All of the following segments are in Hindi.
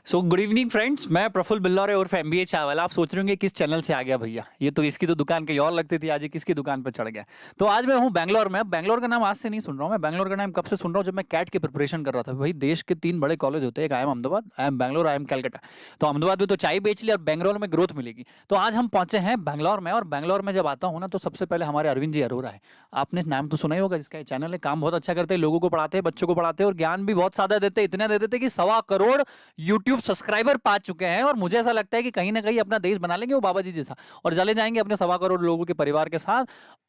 सो गुड इवनिंग फ्रेंड्स, मैं प्रफुल्ल बिल्लौरे और MBA चावला। आप सोच रहे होंगे किस चैनल से आ गया भैया, ये तो इसकी तो दुकान कहीं और लगती थी, आज ये किसकी दुकान पर चढ़ गया। तो आज मैं हूँ बैंगलोर में। बैंगलोर का नाम आज से नहीं सुन रहा हूँ मैं, बैंगलोर का नाम कब से सुन रहा हूँ, जब मैं कैट की प्रिपरेशन कर रहा था। भाई देश के 3 बड़े कॉलेज होते हैं, एक I am Ahmedabad, I am Bangalore, I am Calcutta. तो अहमदाबाद में तो चाय बेच ली और बैंगलोर में ग्रोथ मिलेगी। तो आज हम पहुंचे हैं बैंगलोर में, और बैंगलोर में जब आता हूँ ना तो सबसे पहले हमारे अरविंद जी अरोरा है। आपने नाम तो सुना ही होगा, जिसका चैनल है, काम बहुत अच्छा करते हैं, लोगों को पढ़ाते हैं, बच्चों को पढ़ाते हैं और ज्ञान भी बहुत ज्यादा देते हैं। इतने दे देते हैं कि 1.25 करोड़ यूट्यूब सब्सक्राइबर पा चुके हैं, और मुझे ऐसा लगता है कि कहीं ना कहीं अपना देश बना लेंगे वो बाबा जी जैसा, और चले जाएंगे अपने 1.25 करोड़ लोगों के परिवार के साथ।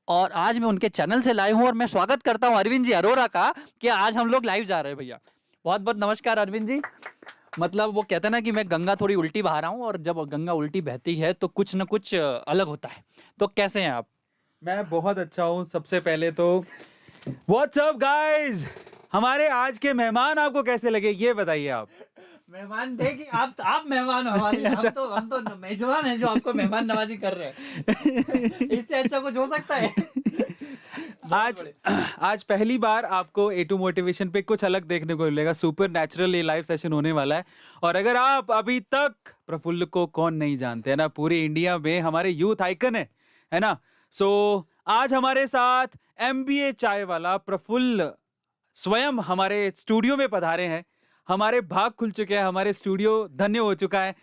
और आज मैं उनके चैनल से लाइव हूं, और मैं स्वागत करता हूं अरविंद जी अरोरा का कि आज हम लोग लाइव जा रहे हैं। भैया बहुत बहुत नमस्कार अरविंद जी। मतलब वो कहते हैं ना कि मैं गंगा थोड़ी उल्टी बहा रहा हूँ, और जब गंगा उल्टी बहती है तो कुछ ना कुछ अलग होता है। तो कैसे हैं आप? मैं बहुत अच्छा हूँ। सबसे पहले तो व्हाट्स अप गाइस, हमारे आज के मेहमान आपको कैसे लगे ये बताइए आप। मेहमान थे कि आप मेहमान हो हमारे लिए? हम तो मेजबान हैं जो आपको मेहमान नवाजी कर रहे हैं। इससे अच्छा कुछ हो सकता है? आज पहली बार आपको A2 मोटिवेशन पे कुछ अलग देखने को मिलेगा। सुपर नेचुरल ये लाइव सेशन होने वाला है। और अगर आप अभी तक प्रफुल्ल को कौन नहीं जानते है ना, पूरे इंडिया में हमारे यूथ आइकन है ना। सो आज हमारे साथ MBA चाय वाला प्रफुल्ल स्वयं हमारे स्टूडियो में पधारे हैं। हमारे भाग खुल चुके हैं, हमारे स्टूडियो धन्य हो चुका है।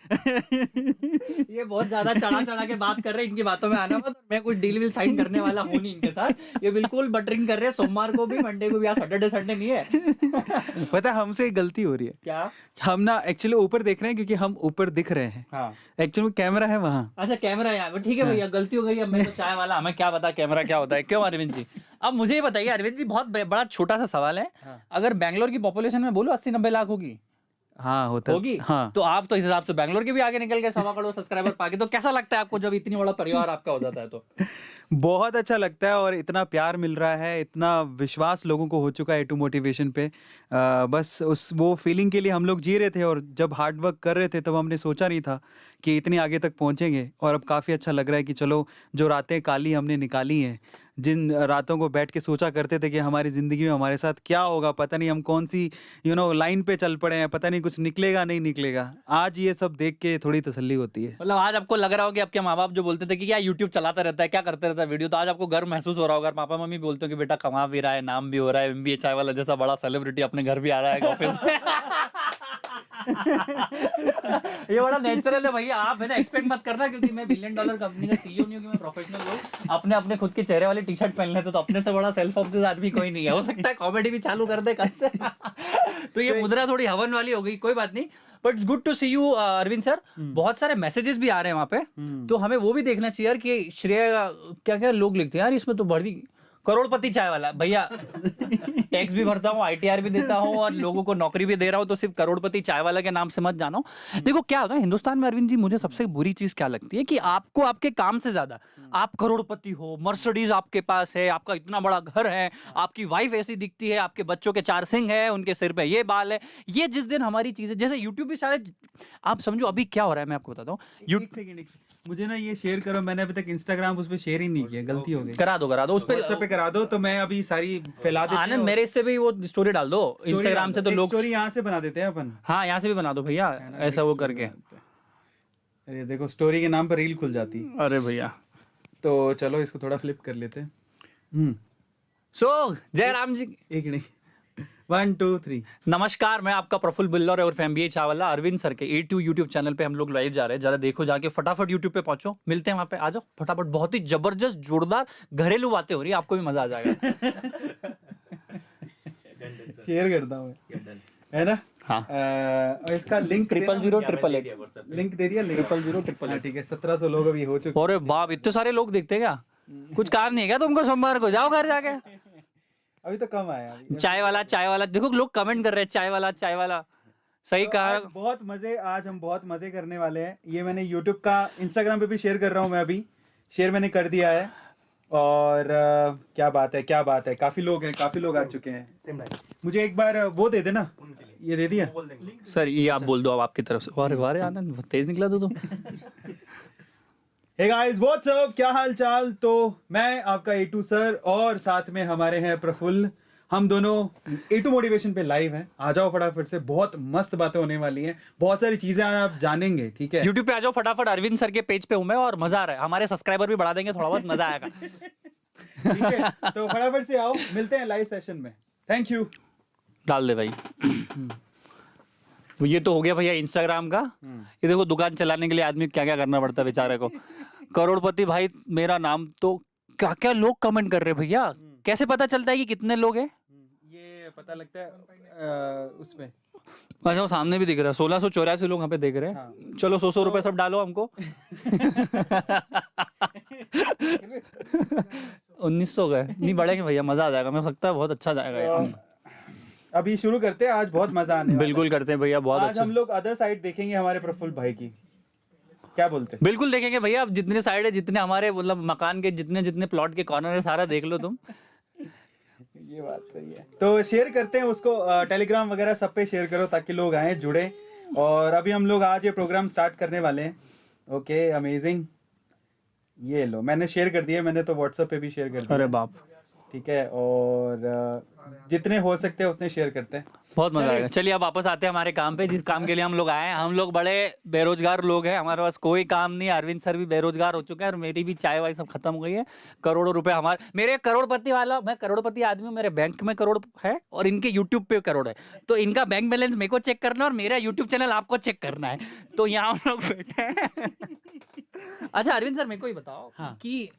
ये बहुत ज्यादा चढ़ा के बात कर रहे हैं, इनकी बातों में आना मत। मैं कुछ डील विल साइन करने वाला हूँ नहीं इनके साथ। ये बिल्कुल बटरिंग कर रहे हैं, सोमवार को भी, मंडे को भी। आज सैटरडे संडे नहीं है। पता है हमसे एक गलती हो रही है। क्या? हम ना एक्चुअली ऊपर देख रहे हैं क्योंकि हम ऊपर दिख रहे हैं। हाँ, एक्चुअली कैमरा है वहाँ। अच्छा कैमरा यहाँ, ठीक है भैया, गलती हो गई। अब मैं तो चाय वाला, हमें क्या पता कैमरा क्या होता है। क्यों अरविंद जी? अब मुझे ये बताइए अरविंद जी, बहुत बड़ा छोटा सा सवाल है। हाँ। अगर बैंगलोर की पॉपुलेशन में बोलो 80-90 लाख होगी, हाँ होता होगी, हाँ। तो आप तो इस हिसाब से बैंगलोर के भी आगे निकल गए 1.25 करोड़ सब्सक्राइबर पाके। तो कैसा लगता है आपको जब इतनी बड़ा परिवार आपका हो जाता है? तो बहुत अच्छा लगता है, और इतना प्यार मिल रहा है, इतना विश्वास लोगों को हो चुका है A2 मोटिवेशन पे। बस वो फीलिंग के लिए हम लोग जी रहे थे, और जब हार्ड वर्क कर रहे थे तब हमने सोचा नहीं था कि इतनी आगे तक पहुंचेंगे। और अब काफ़ी अच्छा लग रहा है कि चलो, जो रातें काली हमने निकाली हैं, जिन रातों को बैठ के सोचा करते थे कि हमारी ज़िंदगी में हमारे साथ क्या होगा, पता नहीं हम कौन सी लाइन पे चल पड़े हैं, पता नहीं कुछ निकलेगा नहीं निकलेगा, आज ये सब देख के थोड़ी तसल्ली होती है। मतलब आज आपको लग रहा हो कि आपके माँ बाप जो बोलते थे कि क्या यूट्यूब चलाता रहता है, क्या करते रहता है वीडियो, तो आज आपको गर्व महसूस हो रहा होगा। पापा मम्मी बोलते हो कि बेटा कमा भी रहा है, नाम भी हो रहा है, MBA चाय वाला जैसा बड़ा सेलिब्रिटी अपने घर भी आ रहा है ऑफिस में। ये बड़ा नेचुरल है भैया। आप है ना एक्सपेक्ट मत करना, क्योंकि मैं $1 बिलियन कंपनी का CEO नहीं हूँ कि मैं प्रोफेशनल लोग अपने अपने खुद के चेहरे वाली टी-शर्ट पहन लेते। तो अपने से बड़ा सेल्फ ऑब्सेस्ड आदमी कोई नहीं है। हो सकता है कॉमेडी भी चालू कर दे कल से। तो ये मुद्रा थोड़ी हवन वाली हो गई, कोई बात नहीं। But it's good to see you Arvind sir. बहुत सारे मैसेजेस भी आ रहे हैं वहाँ पे, तो हमें वो भी देखना चाहिए यार कि श्रेय क्या क्या लोग लिखते हैं यार, इसमें तो बड़ी करोड़पति चाय वाला भैया। टैक्स भी भरता हूँ, ITR भी देता हूँ, और लोगों को नौकरी भी दे रहा हूँ, तो सिर्फ करोड़पति चाय वाला के नाम से मत जानो। देखो क्या होता है हिंदुस्तान में अरविंद जी, मुझे सबसे बुरी चीज क्या लगती है कि आपको आपके काम से ज्यादा, आप करोड़पति हो, मर्सिडीज आपके पास है, आपका इतना बड़ा घर है, आपकी वाइफ ऐसी दिखती है, आपके बच्चों के 4 सिंह है, उनके सिर पे ये बाल है। ये जिस दिन हमारी चीजें, जैसे यूट्यूब भी शायद, आप समझो अभी क्या हो रहा है, मैं आपको बताता हूँ। मुझे ना ये शेयर करो, मैंने अभी तक इंस्टाग्राम उस पे शेयर ही नहीं किया, गलती हो गई। करा दो उस WhatsApp पे करा दो, तो मैं अभी सारी फैला देते हैं। आनंद मेरे इससे भी वो स्टोरी डाल दो इंस्टाग्राम से, तो लोग स्टोरी यहाँ से बना देते हैं अपन। हाँ यहाँ से भी बना दो भैया, ऐसा वो करके। अरे देखो, स्टोरी के नाम पर रील खुल जाती है। अरे भैया, तो चलो इसको थोड़ा फ्लिप कर लेते हैं। सो जयराम जी, एक नहीं, 1 2 3। नमस्कार, मैं आपका प्रफुल्ल बिल्लौरे और MBA चावला। अरविंद सर के A2 यूट्यूब चैनल पे हम लोग लाइव जा रहे हैं। जरा देखो जाके, फटाफट यूट्यूब पे पहुंचो, मिलते हैं वहां पे। आ जाओ फटाफट, बहुत ही जबरदस्त जोरदार घरेलू बातें हो रही है, आपको भी मजा आ जाएगा। शेयर करता हूँ है ना। हाँ, इसका लिंक 0008888 लिंक दे दिया। 0008888। ठीक है, 1700 लोग अभी हो चुके। अरे बाप, इतने सारे लोग देखते हैं क्या? कुछ काम नहीं है क्या तुमको? सोमवार को जाओ घर जाके। अभी तो कम आया अभी। चाय वाला देखो, लोग कमेंट कर रहे हैं, चाय वाला। सही तो कहा। आज हम बहुत मजे करने वाले हैं। ये मैंने YouTube का, Instagram पे भी शेयर कर रहा हूँ मैं, अभी शेयर मैंने कर दिया है। और क्या बात है, काफी लोग आ चुके हैं। मुझे एक बार वो दे देना, ये दे दिया सर, ये आप बोल दो अब आपकी तरफ से। अरे वाह आनंद, बहुत तेज निकला तो तुम। हे गाइस, व्हाट्स अप, क्या हाल चाल। तो मैं आपका A2 सर, और साथ में हमारे हैं प्रफुल्ल। हम दोनों A2 मोटिवेशन पे लाइव हैं। आ जाओ फटाफट से, बहुत मस्त बातें होने वाली हैं, बहुत सारी चीजें आप जानेंगे, ठीक है। यूट्यूब पे आ जाओ फटाफट, अरविंद सर के पेज पे हूं मैं और मजा आ रहा है, हमारे सब्सक्राइबर भी बढ़ा देंगे, थोड़ा बहुत मजा आएगा। ठीक है, तो फटाफट से आओ, मिलते हैं लाइव सेशन में। Thank you. डाल दे भाई। ये तो हो गया भैया इंस्टाग्राम का। ये देखो दुकान चलाने के लिए आदमी क्या क्या करना पड़ता है बेचारे को। करोड़पति भाई मेरा नाम, तो क्या क्या लोग कमेंट कर रहे हैं भैया, कैसे पता चलता है कि कितने लोग हैं? ये पता लगता है उसमें। अच्छा वो सामने भी दिख रहा है, 1684 लोग यहाँ पे देख रहे हैं। हाँ। चलो 100 रुपए सब डालो हमको। 1900 गए, नहीं बढ़ेंगे भैया, मजा आ जाएगा, मुझे लगता है बहुत अच्छा जाएगा यार। अभी शुरू करते हैं, आज बहुत मजा आने वाला है। बिल्कुल करते हैं भैया, बहुत आज अच्छा। हम लोग अदर साइड देखेंगे हमारे प्रफुल्ल भाई की, क्या बोलते हैं? बिल्कुल देखेंगे भैया, अब जितने साइड है, जितने हमारे मतलब मकान के जितने जितने प्लॉट के कॉर्नर है, सारा देख लो तुम। ये बात सही है। तो शेयर करते हैं उसको, टेलीग्राम वगैरह सब पे शेयर करो ताकि लोग आए जुड़े। और अभी हम लोग आज ये प्रोग्राम स्टार्ट करने वाले हैं। Okay, amazing. ये लो, मैंने शेयर कर दिया, मैंने तो व्हाट्सएप पे भी शेयर कर दिया। अरे बाप, ठीक है, और जितने हो सकते हैं उतने शेयर करते हैं। बहुत मजा आएगा। चलिए अब वापस आते हैं हमारे काम पे, जिस काम के लिए हम लोग आए हैं। हम लोग बड़े बेरोजगार लोग हैं, हमारे पास कोई काम नहीं है। अरविंद सर भी बेरोजगार हो चुके हैं और मेरी भी चाय वाय सब खत्म हो गई है। करोड़ों रुपए हमारे, मेरे करोड़पति वाला, मैं करोड़पति आदमी हूँ, मेरे बैंक में करोड़ है और इनके यूट्यूब पे करोड़ है। तो इनका बैंक बैलेंस मेरे को चेक करना है और मेरा यूट्यूब चैनल आपको चेक करना है। तो यहाँ हम लोग बैठे हैं। अच्छा अरविंद सर, मेरे को ही बताओ कि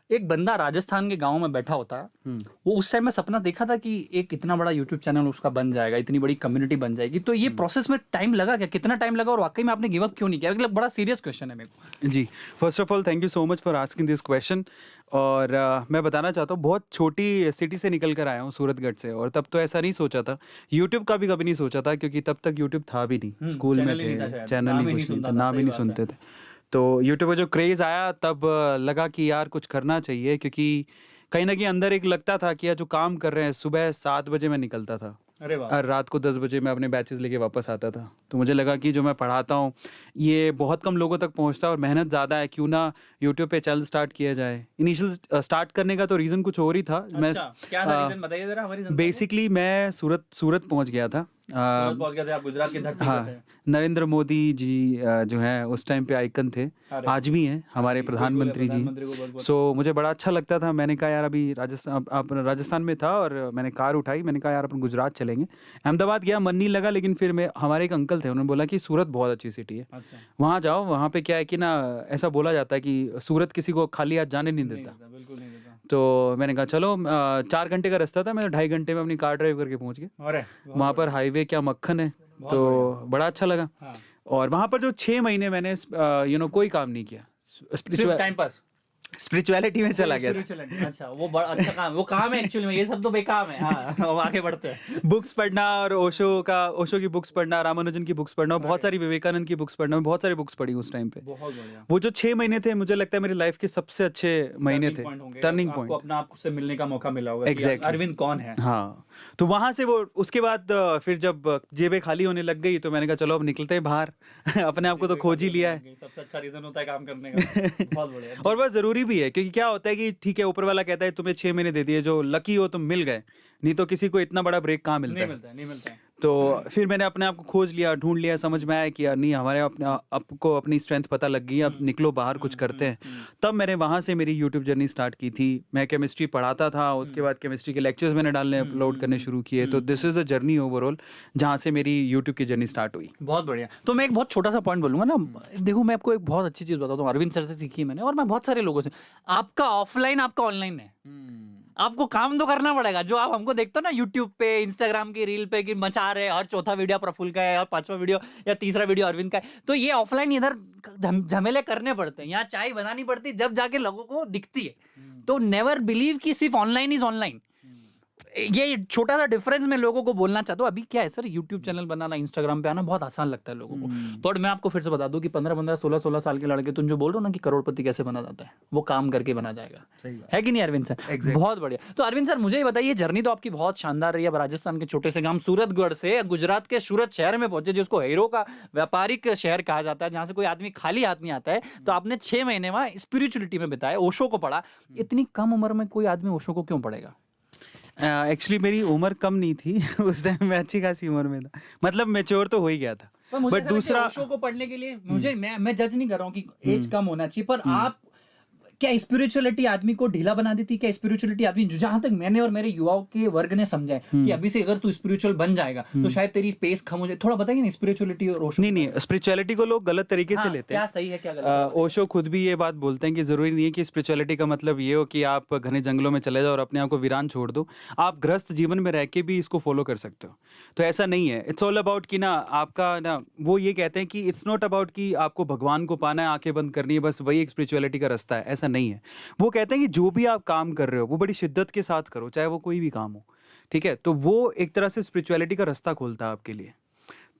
एक बंदा राजस्थान के गांव में बैठा होता है, वो उस टाइम में सपना देखा था कि एक इतना बड़ा यूट्यूब चैनल उसका बन जाएगा, इतनी बड़ी कम्युनिटी बन जाएगी। तो ये प्रोसेस में टाइम लगा क्या, कितना टाइम लगा और वाकई में आपने गिव अप क्यों नहीं किया? मतलब बड़ा सीरियस क्वेश्चन है मेरे को। जी, first of all thank you so much for asking this question. और मैं बताना चाहता हूँ, बहुत छोटी सिटी से निकल कर आया हूँ, सूरतगढ़ से। और तब तो ऐसा नहीं सोचा था, यूट्यूब का भी कभी नहीं सोचा था, क्योंकि तब तक यूट्यूब था भी नहीं, स्कूल में थे, चैनल ही कुछ नहीं था, नाम ही नहीं सुनते थे। तो यूट्यूब का जो क्रेज़ आया तब लगा कि यार कुछ करना चाहिए, क्योंकि कहीं ना कहीं अंदर एक लगता था कि यार जो काम कर रहे हैं, सुबह 7 बजे मैं निकलता था अरे वाह, और रात को 10 बजे मैं अपने बैचेस लेके वापस आता था। तो मुझे लगा कि जो मैं पढ़ाता हूँ ये बहुत कम लोगों तक पहुँचता है और मेहनत ज़्यादा है, क्यों ना यूट्यूब पे चैनल स्टार्ट किया जाए। इनिशियल स्टार्ट करने का तो रीज़न कुछ और ही था। अच्छा, क्या था रीजन बताइए जरा हमारी जनता को। बेसिकली मैं सूरत पहुँच गया था। सूरत पहुंच गए थे आप, गुजरात की धरती पे हाँ, थे। नरेंद्र मोदी जी जो है उस टाइम पे आइकन थे, अरे, आज भी हैं हमारे बिल्कुल है, प्रधानमंत्री जी। प्रधानमंत्री को बहुत-बहुत सो मुझे बड़ा अच्छा लगता था। मैंने कहा यार अभी राजस्थान में था और मैंने कार उठाई, मैंने कहा यार अपन गुजरात चलेंगे। अहमदाबाद गया, मन नहीं लगा, लेकिन फिर मैं, हमारे एक अंकल थे, उन्होंने बोला कि सूरत बहुत अच्छी सिटी है, अच्छा, वहाँ जाओ। वहाँ पे क्या है कि ना, ऐसा बोला जाता है कि सूरत किसी को खाली हाथ जाने नहीं नहीं देता। देता, बिल्कुल नहीं देता। तो मैंने कहा चलो, 4 घंटे का रास्ता था, मैं 2.5 घंटे में अपनी कार ड्राइव करके पहुँच गया। अरे वहाँ पर हाईवे क्या मक्खन है, तो बड़ा अच्छा लगा। हाँ। और वहाँ पर जो 6 महीने मैंने कोई काम नहीं किया, सिर्फ टाइम पास, स्पिरिचुअलिटी में चला गया था। Spiritual, अच्छा वो बड़ा अच्छा काम, वो काम है एक्चुअली में, ये सब तो बेकाम है। हाँ, अब आगे बढ़ते हैं। बुक्स पढ़ना और ओशो की बुक्स पढ़ना, रामानुजन की बुक्स पढ़ना, और बहुत सारी विवेकानंद की बुक्स पढ़ना, बहुत सारी बुक्स पढ़ी उस टाइम पे। बहुत बढ़िया। वो जो 6 महीने थे, मुझे लगता है मेरी लाइफ के सबसे अच्छे महीने थे, टर्निंग आपको पॉइंट। अपना आप से मिलने का मौका मिला होगा कि Exactly. अरविंद कौन है। हाँ, तो वहां से वो, उसके बाद फिर जब जेबें खाली होने लग गई, तो मैंने कहा चलो अब निकलते हैं बाहर। अपने आप को तो खोज ही लिया है। सबसे अच्छा रीजन होता है काम करने का। बहुत बढ़िया। और वह जरूरी भी है, क्योंकि क्या होता है कि ठीक है, ऊपर वाला कहता है तुम्हें 6 महीने दे दिए, जो लकी हो तुम मिल गए, नहीं तो किसी को इतना बड़ा ब्रेक कहाँ मिलता नहीं है। मिलता है, नहीं मिलता है। तो फिर मैंने अपने आप को खोज लिया, ढूंढ लिया, समझ में आया कि यार नहीं, हमारे अपने आपको अपनी स्ट्रेंथ पता लग गई, अब निकलो बाहर, कुछ करते हैं। तब मैंने वहाँ से मेरी यूट्यूब जर्नी स्टार्ट की थी। मैं केमिस्ट्री पढ़ाता था, उसके बाद केमिस्ट्री के लेक्चर्स मैंने डालने अपलोड करने शुरू किए। तो this is the journey overall, जहाँ से मेरी यूट्यूब की जर्नी स्टार्ट हुई। बहुत बढ़िया। तो मैं एक बहुत छोटा सा पॉइंट बोलूंगा ना, देखो मैं आपको एक बहुत अच्छी चीज बताता हूँ, अरविंद सर से सीखी है मैंने, और मैं बहुत सारे लोगों से। आपका ऑफलाइन, आपका ऑनलाइन है। आपको काम तो करना पड़ेगा। जो आप हमको देखते हो ना यूट्यूब पे, इंस्टाग्राम की रील पे कि मचा रहे, हर चौथा वीडियो प्रफुल्ल का है और 5वां वीडियो या 3रा वीडियो अरविंद का है, तो ये ऑफलाइन इधर झमेले करने पड़ते हैं, यहाँ चाय बनानी पड़ती है, जब जाके लोगों को दिखती है। तो नेवर बिलीव कि सिर्फ ऑनलाइन इज ऑनलाइन। ये छोटा सा डिफरेंस मैं लोगों को बोलना चाहता हूँ। अभी क्या है सर, यूट्यूब चैनल बनाना, इंस्टाग्राम पे आना बहुत आसान लगता है लोगों को। तो मैं आपको फिर से बता दूं कि 15-15, 16-16 साल के लड़के, तुम जो बोल रहे हो ना कि करोड़पति कैसे बना जाता है, वो काम करके बना जाएगा। सही बात है कि नहीं अरविंद सर? बहुत बढ़िया। तो अरविंद सर मुझे ये बताइए, जर्नी तो आपकी बहुत शानदार रही है। अब राजस्थान के छोटे से गांव सूरतगढ़ से गुजरात के सूरत शहर में पहुंचे, जिसको हीरो का व्यापारिक शहर कहा जाता है, जहां से कोई आदमी खाली हाथ नहीं आता है। तो आपने 6 महीने वहां स्पिरिचुअलिटी में बिताए, ओशो को पढ़ा। इतनी कम उम्र में कोई आदमी ओशो को क्यों पढ़ेगा? एक्चुअली मेरी उम्र कम नहीं थी उस टाइम मैं अच्छी खासी उम्र में था, मतलब मैच्योर तो हो ही गया था। पर मुझे बट ऐसा लगता है दूसरा ओशो को पढ़ने के लिए मुझे मैं जज नहीं कर रहा हूँ कि एज कम होना चाहिए, पर आप क्या स्पिरिचुअलिटी आदमी को ढीला बना देती है? क्या स्पिरिचुअलिटी आदमी, जहां तक मैंने और मेरे युवाओं के वर्ग ने समझा है कि अभी से अगर तू स्पिरिचुअल बन जाएगा तो शायद तेरी पेस कम हो जाए, थोड़ा बताइए ना स्पिरिचुअलिटी और ओशो। नहीं, स्पिरिचुअलिटी को लोग गलत तरीके से लेते हैं। क्या सही है क्या गलत है? ओशो खुद भी ये बात बोलते हैं कि ज़रूरी नहीं है कि स्पिरिचुअलिटी का मतलब ये हो कि आप घने जंगलों में चले जाओ और अपने आप को वीरान छोड़ दो। आप गृहस्थ जीवन में रह के भी इसको फॉलो कर सकते हो। तो ऐसा नहीं है, इट्स ऑल अबाउट कि ना आपका ना, वो ये कहते हैं कि इट्स नॉट अबाउट कि आपको भगवान को पाना है, आंखें बंद करनी है, बस वही एक स्पिरिचुअलिटी का रास्ता है, ऐसा नहीं है। वो कहते हैं कि जो भी आप काम कर रहे हो वो बड़ी शिद्दत के साथ करो, चाहे वो कोई भी काम हो, ठीक है? तो वो एक तरह से स्पिरिचुअलिटी का रास्ता खोलता है आपके लिए।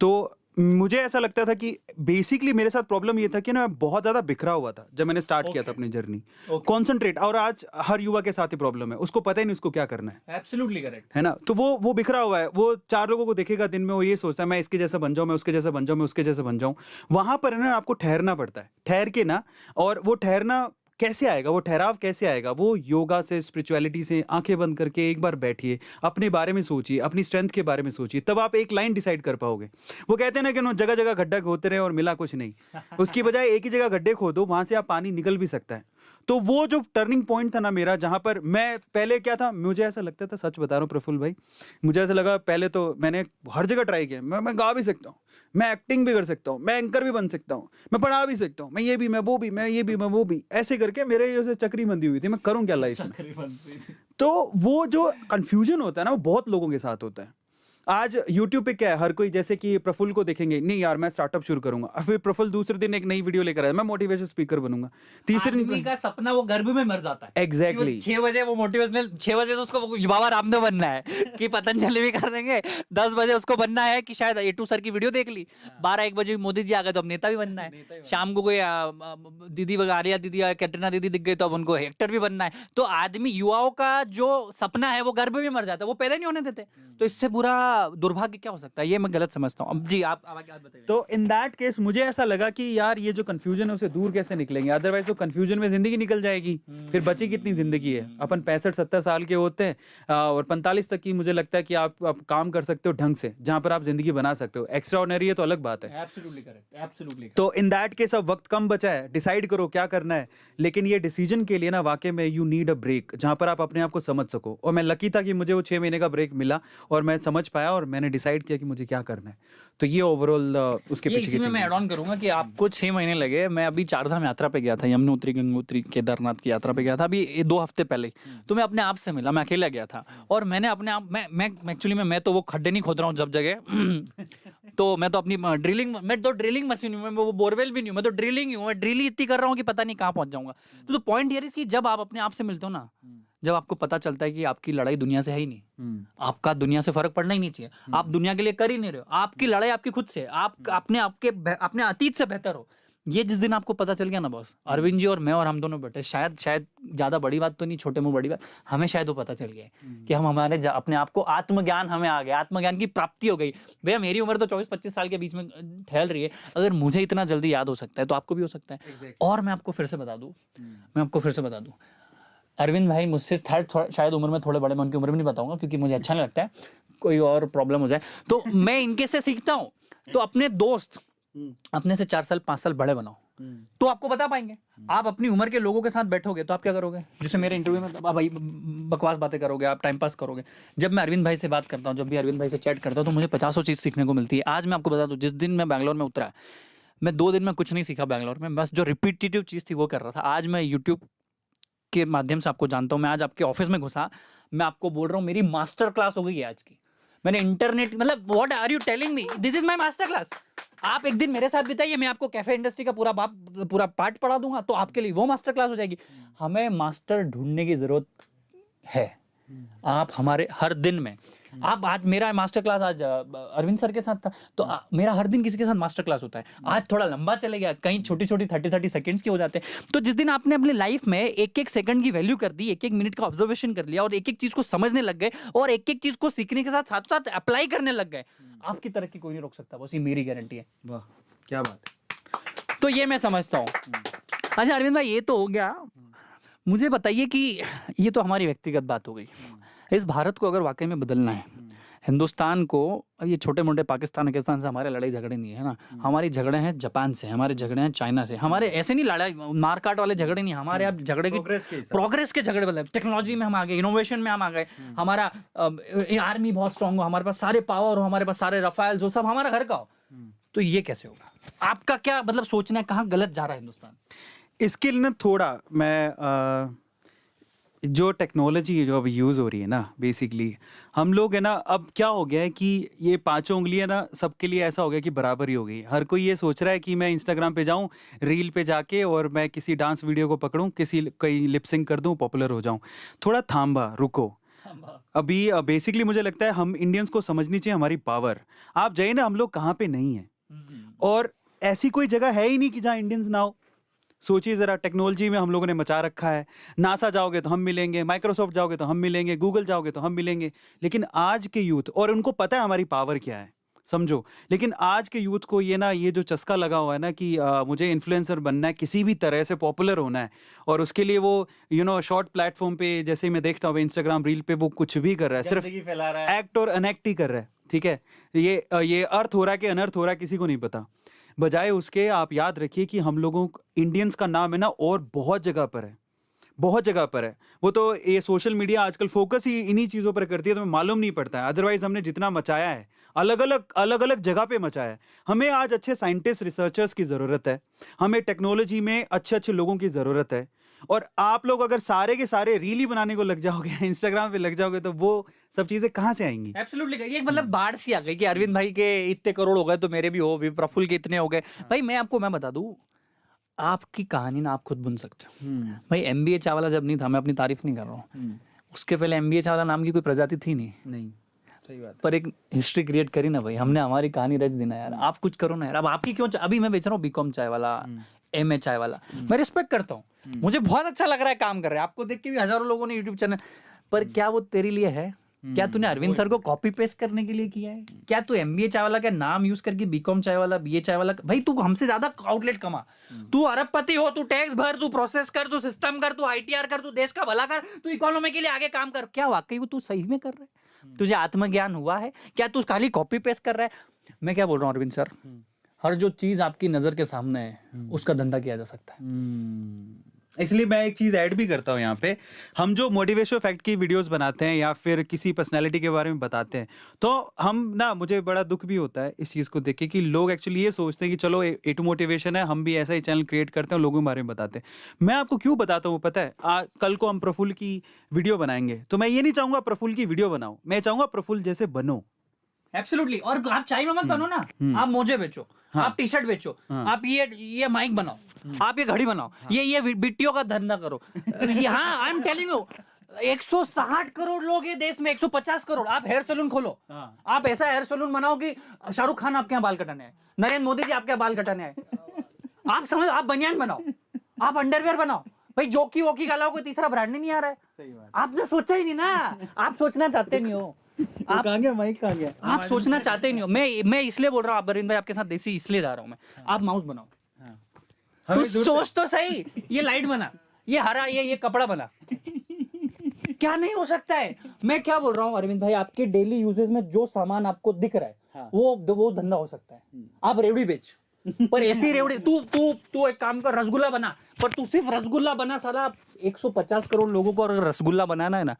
तो मुझे ऐसा लगता था कि बेसिकली मेरे साथ प्रॉब्लम ये था कि ना मैं बहुत ज़्यादा बिखरा हुआ था जब मैंने स्टार्ट किया था अपनी जर्नी। कॉन्सेंट्रेट, और आज हर युवा के साथ ही प्रॉब्लम है, उसको पता ही नहीं उसको क्या करना है। एब्सोल्युटली करेक्ट है ना? तो वो बिखरा हुआ है, वो 4 लोगों को देखेगा दिन में, वो ये सोचता है मैं इसके जैसा बन जाऊं, मैं उसके जैसा बन जाऊं, मैं उसके जैसा बन जाऊं। वहां पर है ना आपको ठहरना पड़ता है, ठहर के ना, और वो ठहरना कैसे आएगा, वो ठहराव कैसे आएगा? वो योगा से, स्पिरिचुअलिटी से आंखें बंद करके एक बार बैठिए, अपने बारे में सोचिए, अपनी स्ट्रेंथ के बारे में सोचिए, तब आप एक लाइन डिसाइड कर पाओगे। वो कहते हैं ना कि जगह जगह गड्ढा खोदते रहे और मिला कुछ नहीं, उसकी बजाय एक ही जगह गड्ढे खोदो, वहां से आप पानी निकल भी सकता है। तो वो जो टर्निंग पॉइंट था ना मेरा, जहां पर मैं पहले क्या था, मुझे ऐसा लगता था, सच बता रहा हूँ प्रफुल्ल भाई, मुझे ऐसा लगा पहले तो मैंने हर जगह ट्राई किया, मैं गा भी सकता हूँ, मैं एक्टिंग भी कर सकता हूँ, मैं एंकर भी बन सकता हूँ, मैं पढ़ा भी सकता हूँ, मैं ये भी, मैं वो भी, मैं ये भी, मैं वो भी, ऐसे करके मेरे जैसे चक्री बंदी हुई थी, मैं करूँ क्या लाइफ में? तो वो जो कंफ्यूजन होता है ना, वो बहुत लोगों के साथ होता है। आज YouTube पे क्या है, हर कोई जैसे कि प्रफुल्ल को देखेंगे, नहीं यार मैं स्टार्टअप शुरू करूंगा, और फिर प्रफुल्ल दूसरे दिन एक नई वीडियो लेकर आया, मैं मोटिवेशन स्पीकर बनूंगा, तीसरे आदमी दिन का सपना वो गर्भ में मर जाता है। एग्जैक्टली 6 बजे वो मोटिवेशनल, 6 बजे तो उसको बाबा रामदेव बनना है कि पतंजलि भी कर देंगे, 10 बजे उसको बनना है कि शायद A2 सर की वीडियो देख ली, 12-1 बजे मोदी जी आ गए तो अब नेता भी बनना है, शाम को कोई दीदी आर्या दीदी, कैटरीना दीदी दिख गई तो अब उनको एक्टर भी बनना है। तो आदमी, युवाओं का जो सपना है वो गर्भ में मर जाता है, वो पैदा नहीं होने देते। तो इससे बुरा दुर्भाग्य क्या हो सकता है? ये मैं गलत समझता हूँ। अब जी आप आगे बताइए। तो इन दैट केस मुझे ऐसा लगा कि यार ये जो कंफ्यूजन है उसे दूर कैसे निकलेंगे, अदरवाइज तो कंफ्यूजन में जिंदगी निकल जाएगी, फिर बची कितनी जिंदगी है? अपन 65-70 साल के होते हैं, और 45 तक की मुझे लगता है कि आप काम कर सकते हो ढंग से, जहां पर आप जिंदगी बना सकते हो। एक्स्ट्रा ऑर्डिनरी है तो अलग बात है। Absolutely correct, absolutely. तो इन दैट केस अब वक्त कम बचा है, डिसाइड करो क्या करना है। लेकिन ये डिसीजन के लिए ना वाकई में यू नीड अ ब्रेक, जहां पर आप अपने आप को समझ सको। और मैं लकी था कि मुझे वो 6 महीने का ब्रेक मिला और मैं समझ पाया और मैंने डिसाइड किया कि मुझे क्या करना है। तो ये ओवरऑल उसके ये पीछे की इसी में मैं thinking ऐड ऑन करूंगा कि आपको 6 महीने लगे। मैं अभी 4 धाम यात्रा पे गया था, यमुनोत्री, गंगोत्री, केदारनाथ की यात्रा पे गया था अभी 2 हफ्ते पहले। तो मैं अपने आप से मिला, मैं अकेला गया था और मैंने अपने आप, मैं एक्चुअली मैं तो वो खड्डे नहीं खोद रहा हूँ जब जगह तो मैं तो अपनी ड्रिलिंग मशीन हूँ, मैं वो बोरवेल भी नहीं हूँ, मैं तो ड्रिलिंग ही हूँ। मैं ड्रिल इतनी कर रहा हूँ कि पता नहीं कहाँ पहुंच जाऊंगा। तो पॉइंट ये है कि जब आप अपने आप से मिलते हो ना, जब आपको पता चलता है कि आपकी लड़ाई दुनिया से है ही नहीं, आपका दुनिया से फर्क पड़ना ही नहीं चाहिए, आप दुनिया के लिए कर ही नहीं रहे हो, आपकी लड़ाई आपकी खुद से, आप अपने अतीत से बेहतर हो। ये जिस दिन आपको पता चल गया ना बॉस, अरविंद जी और मैं और हम दोनों बैठे, शायद ज्यादा बड़ी बात तो नहीं, छोटे मुंह बड़ी बात, हमें शायद वो पता चल गया कि हम अपने आप को आत्मज्ञान हमें आ गया, आत्मज्ञान की प्राप्ति हो गई। भैया मेरी उम्र तो 24-25 साल के बीच में ठहर रही है, अगर मुझे इतना जल्दी याद हो सकता है तो आपको भी हो सकता है। और मैं आपको फिर से बता दूं, अरविंद भाई मुझसे शायद उम्र में थोड़े बड़े, मैं उनकी उम्र में नहीं बताऊंगा क्योंकि मुझे अच्छा नहीं लगता है कोई और प्रॉब्लम हो जाए, तो मैं इनके से सीखता हूँ। तो अपने दोस्त अपने से 4 साल 5 साल बड़े बनाओ तो आपको बता पाएंगे। आप अपनी उम्र के लोगों के साथ बैठोगे तो आप क्या करोगे? जैसे मेरे इंटरव्यू में भाई बकवास बातें करोगे, आप टाइम पास करोगे। जब मैं अरविंद भाई से बात करता हूँ, जब भी अरविंद भाई से चैट करता हूँ, तो मुझे 50 चीज़ सीखने को मिलती है। आज मैं आपको बता दूँ, जिस दिन मैं बैंगलोर में उतरा, मैं 2 दिन में कुछ नहीं सीखा बैंगलोर में, बस जो रिपीटेटिव चीज़ थी वो कर रहा था। आज मैं यूट्यूब के माध्यम से आपको जानता हूँ, मैं आज आपके ऑफिस में घुसा, मैं आपको बोल रहा हूँ मेरी मास्टर क्लास हो गई है आज की। मैंने इंटरनेट, मतलब what are you telling me, this is my master class. आप एक दिन मेरे साथ बिताइए, मैं आपको कैफे इंडस्ट्री का पूरा पार्ट पढ़ा दूंगा, तो आपके लिए वो मास्टर क्लास हो जाएगी। हमें मास्टर ढूंढने की जरूरत है। आप हमारे हर दिन में, आप आज मेरा मास्टर क्लास आज अरविंद सर के साथ था, तो मेरा हर दिन किसी के साथ मास्टर क्लास होता है। आज थोड़ा लंबा चले गया, कहीं छोटी 30 सेकंड्स के हो जाते हैं। तो जिस दिन आपने अपनी लाइफ में एक सेकंड की वैल्यू कर दी, एक मिनट का ऑब्जर्वेशन कर लिया और एक चीज को समझने लग गए और एक चीज को सीखने के साथ साथ अप्लाई करने लग गए, आपकी तरक्की कोई नहीं रोक सकता। बस ये मेरी गारंटी है। वाह क्या बात है। तो ये मैं समझता हूँ। अच्छा अरविंद भाई, ये तो हो गया, मुझे बताइए कि ये तो हमारी व्यक्तिगत बात हो गई, इस भारत को अगर वाकई में बदलना है, हिंदुस्तान को, अब ये छोटे मोटे पाकिस्तान से हमारे लड़ाई झगड़े नहीं है ना, हमारी झगड़े हैं जापान से, हमारे झगड़े हैं चाइना से, हमारे ऐसे नहीं लड़ाई मारकाट वाले झगड़े नहीं, हमारे अब झगड़े की प्रोग्रेस के झगड़े, मतलब टेक्नोलॉजी में हम आ गए, इनोवेशन में हम आ गए, हमारा आर्मी बहुत स्ट्रांग हो, हमारे पास सारे पावर हो, हमारे पास सारे रफाल जो सब हमारा घर का हो, तो ये कैसे होगा? आपका क्या मतलब सोचना है, कहाँ गलत जा रहा है हिंदुस्तान? इसके लिए ना थोड़ा मैं जो टेक्नोलॉजी जो अब यूज़ हो रही है ना, बेसिकली हम लोग है ना, अब क्या हो गया है कि ये पांचों उंगलियां ना सबके लिए ऐसा हो गया कि बराबर ही हो गई। हर कोई ये सोच रहा है कि मैं इंस्टाग्राम पे जाऊं, रील पे जाके और मैं किसी डांस वीडियो को पकड़ूं, कहीं लिपसिंग कर दूं, पॉपुलर हो जाऊं। थोड़ा थांबा, रुको। अभी बेसिकली मुझे लगता है हम इंडियंस को समझनी चाहिए हमारी पावर। आप जाइए ना, हम लोग कहाँ पे नहीं है, और ऐसी कोई जगह है ही नहीं कि जहाँ इंडियंस ना हो। सोचिए जरा, टेक्नोलॉजी में हम लोगों ने मचा रखा है। नासा जाओगे तो हम मिलेंगे, माइक्रोसॉफ्ट जाओगे तो हम मिलेंगे, गूगल जाओगे तो हम मिलेंगे। लेकिन आज के यूथ, और उनको पता है हमारी पावर क्या है, समझो, लेकिन आज के यूथ को ये जो चस्का लगा हुआ है ना कि मुझे इन्फ्लुएंसर बनना है, किसी भी तरह से पॉपुलर होना है, और उसके लिए वो शॉर्ट प्लेटफॉर्म पे, जैसे मैं देखता हूँ इंस्टाग्राम रील पे, वो कुछ भी कर रहा है, सिर्फ फैला रहा है, एक्ट और अनएक्ट ही कर रहा है। ठीक है, ये अर्थ हो रहा है कि अनर्थ हो रहा है, किसी को नहीं पता। बजाय उसके आप याद रखिए कि हम लोगों इंडियंस का नाम है ना, और बहुत जगह पर है, बहुत जगह पर है। वो तो ये सोशल मीडिया आजकल फोकस ही इन्हीं चीज़ों पर करती है, तो हमें मालूम नहीं पड़ता है। अदरवाइज हमने जितना मचाया है, अलग अलग जगह पे मचाया है। हमें आज अच्छे साइंटिस्ट, रिसर्चर्स की ज़रूरत है, हमें टेक्नोलॉजी में अच्छे अच्छे लोगों की ज़रूरत है। और आप लोग अगर सारे के सारे रील ही बनाने को लग जाओगे, इंस्टाग्राम पे लग जाओगे, तो वो सब चीजें कहाँ से आएंगी? एब्सोल्युटली, ये मतलब बाढ़ सी आ गई कि अरविंद भाई के इतने करोड़ हो गए तो मेरे भी हो, प्रफुल्ल के इतने हो गए। भाई मैं बता दूं, आपकी कहानी ना आप खुद बुन सकते हो। भाई एमबीए चावला जब नहीं था, मैं अपनी तारीफ नहीं कर रहा हूँ, उसके पहले एमबीए चावला नाम की कोई प्रजाति थी नहीं। सही बात। पर एक हिस्ट्री क्रिएट करी ना भाई, हमने हमारी कहानी रच दी ना यार। आप कुछ करो ना यार। अब आपकी क्यों, अभी मैं बेच रहा हूँ बीकॉम चाय वाला, एमए चाय वाला, मैं रिस्पेक्ट करता हूँ, मुझे बहुत अच्छा लग रहा है काम कर रहे हैं, आपको देख के भी हजारों लोगों ने यूट्यूब चैनल, पर क्या वो तेरे लिए है? क्या तूने अरविंद सर को कॉपी पेस्ट करने के लिए किया है? क्या तू एमबीए चाय वाला का नाम यूज करके बीकॉम चाय वाला, बीए चाय वाला? भाई तू हमसे ज्यादा आउटलेट कमा, तू अरबपति हो, तू टैक्स भर, तू प्रोसेस कर, तू सिस्टम कर, तू आईटीआर कर, तू देश का भला कर, तू इकोनॉमी के लिए आगे काम कर। क्या वाकई वो तू सही में कर रहा है? तुझे आत्मज्ञान हुआ है? क्या तू खाली कॉपी पेस्ट कर रहा है? मैं क्या बोल रहा हूँ अरविंद सर, हर जो चीज आपकी नजर के सामने है उसका धंधा किया जा सकता है। इसलिए मैं एक चीज़ ऐड भी करता हूँ यहाँ पे। हम जो मोटिवेशनल फैक्ट की वीडियोस बनाते हैं या फिर किसी पर्सनालिटी के बारे में बताते हैं, तो हम ना, मुझे बड़ा दुख भी होता है इस चीज़ को देख के कि लोग एक्चुअली ये सोचते हैं कि चलो ए टू मोटिवेशन है, हम भी ऐसा ही चैनल क्रिएट करते हैं, लोगों के बारे में बताते हैं। मैं आपको क्यों बताता हूँ पता है? कल को हम प्रफुल्ल की वीडियो बनाएंगे, तो मैं ये नहीं चाहूँगा प्रफुल्ल की वीडियो बनाओ, मैं चाहूँगा प्रफुल्ल जैसे बनो। एब्सोल्युटली। और आप चाय में मत बनो ना, आप मोजे बेचो, आप टी शर्ट बेचो, आप ये माइक बनाओ, आप ये घड़ी बनाओ, ये बिट्टियों का धंधा करो। हाँ, I am telling you, 160 crore लोग ये देश में, 150 करोड़। आप हेयर सैलून खोलो, आप ऐसा हेयर सैलून बनाओ कि शाहरुख खान आपके यहाँ बाल कटाने आए, नरेंद्र मोदी जी आपके यहाँ बाल कटाने आए। आप समझ, आप बनियान बनाओ, आप अंडरवेयर बनाओ। भाई जोकी वोकी गाला कोई तीसरा ब्रांड नहीं आ रहा है। आपने सोचा ही नहीं ना, आप सोचना चाहते नहीं हो। आप कहाँ गया माइक, कहाँ गया? आप सोचना चाहते ही नहीं हो। मैं इसलिए बोल रहा हूँ, आप अरविंद भाई आपके साथ देसी इसलिए जा रहा हूँ मैं। आप माउस बनाओ, तू सोच तो सही, ये लाइट बना, ये हरा, ये कपड़ा बना, क्या नहीं हो सकता है? मैं क्या बोल रहा हूँ अरविंद भाई, आपके डेली यूजेस में जो सामान आपको दिख रहा है, वो धंधा हो सकता है। आप रेवड़ी बेच, पर ऐसी रेवड़ी, तू एक काम कर, रसगुल्ला बना, पर तू सिर्फ रसगुल्ला बना। साला 150 करोड़ लोगों को अगर रसगुल्ला बनाना है ना,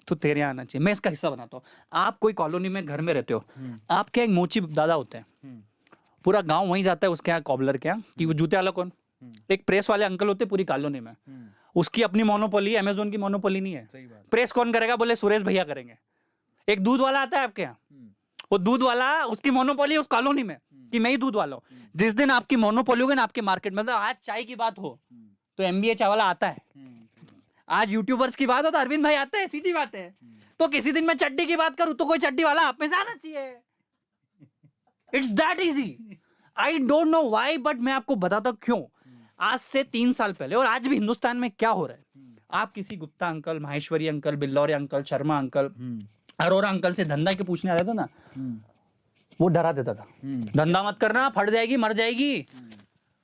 तो तेरे आना चाहिए। मैं इसका हिस्सा बनाता हूँ। आप कोई कॉलोनी में घर में रहते हो, आपके एक मोची दादा होते हैं, पूरा गांव वहीं जाता है उसके यहाँ, कॉबलर के यहाँ, कि वो जूते वाला कौन, एक प्रेस वाले अंकल होते पूरी कॉलोनी में, उसकी अपनी मोनोपोली, अमेजोन की मोनोपोली नहीं है। प्रेस कौन करेगा? बोले सुरेश भैया करेंगे। एक दूध वाला आता है आपके यहाँ, वो दूध वाला, उसकी मोनोपोली उस कॉलोनी में कि मैं ही दूध वाला हूँ। जिस दिन आपकी मोनोपोली होगी ना आपके मार्केट में, मतलब आज चाय की बात हो तो एमबीए चाय वाला आता है, आज यूट्यूबर्स की बात हो तो अरविंद भाई आता है, सीधी बात है। तो किसी दिन मैं चड्डी की बात करूं तो कोई चड्डी वाला आप में से आना चाहिए। It's that easy. I don't know why, but मैं आपको बताता हूं क्यों। आज से 3 साल पहले और आज भी हिंदुस्तान में क्या हो रहा है, आप किसी Gupta uncle, Maheshwari uncle, Billore uncle, Sharma uncle, Arora uncle से धंधा के पूछने आ रहे थे ना, वो डरा देता था, धंधा मत करना, फट जाएगी, मर जाएगी,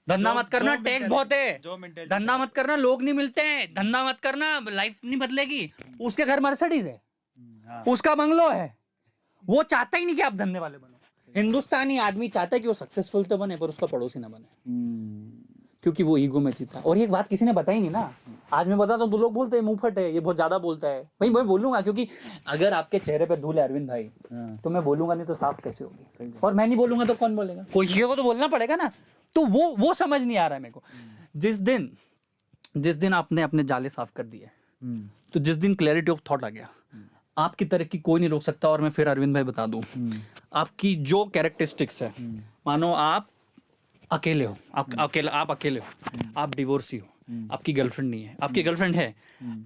धंधा मत करना, टैक्स बहुत है, धंधा मत करना, लोग नहीं मिलते हैं, धंधा मत करना, लाइफ नहीं बदलेगी। उसके घर मर्सिडीज है, हाँ। उसका बंगलो है, वो चाहता ही नहीं कि आप धंधे वाले बनो। हिंदुस्तानी आदमी चाहता है कि वो सक्सेसफुल तो बने पर उसका पड़ोसी ना बने, क्योंकि वो ईगो में जीता। और ये बात किसी ने बताई नहीं ना, आज मैं बताता हूँ तो लोग बोलते हैं मुंहफट है, ये बहुत ज्यादा बोलता है। भाई मैं बोलूंगा, क्योंकि अगर आपके चेहरे पे धूल है अरविंद भाई, तो मैं बोलूंगा नहीं तो साफ कैसे होगी, और मैं नहीं बोलूंगा तो कौन बोलेगा? कोई को तो बोलना पड़ेगा ना। तो वो समझ नहीं आ रहा है मेरे को। जिस दिन आपने अपने जाले साफ कर दिए, तो जिस दिन क्लैरिटी ऑफ थॉट आ गया, आपकी तरक्की कोई नहीं रोक सकता। और मैं फिर अरविंद भाई बता दूं, आपकी जो कैरेक्टरिस्टिक्स है, मानो आप अकेले हो, आप अकेले हो, आप डिवोर्सी हो, आपकी गर्लफ्रेंड नहीं है, आपकी गर्लफ्रेंड है,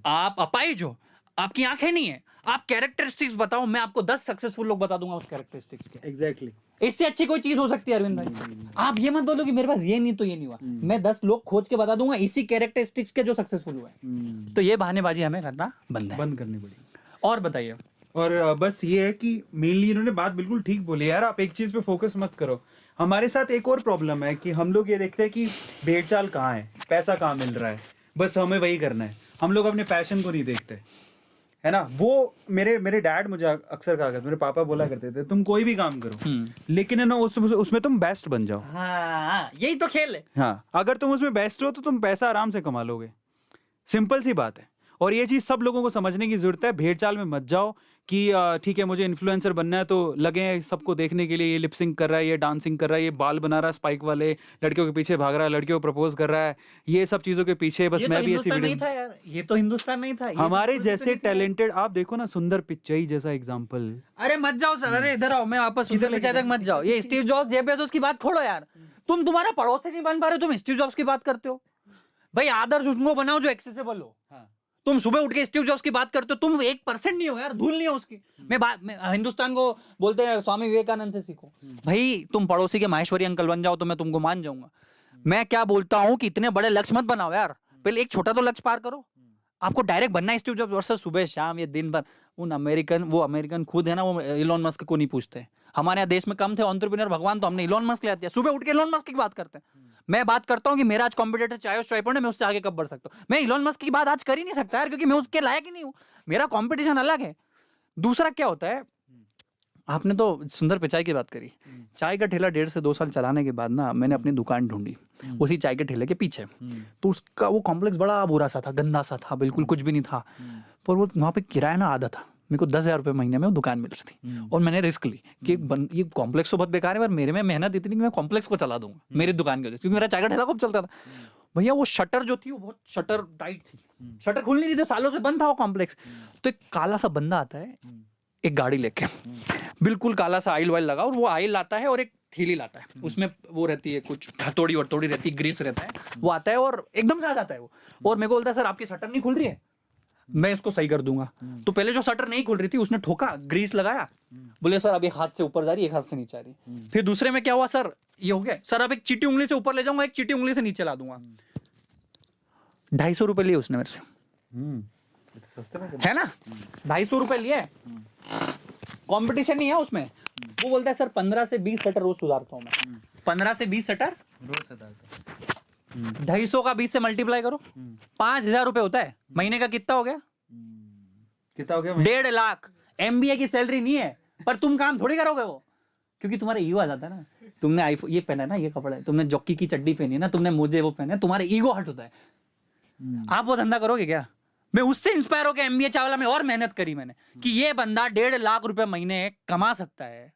आप अपाहिज हो, आपकी आंखें नहीं है, आप कैरेक्टरिस्टिक्स बताओ, मैं आपको 10 सक्सेसफुल लोग बता दूंगा उस कैरेक्टरिस्टिक्स के। एग्जैक्टली। इससे अच्छी कोई चीज हो सकती है अरविंद भाई? आप ये मत बोलो कि मेरे पास ये नहीं तो ये नहीं हुआ, मैं 10 लोग खोज के बता दूंगा इसी कैरेक्टरिस्टिक्स के जो सक्सेसफुल हुए। तो ये बहानेबाजी हमें करना बंद करनी पड़ेगी। और बताइए। और बस ये है कि मेनली इन्होंने बात बिल्कुल ठीक बोली यार, आप एक चीज पे फोकस मत करो। हमारे साथ एक और प्रॉब्लम है कि हम लोग ये देखते हैं कि भेड़ चाल कहाँ है, पैसा कहाँ मिल रहा है, बस हमें वही करना है। हम लोग अपने पैशन को नहीं देखते, है ना। वो मेरे डैड मुझे अक्सर कहा करते, मेरे पापा बोला करते थे, तुम कोई भी काम करो लेकिन है ना उसमें तुम बेस्ट बन जाओ। हाँ, यही तो खेल है। हाँ, अगर तुम उसमें बेस्ट हो तो तुम पैसा आराम से कमा लोगे, सिंपल सी बात है। और ये चीज सब लोगों को समझने की जरूरत है। भेड़ चाल में मत जाओ कि ठीक है मुझे इन्फ्लुएंसर बनना है तो लगे हैं सबको देखने के लिए, ये लिपसिंग कर रहा है, ये डांसिंग कर रहा है, ये बाल बना रहा है स्पाइक वाले, लड़कियों के पीछे भाग रहा है, लड़कियों को प्रपोज कर रहा है, ये सब चीजों के पीछे बस मैं भी ऐसी नहीं था यार, ये तो हिंदुस्तान नहीं था। हमारे जैसे टैलेंटेड आप देखो ना, सुंदर पिचाई जैसा एग्जांपल। अरे मत जाओ सर, अरे इधर आओ, मैं वापस सुंदर पिचाई तक मत जाओ। ये स्टीव जॉब्स, जेफ बेजोस की बात छोड़ो यार, तुम्हारा पड़ोसी नहीं बन पा रहे, तुम स्टीव जॉब्स की बात करते हो। भाई आदर्श उनको बनाओ जो एक्सेसिबल हो। तुम सुबह उठ के स्टीव जॉब्स की बात करते हो, तुम 1% नहीं हो यार, धूल नहीं हो उसकी। मैं हिंदुस्तान को बोलते हैं स्वामी विवेकानंद से सीखो। भाई तुम पड़ोसी के माहेश्वरी अंकल बन जाओ तो मैं तुमको मान जाऊंगा। मैं क्या बोलता हूं कि इतने बड़े लक्ष्य मत बनाओ यार, पहले एक छोटा तो लक्ष्य पार करो। आपको डायरेक्ट बनना है स्टीव जॉब्स, और सर सुबह शाम ये दिन भर उन अमेरिकन खुद है ना, वो इलॉन मस्क को नहीं पूछते। हमारे यहाँ देश में कम थे एंटरप्रेन्योर भगवान, तो हमने इलॉन मस्क ले आते हैं। सुबह उठ के इलॉन मस्क की बात करते हैं। मैं बात करता हूँ कि मेरा आज कॉम्पिटिटर चाहे उस ट्राइपॉड है, मैं उससे आगे कब बढ़ सकता हूँ। मैं इलॉन मस्क की बात आज कर ही नहीं सकता यार, क्योंकि मैं उसके लायक ही नहीं हूँ, मेरा कॉम्पिटिशन अलग है। दूसरा क्या होता है, आपने तो सुंदर पिचाई की बात करी। चाय का ठेला 1.5 से 2 साल चलाने के बाद ना मैंने अपनी दुकान ढूंढी उसी चाय के ठेले के पीछे। तो उसका वो कॉम्प्लेक्स बड़ा बुरा सा था, गंदा सा था, बिल्कुल कुछ भी नहीं था। पर वो वहाँ पे किराया ना आधा था, मेरे को 10,000 रुपये महीने में वो दुकान मिल रही थी। और मैंने रिस्क ली कि ये कॉम्प्लेक्स तो बहुत बेकार है, पर मेरे में मेहनत इतनी कि मैं कॉम्प्लेक्स को चला दूंगा मेरी दुकान की वजह से, क्योंकि मेरा चाय का ठेला खूब चलता था। भैया वो शटर जो थी वो बहुत शटर टाइट थी, शटर खुल नहीं रही थी, सालों से बंद था वो कॉम्प्लेक्स। तो एक काला सा बंदा आता है एक गाड़ी लेके, बिल्कुल काला सा आइल वाइल लगा, और वो आइल लाता है और एक थैली लाता है, उसमें वो रहती है कुछ हथौड़ी वथौड़ी रहती है, ग्रीस रहता है। वो आता है और एकदम से आ जाता है वो, और मेरे को बोलता है सर आपकी शटर नहीं खुल रही है, मैं इसको सही कर दूंगा। तो पहले जो शटर नहीं खुल रही थी उसने ठोका, ग्रीस लगाया, बोले सर अब एक हाथ से ऊपर जा रही है, एक हाथ से नीचे आ रही है। फिर दूसरे में क्या हुआ, सर ये हो गया, सर अब एक चीटी उंगली से ऊपर ले जाऊंगा, एक चीटी उंगली से नीचे ला दूंगा। 250 रुपए लिए उसने मेरे से, है ना, 250 रुपए लिए, कंपटीशन नहीं है उसमें। वो बोलता है सर 15 से 20 शटर रोज सुधारता हूँ मैं। 15 से 20 शटर रोज सुधारता। 250 का 20 से मल्टीप्लाई करो, 5,000 रुपए होता है महीने का। कितना हो गया? कितना हो गया? 1.5 लाख। MBA की सैलरी नहीं है, पर तुम काम थोड़ी करोगे वो, क्योंकि तुम्हारा ईगो आ जाता है ना। तुमने आईफोन ये पहना है ना, ये कपड़ा है, तुमने जॉकी की चड्डी पहनी है ना, तुमने मोजे वो पहने, तुम्हारा ईगो हट होता है। आप वो धंधा करोगे क्या? मैं उससे इंस्पायर होकर MBA चावला में और मेहनत करी मैंने कि ये बंदा 1.5 लाख रुपए महीने कमा सकता है,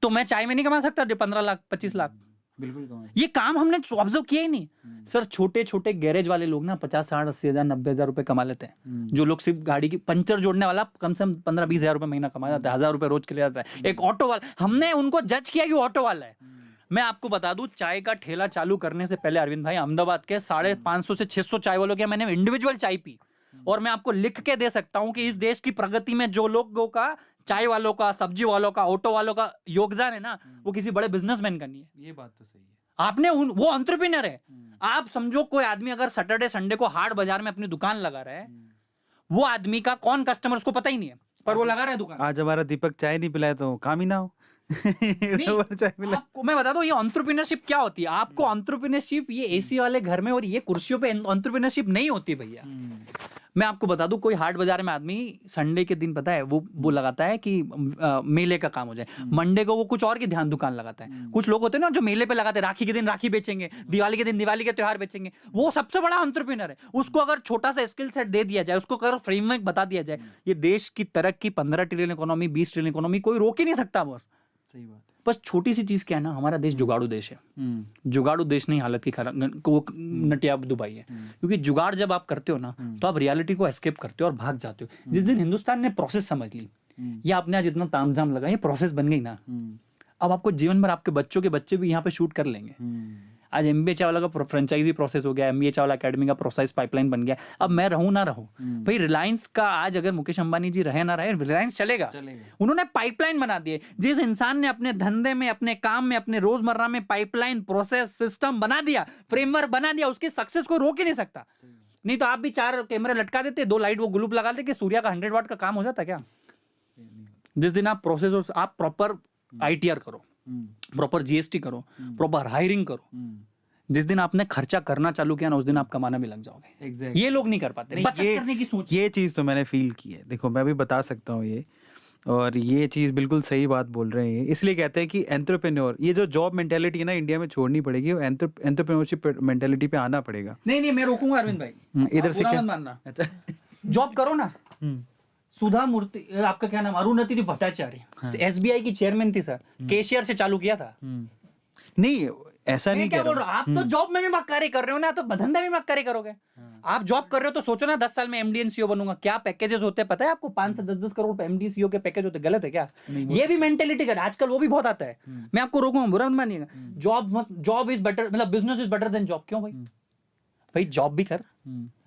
तो मैं चाय में नहीं कमा सकता 15 लाख 25 लाख? बिल्कुल। ये काम हमने ऑब्जर्व किया ही नहीं। सर छोटे छोटे गैरेज वाले लोग ना 50, 60, 80,000, 90,000 रुपए कमा लेते हैं। जो लोग सिर्फ गाड़ी की पंचर जोड़ने वाला कम से कम 15-20,000 रुपए महीना कमा जाता है, 1,000 रुपए रोज के लिए जाता है। एक ऑटो वाला, हमने उनको जज किया कि वो ऑटो वाला है। मैं आपको बता दूं, चाय का ठेला चालू करने से पहले अरविंद भाई, अहमदाबाद के 550 से 600 चाय वालों के मैंने इंडिविजुअल चाय पी, और मैं आपको लिख के दे सकता हूं कि इस देश की प्रगति में जो लोगों का, चाय वालों का, सब्जी वालों का, ऑटो वालों का योगदान है ना, वो किसी बड़े बिजनेसमैन का नहीं है। ये बात तो सही है। आपने वो एंटरप्रेन्योर है। आप समझो कोई आदमी अगर सैटरडे संडे को हाट बाजार में अपनी दुकान लगा रहा है, वो आदमी का कौन कस्टमर उसको पता ही नहीं है, पर वो लगा रहा है दुकान। आज हमारा दीपक चाय नहीं पिलाया तो काम ही ना हो। आपको मैं बता दूं ये एंटरप्रेन्योरशिप क्या होती है। आपको एंटरप्रेन्योरशिप ये एसी वाले घर में और ये कुर्सियों पे एंटरप्रेन्योरशिप नहीं होती भैया। मैं आपको बता दूं, कोई हाट बाजार में आदमी संडे के दिन पता है वो लगाता है कि मेले का काम हो जाए, मंडे को वो कुछ और की ध्यान दुकान लगाता है। कुछ लोग होते हैं ना जो मेले पे लगाते हैं, राखी के दिन राखी बेचेंगे, दिवाली के दिन दिवाली के त्योहार बेचेंगे, वो सबसे बड़ा एंटरप्रेन्योर है। उसको अगर छोटा सा स्किल सेट दे दिया जाए, उसको अगर फ्रेमवर्क बता दिया जाए, ये देश की तरक्की 15 ट्रिलियन इकोनॉमी, 20 ट्रिलियन इकोनॉमी कोई रोक ही नहीं सकता। सही बात है। बस छोटी सी चीज क्या है ना, हमारा देश जुगाड़ू देश है। जुगाड़ू देश नहीं, हालत की खराब वो नटिया दुबई है। क्योंकि जुगाड़ जब आप करते हो ना, तो आप रियलिटी को एस्केप करते हो और भाग जाते हो। जिस दिन हिंदुस्तान ने प्रोसेस समझ ली, या आपने आज इतना तामझाम लगा, ये प्रोसेस बन गई ना, अब आपको जीवन भर आपके बच्चों के बच्चे भी यहाँ पे शूट कर लेंगे। आज MBA चावला का फ्रेंचाइजी प्रोसेस हो गया, MBA चावला एकेडमी का प्रोसेस पाइपलाइन बन गया। अब मैं रहूं ना रहूं, भाई रिलायंस का आज अगर मुकेश अंबानी जी रहे ना रहे, रिलायंस चलेगा। उन्होंने पाइपलाइन बना दिए। जिस इंसान ने अपने धंधे में, अपने काम में, अपने रोजमर्रा में पाइपलाइन, प्रोसेस, सिस्टम बना दिया, फ्रेमवर्क बना दिया, उसकी सक्सेस को रोक ही नहीं सकता। नहीं तो आप भी 4 कैमरे लटका देते, 2 लाइट वो ग्लूप लगा देते कि सूर्या का 100 वाट का काम हो जाता क्या? जिस दिन आप प्रोसेस, आप प्रॉपर ITR करो, प्रॉपर GST करो, प्रॉपर हायरिंग करो, जिस दिन आपने खर्चा करना चालू किया ना, उस दिन आप कमाना भी लग जाओगे। Exactly. ये लोग नहीं कर पाते, बचत करने की सोच। ये चीज तो मैंने फील की है। देखो मैं भी बता सकता हूँ ये, और ये चीज बिल्कुल सही बात बोल रहे हैं। इसलिए कहते हैं कि एंटरप्रेन्योर, ये जो जॉब मेंटेलिटी है ना इंडिया में छोड़नी पड़ेगी, वो एंटरप्रेन्योरशिप मेंटेलिटी पे आना पड़ेगा। नहीं मैं रोकूंगा अरविंद भाई, इधर से क्या मानना, जॉब करो ना। सुधा मूर्ति, आपका क्या नाम, अरुणति भट्टाचार्य, SBI की चेयरमैन थी सर, कैशियर से चालू किया था। नहीं ऐसा नहीं कह रहा हूं। आप तो जॉब में भी मक्कारी कर रहे हो ना, तो धंधे में मक्कारी करोगे। आप जॉब कर रहे हो तो सोचो ना 10 साल में MD and CEO बनूंगा। क्या पैकेजेस होते हैं पता है आपको? 5 से 10 करोड़ MD CEO के पैकेज होते हैं। गलत है क्या? ये भी मेंटेलिटी का आजकल वो भी बहुत आता है। मैं आपको रोकूंगा, बुरा मत मानिएगा। जॉब इज बेटर, मतलब business is better than job. क्यों भाई जॉब भी कर।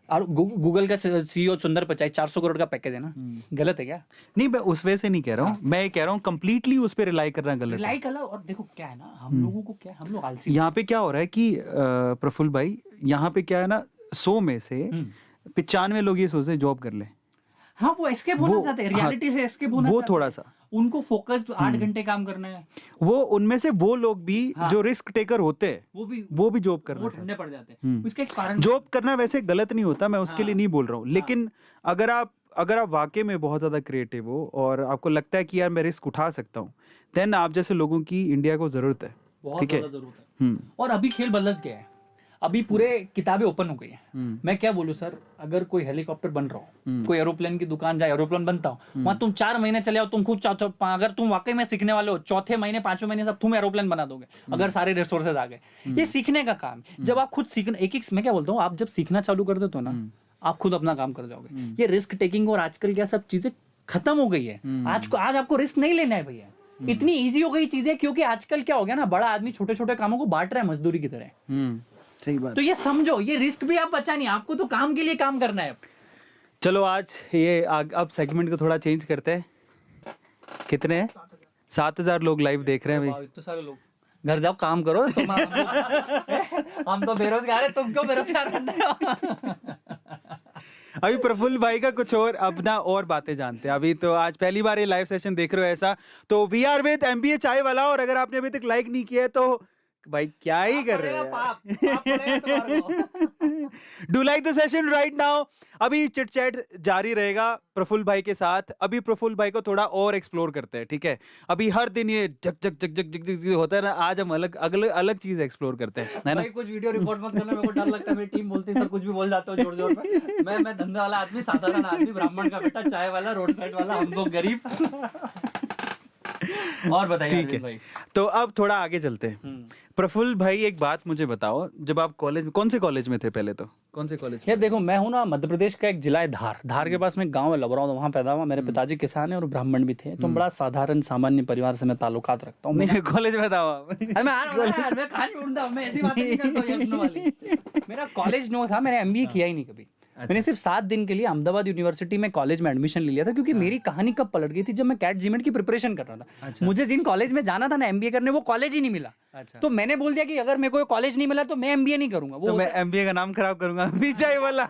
और गूगल का CEO सुंदर पिचाई 400 करोड़ का पैकेज है ना, गलत है क्या? नहीं मैं उस वजह से नहीं कह रहा हूँ, मैं कह रहा हूँ कंप्लीटली उस पे रिलाई करना गलत है। रिलाई करना। और देखो क्या है ना, हम लोगों को क्या है, हम लोग आलसी। यहाँ पे क्या हो रहा है कि प्रफुल्ल भाई, यहाँ पे क्या है ना, 100 में से 95 लोग ये सोचते हैं जॉब कर ले। हाँ, वो एस्केप होना चाहते हैं, रियलिटी से एस्केप होना वो चाहते हैं। थोड़ा सा उनको फोकस्ड 8 घंटे काम करना है। वो उनमें से वो लोग भी जो रिस्क टेकर होते हैं, वो भी जॉब करना, वो ठंडे पड़ जाते हैं। उसका एक कारण, जॉब करना वैसे गलत नहीं होता, मैं उसके लिए नहीं बोल रहा हूँ, लेकिन अगर आप वाकई में बहुत ज्यादा क्रिएटिव हो और आपको लगता है कि यार मैं रिस्क उठा सकता हूँ, देन आप जैसे लोगों की इंडिया को जरूरत है। बहुत ज्यादा जरूरत है। और अभी खेल बदल गया है, अभी पूरे किताबें ओपन हो गई हैं। मैं क्या बोलूं सर, अगर कोई हेलीकॉप्टर बन रहा हो, कोई एरोप्लेन की दुकान जाए, एरोप्लेन बनता हो, वहां तुम 4 महीने चले आओ, तुम खुद चाहते हो, अगर तुम वाकई में सीखने वाले हो, 4थे महीने 5वें महीने सब तुम एरोप्लेन बना दोगे, अगर सारे रिसोर्सेज आ गए। ये सीखने का काम है। जब आप खुद सीखना, एक मैं क्या बोलता हूँ, आप जब सीखना चालू कर देते हो ना, आप खुद अपना काम कर जाओगे। ये रिस्क टेकिंग और आजकल क्या सब चीजें खत्म हो गई है। आज आपको रिस्क नहीं लेना है भैया, इतनी ईजी हो गई चीजें। क्योंकि आजकल क्या हो गया ना, बड़ा आदमी छोटे छोटे कामों को बांट रहा है मजदूरी की तरह। सही बात। तो ये समझो, ये रिस्क भी आप बचा नहीं, आपको तो काम के लिए काम करना है। चलो आज ये अब सेगमेंट को थोड़ा चेंज करते हैं। कितने हैं? 7000 लोग लाइव देख रहे हैं भाई। इतने सारे लोग, घर जाओ काम करो। हम तो बेरोजगार है, तुम क्यों बेरोजगार बन रहे हो? अभी प्रफुल्ल भाई का कुछ और अपना और बातें जानते हैं। अभी तो आज पहली बार ये लाइव सेशन देख रहे हो ऐसा, तो वी आर विद MBA चाय वाला। और अगर आपने अभी तक लाइक नहीं किया है तो भाई क्या ही कर रहे हो? Do like the session right now. अभी चिट चैट जारी रहेगा प्रफुल्ल भाई के साथ। अभी प्रफुल्ल भाई को थोड़ा और एक्सप्लोर करते हैं, ठीक है? अभी हर दिन ये जग जग जग जग जग जग होता है ना, आज हम अलग चीज एक्सप्लोर करते हैं, है ना? भाई कुछ वीडियो रिकॉर्ड मत करना, मेरे को डर लगता है। मेरी टीम बोलती है सर कुछ भी बोल जाते हो जोर जोर पे। मैं धंधा वाला आदमी, साधारण आदमी, ब्राह्मण का बेटा, चाय वाला, रोड साइड वाला, हम लोग गरीब। और बताइए ठीक है भाई। तो अब थोड़ा आगे चलते हैं। प्रफुल्ल भाई एक बात मुझे बताओ, जब आप कॉलेज में, कौन से कॉलेज में थे पहले? तो कौन से कॉलेज? यार देखो, मैं हूँ ना मध्य प्रदेश का एक जिला है धार के पास में एक गांव है लबराव, वहाँ पैदा हुआ। मेरे पिताजी किसान है और ब्राह्मण भी थे, तो बड़ा साधारण सामान्य परिवार से मैं ताल्लुकात रखता हूँ। नहीं कॉलेज बताओ आप। मैं आ रहा हूँ यार, मैं कहानी ढूंढता हूँ, मैं ऐसी बातें नहीं करता हूँ, yes no वाली। मेरा कॉलेज नो था, मैंने MBA किया ही नहीं कभी। मैंने सिर्फ 7 दिन के लिए अहमदाबाद यूनिवर्सिटी में कॉलेज में एडमिशन ले लिया था, क्योंकि मेरी कहानी कब पलट गई थी, जब मैं कैट जीमेट की प्रिपरेशन कर रहा था। मुझे जिन कॉलेज में जाना था ना MBA करने, वो कॉलेज ही नहीं मिला। तो मैंने बोल दिया कि अगर मेरे को कॉलेज नहीं मिला तो मैं MBA नहीं करूंगा। तो मैं MBA का नाम खराब करूंगा, विजय वाला।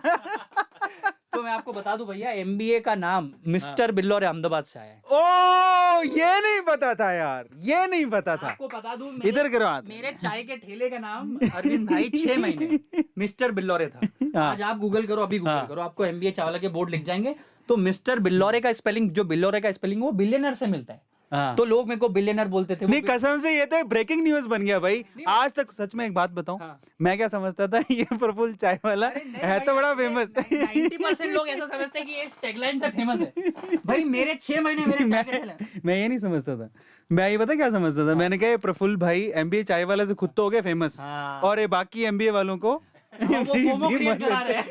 तो मैं आपको बता दूं भैया, एमबीए का नाम मिस्टर बिल्लौर अहमदाबाद से आया है। ओ, ये नहीं पता था यार, ये नहीं पता था। आपको बता दूं, इधर करो हाथ। मेरे चाय के ठेले का नाम अरविंद भाई 6 महीने मिस्टर बिल्लौरे था। हाँ। आज आप गूगल करो, अभी गूगल हाँ। करो, आपको एमबीए चावला के बोर्ड लिख जाएंगे। तो मिस्टर बिल्लौरे का स्पेलिंग, जो बिल्लौरे का स्पेलिंग वो बिलियनर से मिलता है। हाँ। तो लोग मेरे को बिलियनर बोलते थे। नहीं, कसम से ये तो ब्रेकिंग न्यूज बन गया भाई। आज तक सच में एक बात बताऊं, हाँ। मैं क्या समझता था ये प्रफुल्ल चाय वाला है तो बड़ा फेमस। 90% लोग ऐसा समझते हैं कि ये टैगलाइन से फेमस है। भाई मेरे 6 महीने मेरे चाय के ठेले। मैं ये नहीं समझता था, मैं ये पता क्या समझता था, मैंने कहा ये प्रफुल्ल भाई एमबीए चाय वाला से खुद तो हो गए फेमस, हाँ। और ये बाकी एमबीए वालों को वो फोमो क्रिएट करा रहे हैं।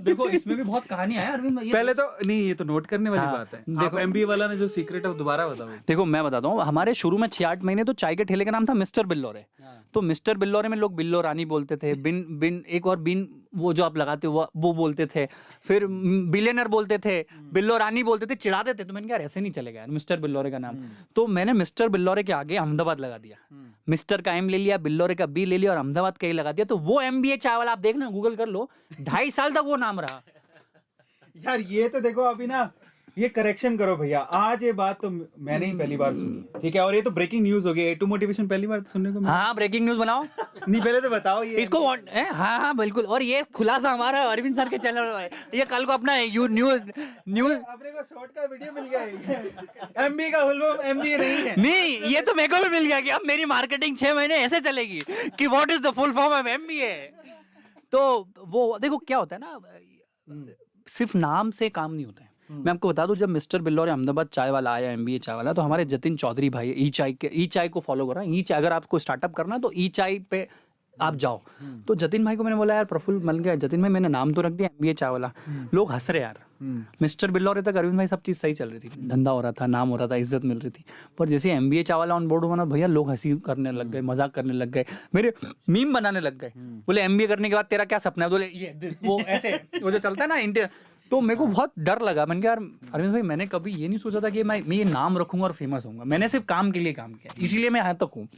देखो इसमें भी बहुत कहानियां हैं अरविंद। पहले तो नहीं, ये तो नोट करने वाली हाँ, बात है। देखो एमबीए वाला ने जो सीक्रेट है वो दोबारा बताओ। देखो मैं बताता हूँ, हमारे शुरू में 6-8 महीने तो चाय के ठेले का नाम था मिस्टर बिल्लौरे। तो मिस्टर बिल्लौरे में लोग बिल्लो रानी बोलते थे, बिन बिन एक और बिन वो जो आप लगाते हो वो बोलते थे, फिर बिलियनर बोलते थे, बिल्लो रानी बोलते थे, चिढ़ाते थे। तो मैंने कहा ऐसे नहीं चलेगा यार, मिस्टर बिल्लौरे का नाम। तो मैंने मिस्टर बिल्लौरे के आगे अहमदाबाद लगा दिया। मिस्टर का एम ले लिया, बिल्लौरे का बी ले लिया और अहमदाबाद का ए लगा दिया। तो वो एमबीए चावल आप देखना, गूगल कर लो, 2.5 साल तक वो नाम रहा। यार ये तो देखो अभी ना, ये करेक्शन करो भैया, आज ये बात तो मैंने ही पहली बार सुनी, ठीक है। और ये तो ब्रेकिंग न्यूज हो गई, A2 मोटिवेशन पहली बार सुनने को मिला। हाँ, ब्रेकिंग न्यूज बनाओ। नहीं, पहले तो बताओ ये इसको हाँ हाँ बिल्कुल। और ये खुलासा हमारा अरविंद सर के चैनल पर है। ये कल को अपना न्यूज अपने को शॉर्ट का वीडियो मिल गया। एमबीए का फुल फॉर्म एमबीए नहीं है। नहीं, ये तो मेरे को भी मिल गया कि अब मेरी मार्केटिंग 6 महीने ऐसे चलेगी कि what is the full form of MBA. तो वो देखो क्या होता है ना, सिर्फ नाम से काम नहीं होता है। मैं आपको बता दूं, जब मिस्टर बिल्लौरे अहमदाबाद चाय वाला आया, एमबीए चाय वाला, तो हमारे जतिन चौधरी भाई ई चाय को फॉलो कर रहा है। ई चाय अगर आपको स्टार्टअप करना है तो ई चाय पे आप जाओ। तो जतिन भाई को मैंने बोला यार प्रफुल्ल मिल गया, जतिन भाई मैंने नाम तो रख दिया एमबीए चाय वाला। लोग हंस रहे यार। मिस्टर बिल्लौरे तक अरविंद भाई सब चीज़ सही चल रही थी, धंधा हो रहा था, नाम हो रहा था, इज्जत मिल रही थी। पर जैसे एमबीए चाय वाला ऑन बोर्ड हुआ ना भैया, लोग हंसी करने लग गए, मजाक करने लग गए, मेरे मीम बनाने लग गए। बोले एमबीए करने के बाद तेरा क्या सपना है? बोले ये वो ऐसे वो जो चलता है ना इंडिया। तो मेरे को बहुत डर लगा। मैंने कहा यार अरविंद भाई, मैंने कभी ये नहीं सोचा था कि मैं ये नाम रखूंगा और फेमस होऊंगा। मैंने सिर्फ काम के लिए काम किया, इसीलिए मैं यहाँ तक हूँ।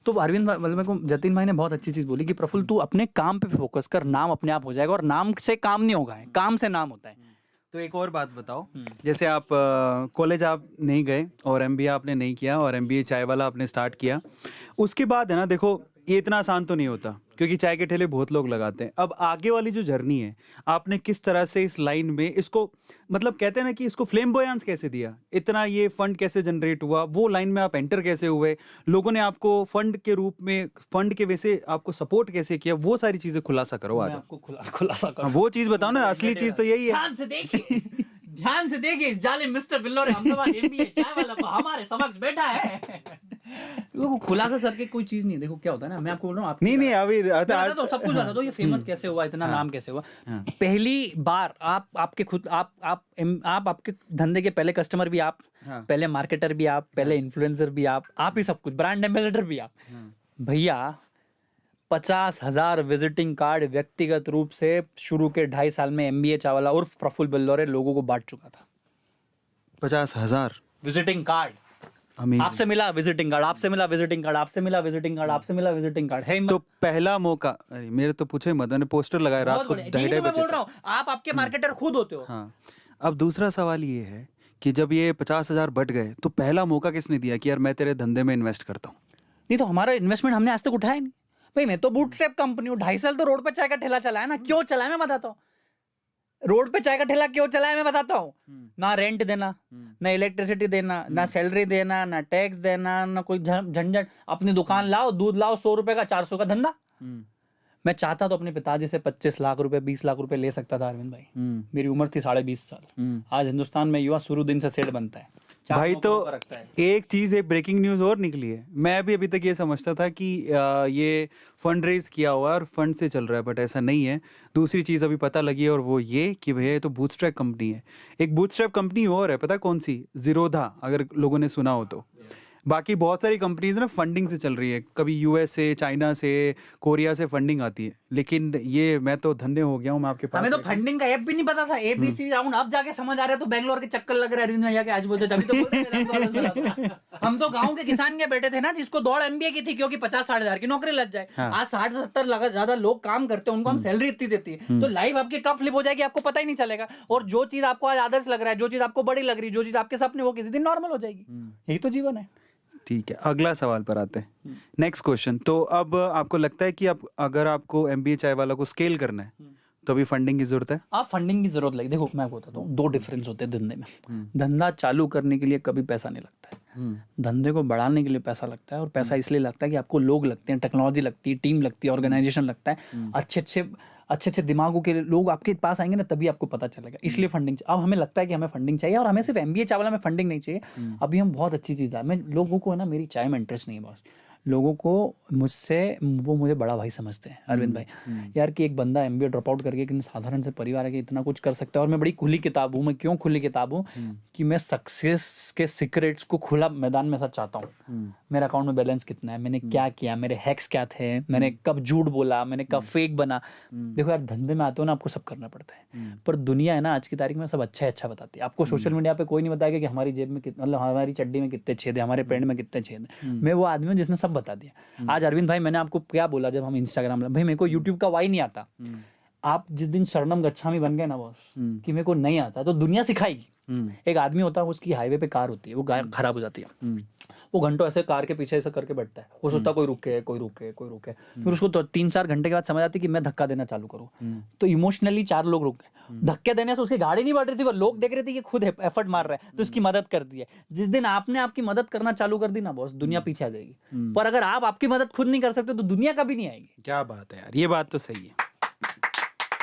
तो अरविंद भाई मतलब मेरे को जतिन भाई ने बहुत अच्छी चीज़ बोली कि प्रफुल्ल तू अपने काम पे फोकस कर, नाम अपने आप हो जाएगा। और नाम से काम नहीं होगा, काम से नाम होता है। तो एक और बात बताओ, जैसे आप कॉलेज आप नहीं गए और एमबीए आपने नहीं किया और एमबीए चाय वाला आपने स्टार्ट किया, उसके बाद है ना, देखो ये इतना आसान तो नहीं होता क्योंकि चाय के ठेले बहुत लोग लगाते हैं। अब आगे वाली जो जर्नी है, आपने किस तरह से इस लाइन में इसको, मतलब कहते हैं ना कि इसको फ्लेम्बोयांस कैसे दिया, इतना ये फंड कैसे जनरेट हुआ, वो लाइन में आप एंटर कैसे हुए, लोगों ने आपको फंड के रूप में, फंड के वैसे आपको सपोर्ट कैसे किया, वो सारी चीजें खुलासा करो आज। आपको खुलासा करो, वो चीज बताओ ना, असली चीज तो यही है। ध्यान से देखिए, ध्यान से देखिए, इस जालिम मिस्टर बिल्लौरे अहमदाबाद एमबीए चाय वाला को हमारे समक्ष बैठा है। वो खुलासा सर के कोई चीज नहीं है। देखो क्या होता है ना, मैं आपको बोल रहा हूँ, नहीं अभी तो सब कुछ बता दो, ये फेमस कैसे हुआ, इतना नाम कैसे हुआ। पहली बार आप आपके धंधे के पहले कस्टमर भी आप, पहले मार्केटर भी आप, पहले इन्फ्लुएंसर भी आप ही सब कुछ, ब्रांड एम्बेसडर भी आप। भैया 50,000 विजिटिंग कार्ड व्यक्तिगत रूप से शुरू के 2.5 साल में एमबीए चावला उर्फ प्रफुल्ल बिल्लौरे लोगों को बांट चुका था। 50,000 विजिटिंग कार्ड। आपसे मिला विजिटिंग कार्ड, आपसे मिला विजिटिंग कार्ड, आपसे मिला विजिटिंग कार्ड, आपसे मिला विजिटिंग कार्ड है। तो पहला मौका, अरे मेरे तो पूछे मत, मैंने पोस्टर लगाया रात को 2:30 बजे। बोल रहा हूँ, आप आपके मार्केटर खुद होते हो। हाँ। अब दूसरा सवाल ये है कि जब ये 50,000 बट गए तो पहला मौका किसने दिया कि यार मैं तेरे धंधे में इन्वेस्ट करता हूँ? नहीं तो हमारा इन्वेस्टमेंट हमने आज तक उठाया नहीं भाई। मैं तो बूटस्ट्रैप कंपनी हूँ, 2.5 साल तो रोड पे चाय का ठेला चलाया ना। क्यों चलाया मैं बताता हूँ। रोड पे चाय का ठेला क्यों चलाया मैं बताता हूँ। ना रेंट देना, ना इलेक्ट्रिसिटी देना, ना सैलरी देना, ना टैक्स देना, ना कोई झंझट। अपनी दुकान लाओ, दूध लाओ, 100 रुपए का 400 का धंधा। मैं चाहता तो अपने पिताजी से 25 लाख रुपए 20 लाख रुपए ले सकता था अरविंद भाई। मेरी उम्र थी 20.5 साल। आज हिंदुस्तान में युवा शुरू दिन से सेठ बनता है भाई। तो एक चीज, एक ब्रेकिंग न्यूज और निकली है। मैं भी अभी तक ये समझता था कि ये फंड रेज किया हुआ है और फंड से चल रहा है, बट ऐसा नहीं है। दूसरी चीज अभी पता लगी है और वो ये कि भैया ये तो बूटस्ट्रैप कंपनी है। एक बूटस्ट्रैप कंपनी और है, पता कौन सी? जीरोधा, अगर लोगों ने सुना हो तो। बाकी बहुत सारी कंपनीज ना फंडिंग से चल रही है, कभी यूएस से, चाइना से, कोरिया से फंडिंग आती है, लेकिन ये मैं तो धन्य हो गया हूँ, मैं आपके पास हमें तो बैठा। फंडिंग का ऐप भी नहीं पता था, एबीसी राउंड अब जाके समझ आ रहा है, तो बैंगलोर के चक्कर लग रहा है अरविंद भैया के आज बोलते, तभी तो बोलते हैं वेदांत वालों से बता दो। हम तो गांव के किसान के बेटे थे ना, जिसको दौड़ एमबीए की थी क्योंकि 50-60 हजार की नौकरी लग जाए। हाँ। आज 60-70 ज्यादा लोग काम करते हैं, उनको हम सैलरी इतनी देती है, तो लाइफ आपकी कब फ्लिप हो जाएगी आपको पता ही नहीं चलेगा। और जो चीज आपको आज आदर्श लग रहा है, जो चीज आपको बड़ी लग रही है, जो चीज आपके सपने, वो किसी दिन नॉर्मल हो जाएगी। यही तो जीवन है। ठीक है, अगला सवाल पर आते हैं। Next question. तो अब आपको लगता है कि आप अगर आपको एमबीए चाय वाला को स्केल करना है तो अभी फंडिंग की जरूरत है? आप फंडिंग की जरूरत लगी। देखो मैं बताता हूँ, दो डिफरेंस होते हैं धंधे में। धंधा चालू करने के लिए कभी पैसा नहीं लगता है, धंधे को बढ़ाने के लिए पैसा लगता है। और पैसा इसलिए लगता है कि आपको लोग लगते हैं, टेक्नोलॉजी लगती है, टीम लगती है, ऑर्गेनाइजेशन लगता है, अच्छे लोग के लोग आपके पास आएंगे ना, तभी आपको पता चलेगा। इसलिए फंडिंग। अब हमें लगता है कि हमें फंडिंग चाहिए, और हमें सिर्फ एमबीए चावला में फंडिंग नहीं चाहिए। अभी हम बहुत अच्छी चीज़ ला, मैं लोगों को है ना, मेरी चाय में इंटरेस्ट नहीं है बॉस। लोगों को मुझे बड़ा भाई समझते हैं अरविंद भाई, यार कि एक बंदा एमबीए ड्रॉप आउट करके एक साधारण से परिवार है कि इतना कुछ कर सकता है। और मैं बड़ी खुली किताब हूँ। मैं क्यों खुली किताब हूँ कि मैं सक्सेस के सीक्रेट्स को खुला मैदान में साथ चाहता हूँ। मेरे अकाउंट में बैलेंस कितना है, मैंने क्या किया, मेरे हैक्स क्या थे, मैंने कब झूठ बोला, मैंने कब फेक बना। देखो यार, धंधे में आते हो ना, आपको सब करना पड़ता है, पर दुनिया है ना आज की तारीख में सब अच्छा बताती है। आपको सोशल मीडिया पे कोई नहीं बताएगा कि हमारी जेब में मतलब हमारी चड्डी में कितने छेद है, हमारे पैंट में कितने छेद है। मैं वो आदमी हूँ जिसने सब बता दिया। आज अरविंद भाई, मैंने आपको क्या बोला जब हम इंस्टाग्राम, भाई मेरे को यूट्यूब का वाई नहीं आता। आप जिस दिन शरणम गच्छामी बन गए ना बॉस, कि मेरे को नहीं आता, तो दुनिया सिखाएगी। एक आदमी होता है, उसकी हाईवे पे कार होती है, वो खराब हो जाती है, वो घंटों ऐसे कार के पीछे ऐसे करके बैठता है, वो सोचता कोई रुके कोई रुके कोई रुके। फिर उसको तो 3-4 घंटे के बाद समझ आती कि मैं धक्का देना चालू करूँ। तो इमोशनली 4 लोग रुक गए, धक्के देने से उसकी गाड़ी नहीं बढ़ रही थी, वो लोग देख रहे थे कि खुद एफर्ट मार रहा है, तो उसकी मदद कर दी है। जिस दिन आपने आपकी मदद करना चालू कर दी ना बॉस, दुनिया पीछे आ जाएगी। पर अगर आप आपकी मदद खुद नहीं कर सकते तो दुनिया कभी नहीं आएगी। क्या बात है यार, ये बात तो सही है।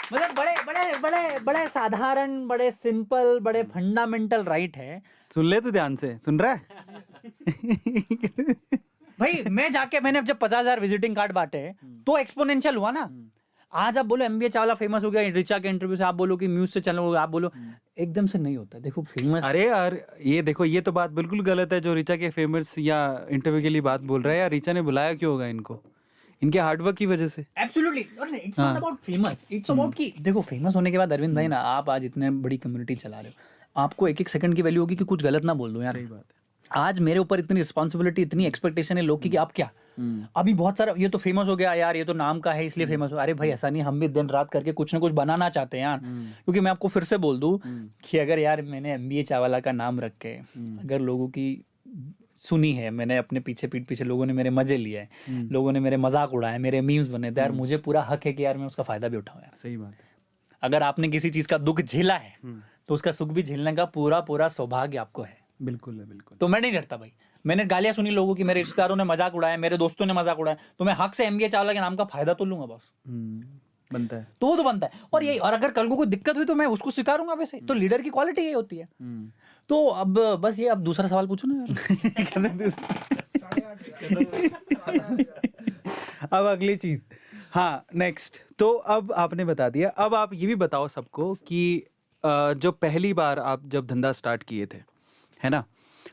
मतलब बड़े साधारण, बड़े सिंपल, बड़े फंडामेंटल राइट है। सुन ले तू ध्यान से, सुन रहा है? भाई मैंने जब 50,000 विजिटिंग कार्ड बांटे तो एक्सपोनेंशियल हुआ ना। आज आप बोलो एमबीए चावला फेमस हो गया, रिचा के इंटरव्यू से, आप बोलो कि म्यूज से चैनल हो गया, आप बोलो, एकदम से नहीं होता। देखो फेमस, अरे यार ये देखो, ये तो बात बिल्कुल गलत है जो रिचा के फेमस या इंटरव्यू के लिए बात बोल रहा है। यार रिचा ने बुलाया क्यों होगा इनको? इनके हार्डवर्क की वजह से। Absolutely. It's not about famous, it's about कि देखो फेमस होने के बाद अरविंद भाई ना, आप आज इतने बड़ी कम्युनिटी चला रहे हो, आपको एक सेकंड की वैल्यू होगी कि कुछ गलत ना बोल दो यार। सही बात है। आज मेरे ऊपर इतनी रिस्पॉन्सिबिलिटी, इतनी एक्सपेक्टेशन है लोग की कि आप क्या, अभी बहुत सारा ये तो फेमस हो गया यार, ये तो नाम का है इसलिए फेमस हो। अरे भाई ऐसा नहीं, हम भी दिन रात करके कुछ ना कुछ बनाना चाहते हैं यार। क्योंकि मैं आपको फिर से बोल दूं कि अगर यार मैंने एमबीए चावला का नाम रख के अगर लोगों की सुनी है, मैंने अपने पीठ पीछे लोगों ने मेरे मजे लिए हैं, लोगों ने मेरे मजाक उड़ाए, मेरे मीम्स बने, तो यार मुझे पूरा हक है कि यार मैं उसका फायदा भी उठाऊं यार। सही बात है। अगर आपने किसी चीज का दुख झेला है तो उसका सुख भी झेलने का पूरा सौभाग्य आपको है। बिल्कुल है, बिल्कुल। तो मैं नहीं डरता भाई। मैंने गालियां सुनी लोगों की, मेरे रिश्तेदारों ने मजाक उड़ाया, मेरे दोस्तों ने मजाक उड़ाया, तो मैं हक से एमबीए चावला के नाम का फायदा तो लूंगा बॉस। बनता है। तो वो तो बनता है। और यही, और अगर कल को कोई दिक्कत हुई तो मैं उसको स्वीकारूंगा। वैसे तो लीडर की क्वालिटी यही होती है। तो अब बस ये, अब दूसरा सवाल पूछो ना यार। अब अगली चीज, हाँ नेक्स्ट। तो अब आपने बता दिया, अब आप ये भी बताओ सबको कि जो पहली बार आप जब धंधा स्टार्ट किए थे, है ना,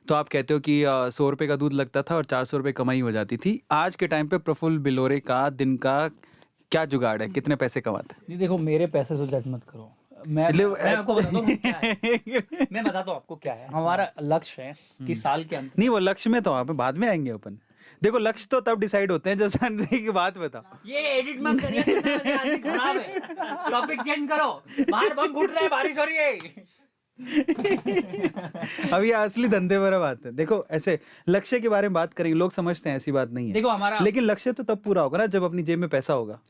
तो आप कहते हो कि 100 रुपये का दूध लगता था और 400 रुपये कमाई हो जाती थी। आज के टाइम पे प्रफुल्ल बिलोरे का दिन का क्या जुगाड़ है, कितने पैसे कमाते हैं? नहीं देखो, मेरे पैसे से जज मत करो। मैं आपको बताता हूँ क्या है। मैं बताता हूँ आपको क्या है। हमारा लक्ष्य है कि साल के अंत, नहीं वो लक्ष्य में तो आप बाद में आएंगे अपन। देखो लक्ष्य तो तब डिसाइड होते हैं जब शादी की बात बताओ। ये एडिट मत करिए, आदमी खराब है। टॉपिक चेंज करो, बाहर बम फूट रहा है, बारिश हो रही है। अब ये असली धंधे पर बात है। देखो ऐसे लक्ष्य के बारे में बात करेंगे, लोग समझते हैं ऐसी बात नहीं है। देखो हमारा, लेकिन लक्ष्य तो तब पूरा होगा ना जब अपनी जेब में पैसा होगा।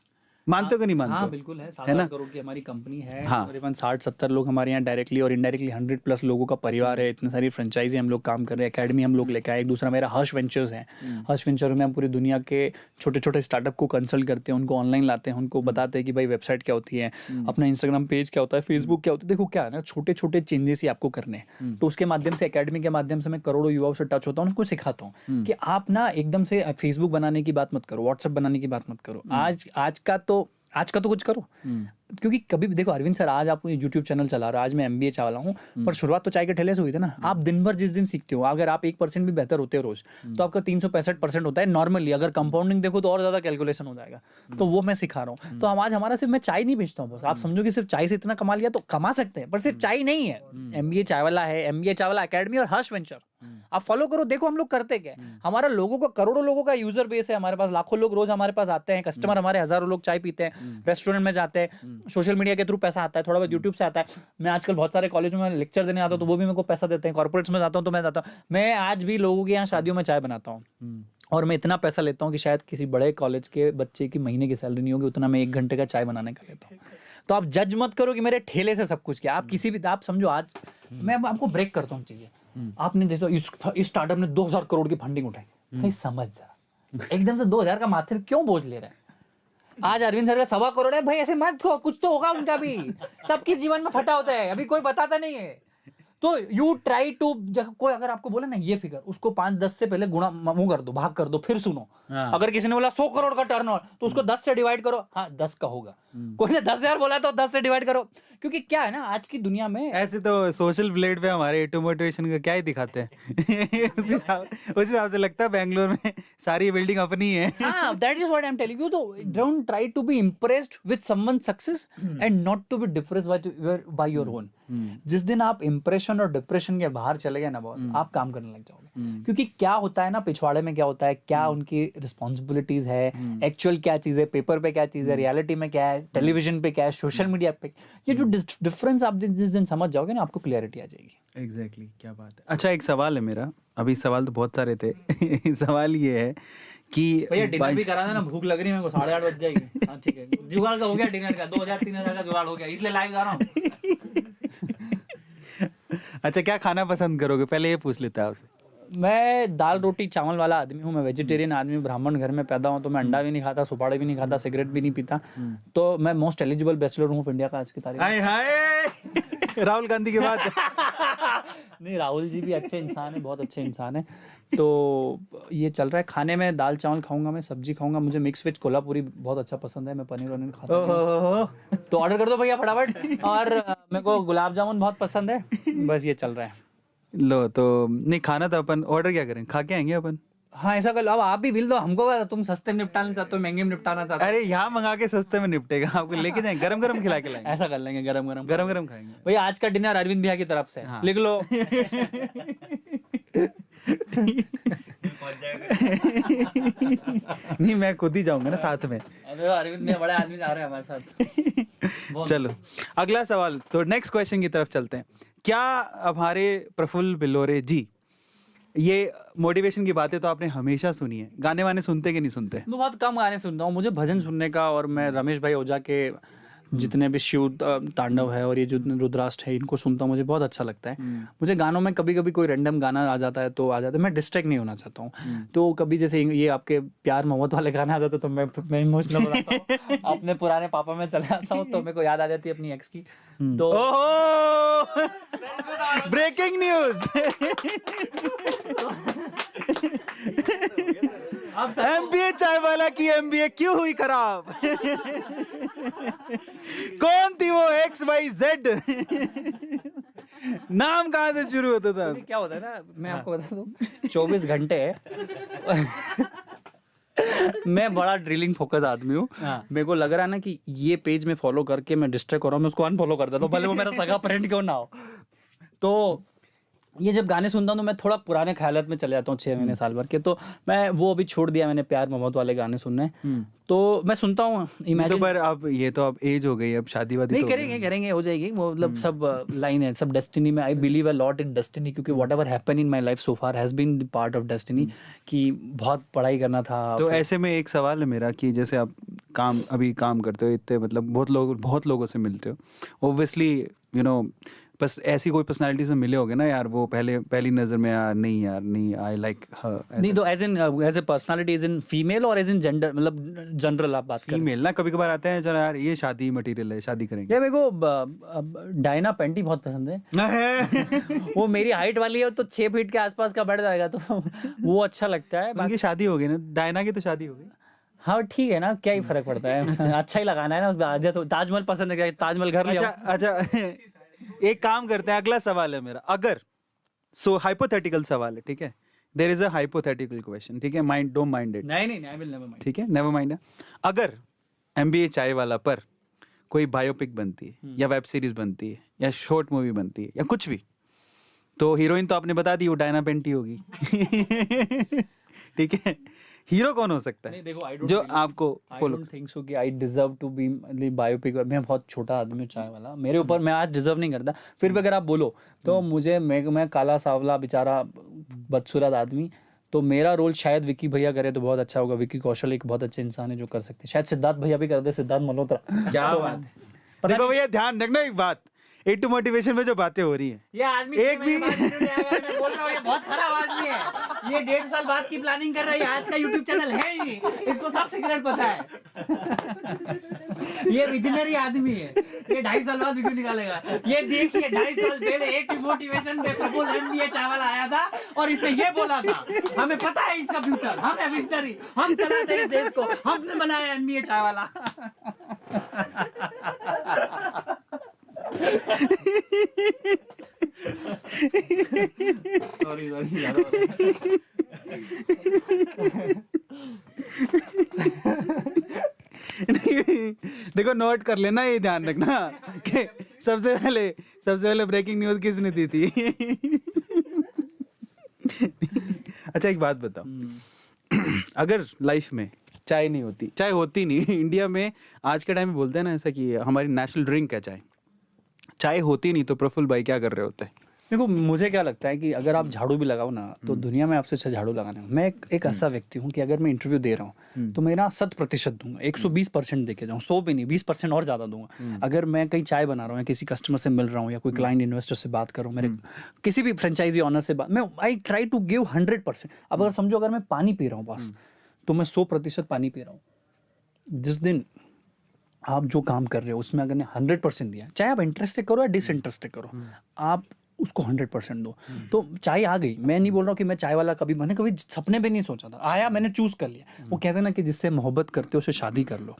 मानते हो कि नहीं मानते? हाँ बिल्कुल है। 7 करोड़ की हमारी कंपनी है, हाँ। करीबन 60-70 लोग हमारे यहाँ डायरेक्टली और इनडायरेक्टली 100+ लोगों का परिवार है। इतनी सारी फ्रेंचाइजी हम लोग काम कर रहे हैं, एकेडमी हम लोग लेकर आए। एक दूसरा मेरा हर्ष वेंचर्स है। हर्ष वेंचर में हम पूरी दुनिया के छोटे छोटे स्टार्टअप को कंसल्ट करते हैं, उनको ऑनलाइन लाते हैं, उनको बताते हैं कि भाई वेबसाइट क्या होती है, अपना इंस्टाग्राम पेज क्या होता है, फेसबुक क्या होता है। देखो क्या है ना, छोटे छोटे चेंजेस ही आपको करने हैं। तो उसके माध्यम से, एकेडमी के माध्यम से मैं करोड़ों युवाओं से टच होता हूँ, उनको सिखाता हूँ कि आप ना एकदम से फेसबुक बनाने की बात मत करो, व्हाट्सएप बनाने की बात मत करो। आज का तो कुछ करो। क्योंकि कभी भी देखो अरविंद सर, आज आप यूट्यूब चैनल चला रहे हो, आज मैं MBA चाय वाला हूँ, पर शुरुआत तो चाय के ठेले से हुई थी ना। आप दिन भर जिस दिन सीखते हो, अगर आप 1% भी बेहतर होते हो रोज, तो आपका 365% होता है नॉर्मली। अगर कंपाउंडिंग देखो तो और ज्यादा कैलकुलेशन हो जाएगा। तो वो मैं सिखा रहा हूँ। तो हम आज हमारा सिर्फ मैं चाय नहीं बेचता हूँ बस, आप समझो कि सिर्फ चाय से इतना कमा लिया तो कमा सकते हैं, पर सिर्फ चाय नहीं है। MBA चाय वाला है, MBA चाय वाला अकेडमी और हर्ष वेंचर, आप फॉलो करो, देखो हम लोग करते क्या है। हमारा लोगों का, करोड़ों लोगों का यूजर बेस है हमारे पास, लाखों लोग रोज हमारे पास आते हैं, कस्टमर हमारे हजारों लोग चाय पीते हैं, रेस्टोरेंट में जाते हैं, सोशल मीडिया के थ्रू पैसा आता है, थोड़ा बहुत यूट्यूब से आता है। मैं आजकल बहुत सारे कॉलेजों में लेक्चर देने आता हूँ तो वो भी मेरे को पैसा देते हैं, कॉर्पोरेट्स में जाता हूँ तो मैं जाता हूँ। मैं आज भी लोगों के यहाँ शादियों में चाय बनाता हूँ और मैं इतना पैसा लेता हूँ कि शायद किसी बड़े कॉलेज के बच्चे की महीने की सैलरी नहीं होगी, उतना मैं 1 घंटे का चाय बनाने का लेता हूँ। तो आप जज मत करो कि मेरे ठेले से सब कुछ क्या, आप किसी भी, आप समझो आज मैं आपको ब्रेक करता हूँ चीजें। आपने देखो इस स्टार्टअप ने 2000 करोड़ की फंडिंग उठाई, भाई समझ जरा, एकदम से 2000 का माथे पे क्यों बोझ ले रहा है। आज अरविंद सर का 1.25 करोड़ है, भाई ऐसे मत कहो, कुछ तो होगा उनका भी, सबके जीवन में फटा होता है, अभी कोई बताता नहीं है। तो यू ट्राई टू, कोई अगर आपको बोले ना ये फिगर, उसको 5-10 से पहले गुणा मुंह कर दो, भाग कर दो, फिर सुनो। अगर किसी ने बोला 100 करोड़ का टर्नओवर, तो उसको 10 से डिवाइड करो, हाँ 10 का होगा। कोई ने 10,000 बोला तो 10 से डिवाइड करो, क्योंकि क्या है ना आज की दुनिया में। ऐसे तो सोशल प्लेट पे हमारे एटू मोटिवेशन का क्या ही दिखाते हैं। उस हिसाब से लगता है बेंगलोर में सारी बिल्डिंग अपनी है। हाँ, that is what I'm telling you. तो don't try to be impressed with someone's success and not to be depressed by your own. जिस दिन आप इम्प्रेशन और डिप्रेशन के बाहर चले गए ना बॉस, आप काम करने लग जाओगे। क्योंकि क्या होता है ना, पिछवाड़े में क्या होता है, क्या उनकी रिस्पॉन्सिबिलिटीज है, एक्चुअल क्या चीज है, पेपर पे क्या चीज है, रियलिटी में क्या है, टेलीविजन पे क्या है, सोशल मीडिया पे, ये जो डिफरेंस आप जिस दिन समझ जाओगे ना, आपको क्लियरिटी आ जाएगी। एग्जैक्टली, क्या बात है। अच्छा, एक सवाल है मेरा, अभी सवाल तो बहुत सारे थे। सवाल ये है कि भैया डिनर भी करा देना, भूख लग रही है मेरे को, 8:30 बज जाएगी। हाँ ठीक है, जुगाड़ का हो गया डिनर का, 2000-3000 का जुगाड़ हो गया, इसलिए लाइव जा रहा हूँ। अच्छा, क्या खाना पसंद करोगे, पहले ये पूछ लेता है आपसे। मैं दाल रोटी चावल वाला आदमी हूँ, मैं वेजिटेरियन आदमी हूँ, ब्राह्मण घर में पैदा हूँ, तो मैं अंडा भी नहीं खाता, सुपाड़ी भी नहीं खाता, सिगरेट भी नहीं पीता। तो मैं मोस्ट एलिजिबल बैचलर हूँ इंडिया का आज की तारीख में। हाय हाय, राहुल गांधी के बाद। नहीं, राहुल जी भी अच्छे इंसान है, बहुत अच्छे इंसान है। तो ये चल रहा है। खाने में दाल चावल खाऊंगा, मैं सब्जी खाऊंगा, मुझे मिक्स वेज कोल्हापुरी बहुत अच्छा पसंद है, मैं पनीर वनीर खाता हूँ। तो ऑर्डर कर दो भैया फटाफट। और मेरे को गुलाब जामुन बहुत पसंद है। बस ये चल रहा है। लो, तो नहीं खाना तो अपन ऑर्डर क्या करें, खा के आएंगे अपन। हाँ ऐसा कर लो, अब आप भी बिल दो हमको, तुम सस्ते में निपटाना चाहते हो महंगे में निपटाना चाहते हो। अरे यहाँ मंगा के सस्ते में निपटेगा, आपको लेके जाएंगे, गरम गरम खिला के लाएंगे। ऐसा कर लेंगे, गरम गरम गरम गरम खाएंगे। भैया आज का डिनर अरविंद भैया की तरफ से। हाँ। लिख लो। नहीं, मैं खुद ही जाऊंगा ना साथ में। अरे अरविंद भैया बड़े आदमी जा रहे हैं हमारे साथ। चलो अगला सवाल, तो नेक्स्ट क्वेश्चन की तरफ चलते हैं। क्या हमारे प्रफुल्ल बिल्लोरे जी, ये मोटिवेशन की बातें तो आपने हमेशा सुनी है, गाने वाने सुनते कि नहीं सुनते? मैं बहुत कम गाने सुनता हूँ, मुझे भजन सुनने का, और मैं रमेश भाई ओझा के जितने भी शिव तांडव है और ये जो रुद्राष्ट है इनको सुनता हूँ, मुझे बहुत अच्छा लगता है। मुझे गानों में कभी कभी कोई रैंडम गाना आ जाता है तो आ जाता है, मैं डिस्ट्रैक्ट नहीं होना चाहता हूँ। तो कभी जैसे ये आपके प्यार मोहब्बत वाले गाने आ जाते तो मैं इमोशनल हो जाता हूँ, अपने पुराने पापा में चले जाता हूँ, तो मेरे को याद आ जाती है अपनी एक्स की। तो ओहो, ब्रेकिंग न्यूज। एमबीए चाय वाला की एमबीए क्यों हुई खराब? कौन थी वो XYZ? नाम कहाँ से शुरू होता था? क्या होता है ना, मैं आपको बता दूं, 24 घंटे मैं बड़ा ड्रिलिंग फोकस आदमी हूँ। मेरे को लग रहा है ना कि ये पेज में फॉलो करके मैं डिस्ट्रैक्ट हो रहा हूँ, मैं उसको अनफॉलो कर देता हूँ, भले वो मेरा सगा फ्रेंड क्यों ना हो। तो ये जब गाने सुनता हूँ तो मैं थोड़ा पुराने ख्यालात में चले जाता हूँ, 6 महीने साल भर के। तो मैं वो अभी छोड़ दिया मैंने, प्यार मोहब्बत वाले गाने सुनने। तो मैं सुनता हूँ इमेजिन। तो पर अब ये तो अब एज हो गई, अब शादी वादी नहीं तो करेंगे हो जाएगी वो, मतलब सब लाइन है, सब डेस्टिनी में। I believe a lot in destiny, क्योंकि whatever happen in my life so far has been the part of destiny, कि बहुत पढ़ाई करना था। तो ऐसे में एक सवाल है मेरा कि जैसे आप अभी काम करते हो, इतने मतलब बहुत लोगों से मिलते हो, ओब्वियसली यू नो, बस ऐसी कोई पर्सनालिटी से मिले होगे ना यार, वो पहली नजर में यार नहीं आई लाइक हर। नहीं तो as a personality, as in female और एज इन जेंडर, मतलब जनरल आप बात करें। फीमेल ना, कभी कभार आते हैं चलो यार ये शादी मटेरियल है, शादी करेंगे। ये मेरे को डायना पेंटी बहुत पसंद है। वो मेरी हाइट वाली है, तो 6 फीट के आसपास का बढ़ जाएगा, तो वो अच्छा लगता है। उनकी शादी हो गई ना, डायना की तो शादी हो गई। हाँ ठीक है ना, क्या ही फर्क पड़ता है, अच्छा ही लगाना है ना। आधे तो ताजमहल पसंद है, क्या ताजमहल घर ले अच्छा आओ। अच्छा एक काम करते हैं, अगला सवाल है मेरा। अगर हाइपोथेटिकल सवाल है, ठीक है, there is a hypothetical question, ठीक है, माइंड डोंट माइंड इट, नहीं आई विल नेवर माइंड। ठीक है, नेवर माइंड है। अगर MBA चाय वाला पर कोई बायोपिक बनती है या वेब सीरीज बनती है या शॉर्ट मूवी बनती है या कुछ भी, तो हीरोइन तो आपने बता दी वो डायना पेंटी होगी। ठीक है, हीरो कौन हो सकता है नहीं देखो, आई डोंट जो आपको I follow? Don't think so कि I deserve to be biopic. मैं बहुत छोटा आदमी हूँ चाय वाला, मेरे ऊपर मैं आज डिजर्व नहीं करता। फिर भी अगर आप बोलो तो मुझे, मैं काला सावला बेचारा बदसूरत आदमी, तो मेरा रोल शायद विक्की भैया करे तो बहुत अच्छा होगा। विक्की कौशल एक बहुत अच्छे इंसान है जो कर सकते हैं, शायद सिद्धार्थ भैया भी कर दे, सिद्धार्थ मल्होत्रा। क्या तो बात है। देखो भैया ध्यान रखना एक बात, A2 मोटिवेशन में जो बातें हो रही हैं, ये आदमी एक भी मैं बोल रहा हूँ, ये बहुत खराब आदमी है। ये 1.5 साल बाद की प्लानिंग कर रहा है, आज का यूट्यूब चैनल है ही, इसको सब सीक्रेट पता है। ये विजनरी आदमी है, ये 2.5 साल बाद वीडियो निकालेगा। ये देखिए 2.5 साल पहले A2 मोटिवेशन में प्रफुल्ल MBA चावला आया था और इसने ये बोला था, हमें पता है इसका फ्यूचर, हम है विजनरी, हम चलाते हैं इस देश को, हमने बनाया MBA चावला। सॉरी देखो नोट कर लेना, ये ध्यान रखना कि सबसे पहले ब्रेकिंग न्यूज किसने दी थी। अच्छा एक बात बताओ, अगर लाइफ में चाय नहीं होती, चाय होती नहीं इंडिया में आज के टाइम में, बोलते हैं ना ऐसा कि हमारी नेशनल ड्रिंक है चाय, चाय होती नहीं तो प्रफुल्ल भाई क्या कर रहे होते? देखो मुझे क्या लगता है कि अगर आप झाड़ू भी लगाओ ना तो दुनिया में आपसे अच्छा झाड़ू लगाना है। मैं एक ऐसा व्यक्ति हूँ कि अगर मैं इंटरव्यू दे रहा हूँ तो मेरा 100% दूंगा, 120% देके जाऊँ, 100 भी नहीं, 20% और ज़्यादा दूंगा। अगर मैं कहीं चाय बना रहा हूँ या किसी कस्टमर से मिल रहा हूँ या कोई क्लाइंट इन्वेस्टर से बात कर रहा हूँ, मेरे किसी भी फ्रेंचाइजी ऑनर से बात, मैं आई ट्राई टू गिव 100%। अब अगर समझो अगर मैं पानी पी रहा हूँ बस, तो मैं 100% पानी पी रहा हूँ। जिस दिन आप जो काम कर रहे हो उसमें अगर ने 100% दिया, चाहे आप इंटरेस्टेड करो या डिसइंटरेस्टेड करो, आप उसको 100% दो। तो चाय आ गई, मैं नहीं बोल रहा हूँ कि मैं चाय वाला मैंने कभी सपने में नहीं सोचा था, आया मैंने चूज कर लिया। वो कहते हैं ना कि जिससे मोहब्बत करते हो उससे शादी कर लो,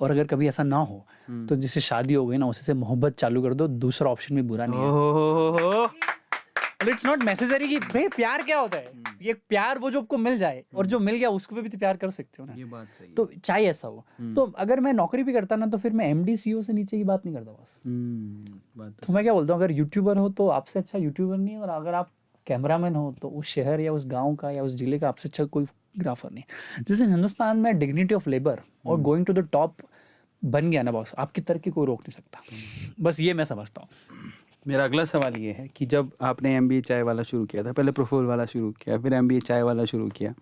और अगर कभी ऐसा ना हो तो जिससे शादी हो गई ना उससे मोहब्बत चालू कर दो, दूसरा ऑप्शन भी बुरा नहीं है। इट्स नॉट नेसेसरी कि भाई प्यार क्या होता है, ये प्यार वो जो आपको मिल जाए और जो मिल गया उसको भी तो प्यार कर सकते हो ना, ये बात सही है। तो चाहे ऐसा हो। तो अगर मैं नौकरी भी करता ना तो फिर मैं MD CEO से नीचे की बात नहीं करता बस। बात तो मैं क्या बोलता हूँ, अगर यूट्यूबर हो तो आपसे अच्छा यूट्यूबर नहीं है, और अगर आप कैमरामैन हो तो उस शहर या उस गांव का या उस जिले का आपसे अच्छा कोई ग्राफर नहीं। जिस दिन हिंदुस्तान में डिग्निटी ऑफ लेबर और गोइंग टू द टॉप बन गया ना बॉस, आपकी तरक्की कोई रोक नहीं सकता। बस ये मैं समझता हूँ। मेरा अगला सवाल ये है कि जब आपने MBA चाय वाला शुरू किया था, पहले प्रफुल्ल वाला शुरू किया, फिर MBA चाय वाला शुरू किया,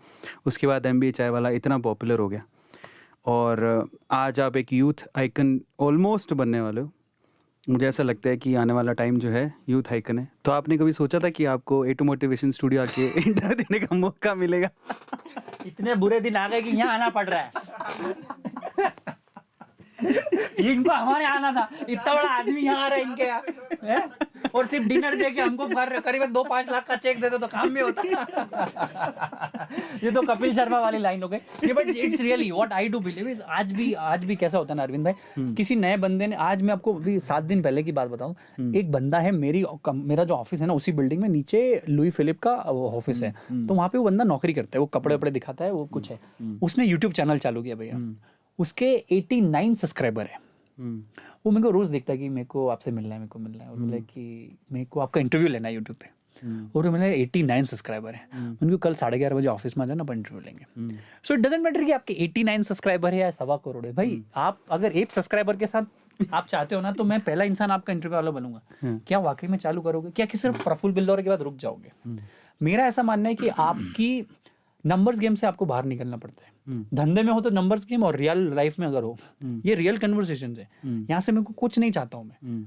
उसके बाद MBA चाय वाला इतना पॉपुलर हो गया और आज आप एक यूथ आइकन ऑलमोस्ट बनने वाले हो। मुझे ऐसा लगता है कि आने वाला टाइम जो है यूथ आइकन है। तो आपने कभी सोचा था कि आपको A2 मोटिवेशन स्टूडियो आके इंटरव्यू देने का मौका मिलेगा? इतने बुरे दिन आ गए कि यहाँ आना पड़ रहा है। इनको हमारे आना था, इतना बड़ा आदमी यहाँ आ रहा है इनके यहाँ है? और सिर्फ डिनर दे के हमको करीबन 2-5 लाख का चेक देते तो काम भी होता। ये तो कपिल शर्मा वाली लाइन हो गई। But it's really what I do believe is, आज भी कैसा होता है ना अरविंद भाई, किसी नए बंदे ने, आज मैं आपको अभी 7 दिन पहले की बात बताऊं, एक बंदा है मेरा जो ऑफिस है ना उसी बिल्डिंग में नीचे लुई फिलिप का ऑफिस है, तो वहाँ पे वो बंदा नौकरी करता है, वो कपड़े वपड़े दिखाता है, वो कुछ है, उसने यूट्यूब चैनल चालू किया भैया, उसके 89 सब्सक्राइबर है। वो मेरे को रोज देखता है कि मेरे को आपसे मिलना है, मेरे को मिलना है, और बोले कि मेरे को आपका इंटरव्यू लेना है यूट्यूब पे, और मेरे 89 सब्सक्राइबर है। उनको कल 11:30 बजे ऑफिस में आ जाना, अपन इंटरव्यू लेंगे। सो इट डजंट मैटर कि आपके 89 सब्सक्राइबर है या 1.25 करोड़ है, भाई आप अगर 1 सब्सक्राइबर के साथ आप चाहते हो ना तो मैं पहला इंसान आपका इंटरव्यू वाला बनूंगा। क्या वाकई में चालू करोगे, क्या कि सिर्फ प्रफुल्ल बिल्दौरे के बाद रुक जाओगे? मेरा ऐसा मानना है कि आपकी नंबर्स गेम से आपको बाहर निकलना पड़ता है। धंधे में हो तो नंबर्स गेम, और रियल लाइफ में अगर हो, ये रियल कन्वर्सेशन है। यहाँ से मेरे को कुछ नहीं चाहता हूँ मैं।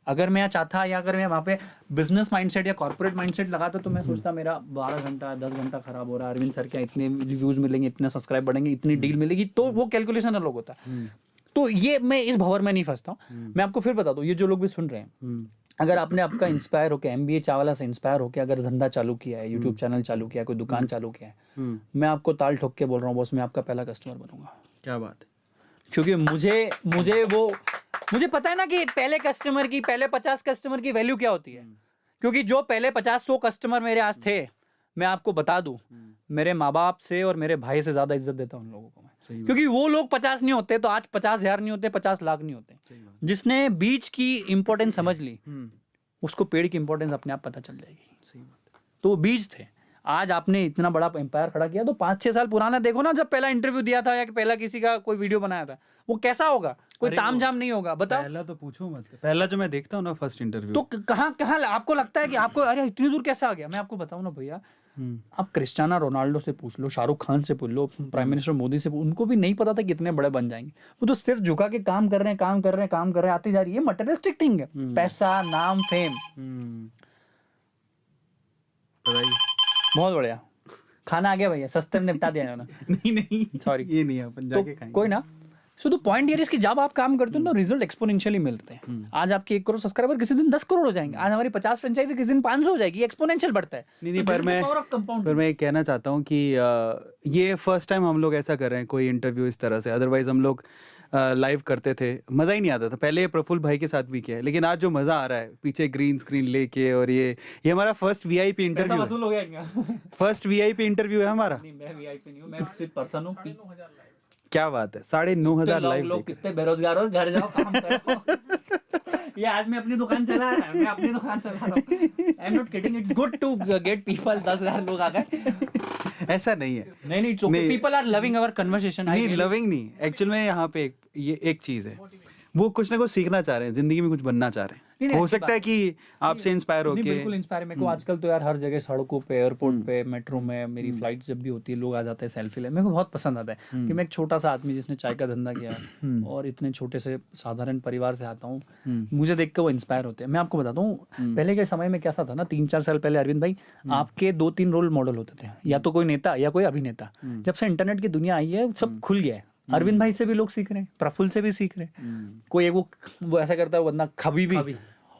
अगर मैं चाहता या अगर मैं वहाँ पे बिजनेस माइंडसेट या कॉर्पोरेट माइंडसेट लगाता तो मैं सोचता मेरा 12 घंटा 10 घंटा खराब हो रहा है, अरविंद सर क्या इतने व्यूज मिलेंगे, इतने सब्सक्राइब बढ़ेंगे, इतनी डील मिलेगी, तो वो कैलकुलेशन अलग होता है। तो ये मैं इस भंवर में नहीं फंसता हूँ। मैं आपको फिर बता दूँ, ये जो लोग भी सुन रहे हैं, अगर आपने आपका इंस्पायर होकर MBA चावला से इंस्पायर होकर अगर धंधा चालू किया है, यूट्यूब चैनल चालू किया है, कोई दुकान चालू किया है, मैं आपको ताल ठोक के बोल रहा हूँ बॉस, मैं आपका पहला कस्टमर बनूंगा। क्या बात है। क्योंकि मुझे पता है ना कि पहले 50 कस्टमर की वैल्यू क्या होती है। क्योंकि जो पहले 50-100 कस्टमर मेरे आज थे, मैं आपको बता दूं, मेरे माँ बाप से और मेरे भाई से ज्यादा इज्जत देता हूं उन लोगों को मैं। क्योंकि वो लोग 50 नहीं होते तो आज 50,000 नहीं होते, 50 लाख नहीं होते। जिसने बीज की इंपॉर्टेंस समझ ली, उसको पेड़ की इंपॉर्टेंस अपने आप पता चल जाएगी। तो वो बीज थे। आज आपने इतना बड़ा एम्पायर खड़ा किया, तो 5-6 साल पुराना देखो ना, जब पहला इंटरव्यू दिया था या कि पहला किसी का कोई वीडियो बनाया था, वो कैसा होगा? कोई तामझाम नहीं होगा, बताओ। पहला तो पूछो मत, पहला जो मैं देखता हूँ ना फर्स्ट इंटरव्यू, तो कहाँ आपको लगता है कि आपको अरे इतनी दूर कैसे आ गया? मैं आपको बताऊं ना भैया, आप क्रिस्टियानो रोनाल्डो से पूछ लो, शाहरुख खान से पूछ लो, प्राइम मिनिस्टर मोदी से, उनको भी नहीं पता था कितने बड़े बन जाएंगे। वो तो सिर्फ झुका के काम कर रहे हैं, आती जा रही है। मटेरियलिस्टिक थिंग है, पैसा, नाम, फेम। बहुत बढ़िया। खाना आ गया भैया, सस्ते में निपटा दिया ना। नहीं सॉरी, ये नहीं, अपन जाके खाएंगे। कोई ना। So the point here is कि जब आप काम करते हो ना, रिजल्ट एक्सपोनेंशियली मिलते हैं। आज आपके 1 करोड़ सब्सक्राइबर किसी दिन 10 करोड़ हो जाएंगे, आज हमारी 50 फ्रेंचाइजी किसी दिन 500 हो जाएगी। एक्सपोनेंशियल बढ़ता है। नहीं, पर मैं ये कहना चाहता हूँ कि ये फर्स्ट टाइम हम लोग ऐसा कर रहे हैं, कोई इंटरव्यू इस तरह से। अदरवाइज हम लोग लाइव करते थे, मज़ा ही नहीं आता था। पहले ये प्रफुल्ल भाई के साथ भी किया है, लेकिन आज जो मज़ा आ रहा है पीछे ग्रीन स्क्रीन लेके, और ये हमारा फर्स्ट वीआईपी इंटरव्यू वसूल हो गया। फर्स्ट वीआईपी इंटरव्यू है हमारा। नहीं, मैं वीआईपी नहीं हूं, मैं सिर्फ पर्सन हूं। क्या बात है, 9,500 लाइव। लोग कितने बेरोजगार हो, घर जाओ काम करो। ये आज मैं अपनी दुकान चला रहा हूं, I am not kidding, it's good to get people. 10,000 लोग आ गए। ऐसा नहीं है। नहीं, people are loving our conversation. नहीं, लविंग नहीं, एक्चुअल में यहाँ पे ये एक चीज है, वो कुछ ना कुछ सीखना चाह रहे हैं, जिंदगी में कुछ बनना चाह रहे हैं। हो सकता है कि आपसे इंस्पायर होके। बिल्कुल इंस्पायर। मेरे को आजकल तो यार हर जगह, सड़कों पे, एयरपोर्ट पे, मेट्रो में, मेरी फ्लाइट जब भी होती है, लोग आ जाते हैं सेल्फी ले। मेरे को बहुत पसंद आता है कि मैं एक छोटा सा आदमी जिसने चाय का धंधा किया और इतने छोटे से साधारण परिवार से आता हूँ, मुझे देख के वो इंस्पायर होते हैं। मैं आपको बताता हूँ, पहले के समय में कैसा था ना, 3-4 साल पहले अरविंद भाई, आपके 2-3 रोल मॉडल होते थे, या तो कोई नेता या कोई अभिनेता। जब से इंटरनेट की दुनिया आई है, सब खुल गया है। अरविंद भाई से भी लोग सीख रहे हैं, प्रफुल्ल से भी सीख रहे हैं। कोई एक वो ऐसा करता है, वो बंदा खबी भी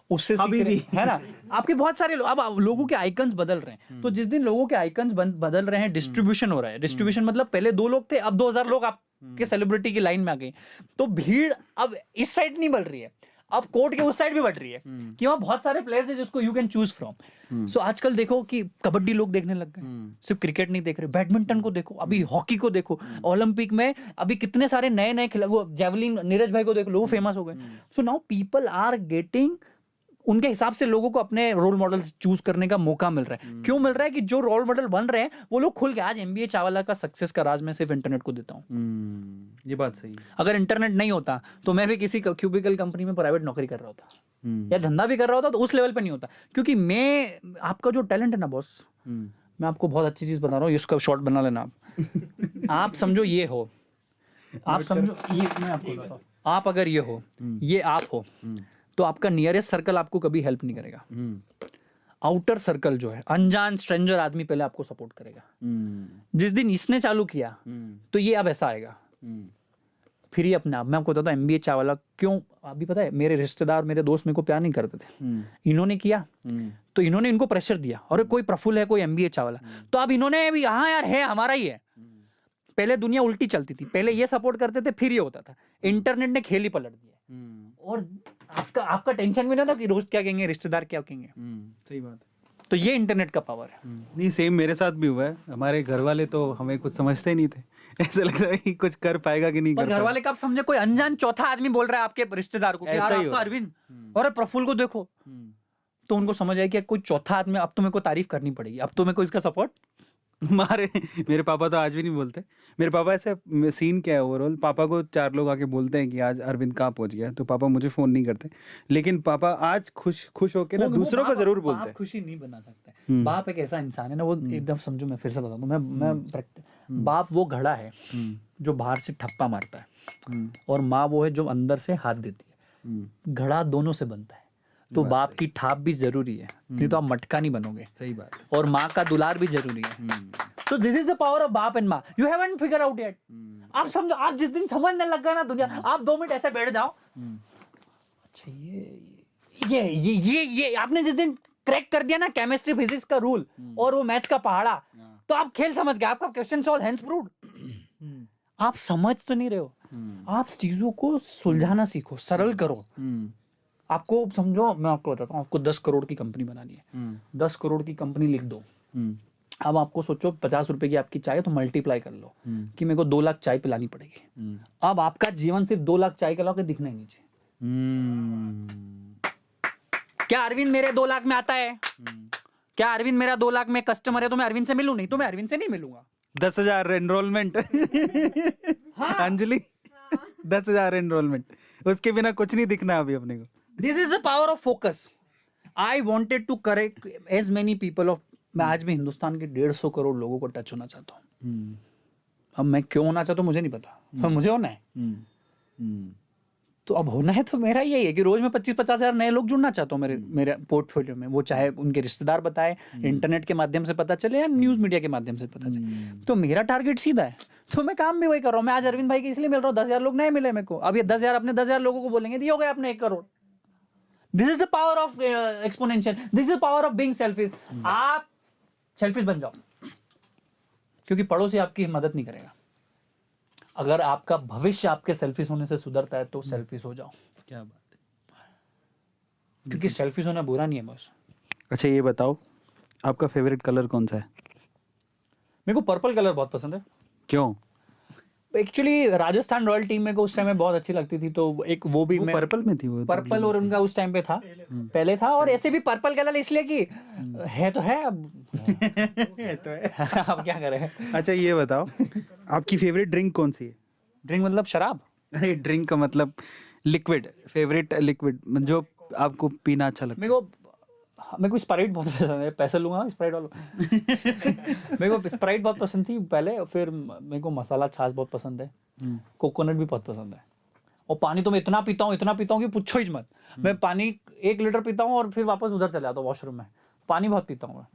उससे सीख रहे हैं, है ना। आपके बहुत सारे अब लोगों के आइकन्स बदल रहे हैं। तो जिस दिन लोगों के आइकन्स बदल रहे हैं, डिस्ट्रीब्यूशन हो रहा है। डिस्ट्रीब्यूशन मतलब पहले 2 लोग थे, अब 2,000 लोग आपके सेलिब्रिटी की लाइन में आ गए। तो भीड़ अब इस साइड नहीं बढ़ रही है, अब कोर्ट के उस साइड भी बढ़ रही है कि वहाँ बहुत सारे प्लेयर्स हैं जिसको यू कैन चूज फ्रॉम। सो आजकल देखो कि कबड्डी लोग देखने लग गए, सिर्फ क्रिकेट नहीं देख रहे, बैडमिंटन को देखो, अभी हॉकी को देखो, ओलंपिक में अभी कितने सारे नए खिलाड़ी, जेवलिन नीरज भाई को देख लो, वो फेमस हो गए। So now people are getting, उनके हिसाब से लोगों को अपने रोल मॉडल्स चूज करने का मौका मिल रहा है। क्यों मिल रहा है? कि जो रोल मॉडल बन रहे हैं वो लोग खुल के, आज MBA चावला का सक्सेस का राज मैं सिर्फ इंटरनेट को देता हूँ। ये बात सही है। अगर इंटरनेट नहीं होता तो मैं भी किसी क्यूबिकल कंपनी में प्राइवेट नौकरी कर रहा होता या धंधा भी कर रहा होता, तो उस लेवल पे नहीं होता। क्योंकि मैं, आपका जो टैलेंट है ना बॉस, मैं आपको बहुत अच्छी चीज बता रहा हूँ, इसका शॉर्ट बना लेना आप समझो ये हो, आप समझो ये, मैं आपको बताता हूँ, आप अगर ये हो, ये आप हो, तो आपका नियरेस्ट सर्कल आपको कभी हेल्प नहीं करेगा। आउटर सर्कल जो है, अनजान स्ट्रेंजर आदमी पहले आपको सपोर्ट करेगा। जिस दिन इसने चालू किया तो ये अब ऐसा आएगा, फिर ये अपने आप। मैं आपको बताता हूँ MBA चावला क्यों, अभी पता है, मेरे रिश्तेदार, मेरे दोस्त मेरे को प्यार नहीं करते थे, इन्होंने किया तो इन्होंने इनको प्रेशर दिया, और कोई प्रफुल्ल है, कोई MBA चावला, तो अब इन्होंने भी, हाँ यार है, हमारा ही है। पहले दुनिया उल्टी चलती थी, पहले ये सपोर्ट करते थे, फिर ये होता था। इंटरनेट ने खेल ही पलट दिया, और आपका टेंशन भी ना था कि दोस्त क्या कहेंगे, रिश्तेदार क्या कहेंगे। सही बात है। तो ये इंटरनेट का पावर है। नहीं, सेम मेरे साथ भी हुआ है। हमारे घर वाले तो हमें कुछ समझते ही नहीं थे, ऐसा लगता है कि कुछ कर पाएगा कि नहीं कर घर वाले कब समझे? कोई अनजान चौथा आदमी बोल रहा है आपके रिश्तेदार को कि यार आपका अरविंद और प्रफुल्ल को देखो, तो उनको समझ आया कि कोई चौथा आदमी, अब तुम्हें को तारीफ करनी पड़ेगी, अब तुम्हें को इसका सपोर्ट। मेरे पापा तो आज भी नहीं बोलते। मेरे पापा, ऐसे सीन क्या है ओवरऑल, पापा को 4 लोग आके बोलते हैं कि आज अरविंद कहाँ पहुंच गया, तो पापा मुझे फोन नहीं करते, लेकिन पापा आज खुश होके ना दूसरों को जरूर बोलते हैं। खुशी नहीं बना सकते। बाप एक ऐसा इंसान है ना, वो एकदम समझो, मैं फिर से बता दूं, मैं बाप वो घड़ा है जो बाहर से ठप्पा मारता है, और माँ वो है जो अंदर से हाथ देती है। घड़ा दोनों से बनता है, तो बाप की ठाप भी जरूरी है, नहीं तो आप मटका नहीं बनोगे। सही बात। और माँ का दुलार भी जरूरी है। तो this is the power of बाप एंड माँ। You haven't figure out yet. आप समझो, आप जिस दिन समझने लग गए ना दुनिया, आप 2 मिनट ऐसे बैठ जाओ, अच्छा ये आपने जिस दिन क्रैक कर दिया ना केमिस्ट्री फिजिक्स का रूल और वो मैथ्स का पहाड़ा, तो आप खेल समझ गए, आपका क्वेश्चन सॉल्व, हेंस प्रूव्ड। आप समझ तो नहीं रहे हो, आप चीजों को सुलझाना सीखो, सरल करो। आपको समझो, मैं आपको बताता हूँ, आपको 10 करोड़ की कंपनी बनानी है, 10 करोड़ की कंपनी लिख दो। अब आपको सोचो 50 रुपए की आपकी चाय है, तो मल्टीप्लाई कर लो कि मेरे को 2 लाख चाय पिलानी पड़ेगी। अब आपका जीवन सिर्फ 2 लाख चाय के दिखना ही नहीं चाहिए। क्या अरविंद मेरे 2 लाख में आता है? क्या अरविंद मेरा 2 लाख में कस्टमर है तो मैं अरविंद से मिलूं? नहीं, तो मैं अरविंद से नहीं मिलूंगा। 10,000 एनरोलमेंट। अंजलि, 10,000 एनरोलमेंट, उसके बिना कुछ नहीं दिखना अभी अपने को। This is the power of focus. I wanted to correct as many people of, मैं आज भी हिंदुस्तान के 150 करोड़ लोगों को टच होना चाहता हूँ। अब मैं क्यों होना चाहता हूँ मुझे नहीं पता, पर मुझे होना है। तो अब होना है तो मेरा यही है कि रोज मैं 25-50 हजार नए लोग जुड़ना चाहता हूँ मेरे पोर्टफोलियो में। वो चाहे उनके रिश्तेदार बताए, इंटरनेट के माध्यम से पता चले या न्यूज मीडिया के माध्यम से पता चले। तो मेरा टारगेट सीधा है, तो मैं काम भी वही कर रहा हूँ। मैं आज अरविंद भाई की इसलिए मिल रहा हूँ, 10,000 लोग नए मिले मेरे को। अब ये 10,000 अपने 10,000 लोगों को बोलेंगे, ये हो गया अपने 1 crore. This is the power of exponential, this is the power of being selfish. आप सेल्फिश बन जाओ, क्योंकि पड़ोसी आपकी मदद नहीं करेगा। अगर आपका भविष्य आपके सेल्फिश होने से सुधरता है तो सेल्फिश हो जाओ। क्या बात है। क्योंकि सेल्फिश होना बुरा नहीं है बस। अच्छा ये बताओ, आपका फेवरेट कलर कौन सा है? मेरे को पर्पल कलर बहुत पसंद है। क्यों? एक्चुअली राजस्थान रॉयल टीम मेरे को उस टाइम में बहुत अच्छी लगती थी, तो एक वो भी मैं पर्पल में थी, वो पर्पल और उनका उस टाइम पे था, पहले था। और ऐसे भी पर्पल कलर इसलिए कि है तो है, अब तो है। अब क्या करें। अच्छा ये बताओ, आपकी फेवरेट ड्रिंक कौन सी है? ड्रिंक मतलब शराब? अरे ड्रिंक का मतलब लिक्विड, फेवरेट लिक्विड जो आपको पीना अच्छा लगता है। मेरे को स्प्राइट बहुत पसंद है। पैसे लूंगा स्प्राइट वालों। मेरे को स्प्राइट बहुत पसंद थी पहले, फिर मेरे को मसाला छाछ बहुत पसंद है, कोकोनट भी बहुत पसंद है। और पानी तो मैं इतना पीता हूँ कि पूछो ही मत। मैं पानी 1 लीटर पीता हूँ और फिर वापस उधर चले जाता हूँ वॉशरूम में। पानी बहुत पीता हूँ मैं।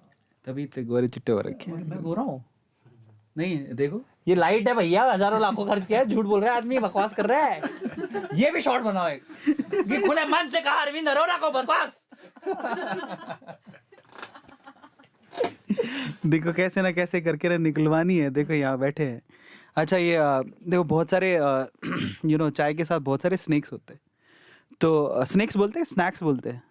तभी तो गोरे चिट्टे हो रखे हैं। मैं गोरा हूँ? नहीं देखो, ये लाइट है भैया, हजारों लाखों खर्च किया है, झूठ बोल रहा है आदमी, बकवास कर रहा है। ये भी शॉर्ट बनाओ एक, ये खुले मन से कहा अरविंद अरोड़ा को बकवास। देखो कैसे ना कैसे करके ना निकलवानी है। देखो यहाँ बैठे हैं। अच्छा ये देखो बहुत सारे चाय के साथ बहुत सारे स्नैक्स होते हैं। तो स्नैक्स बोलते हैं, स्नैक्स बोलते हैं,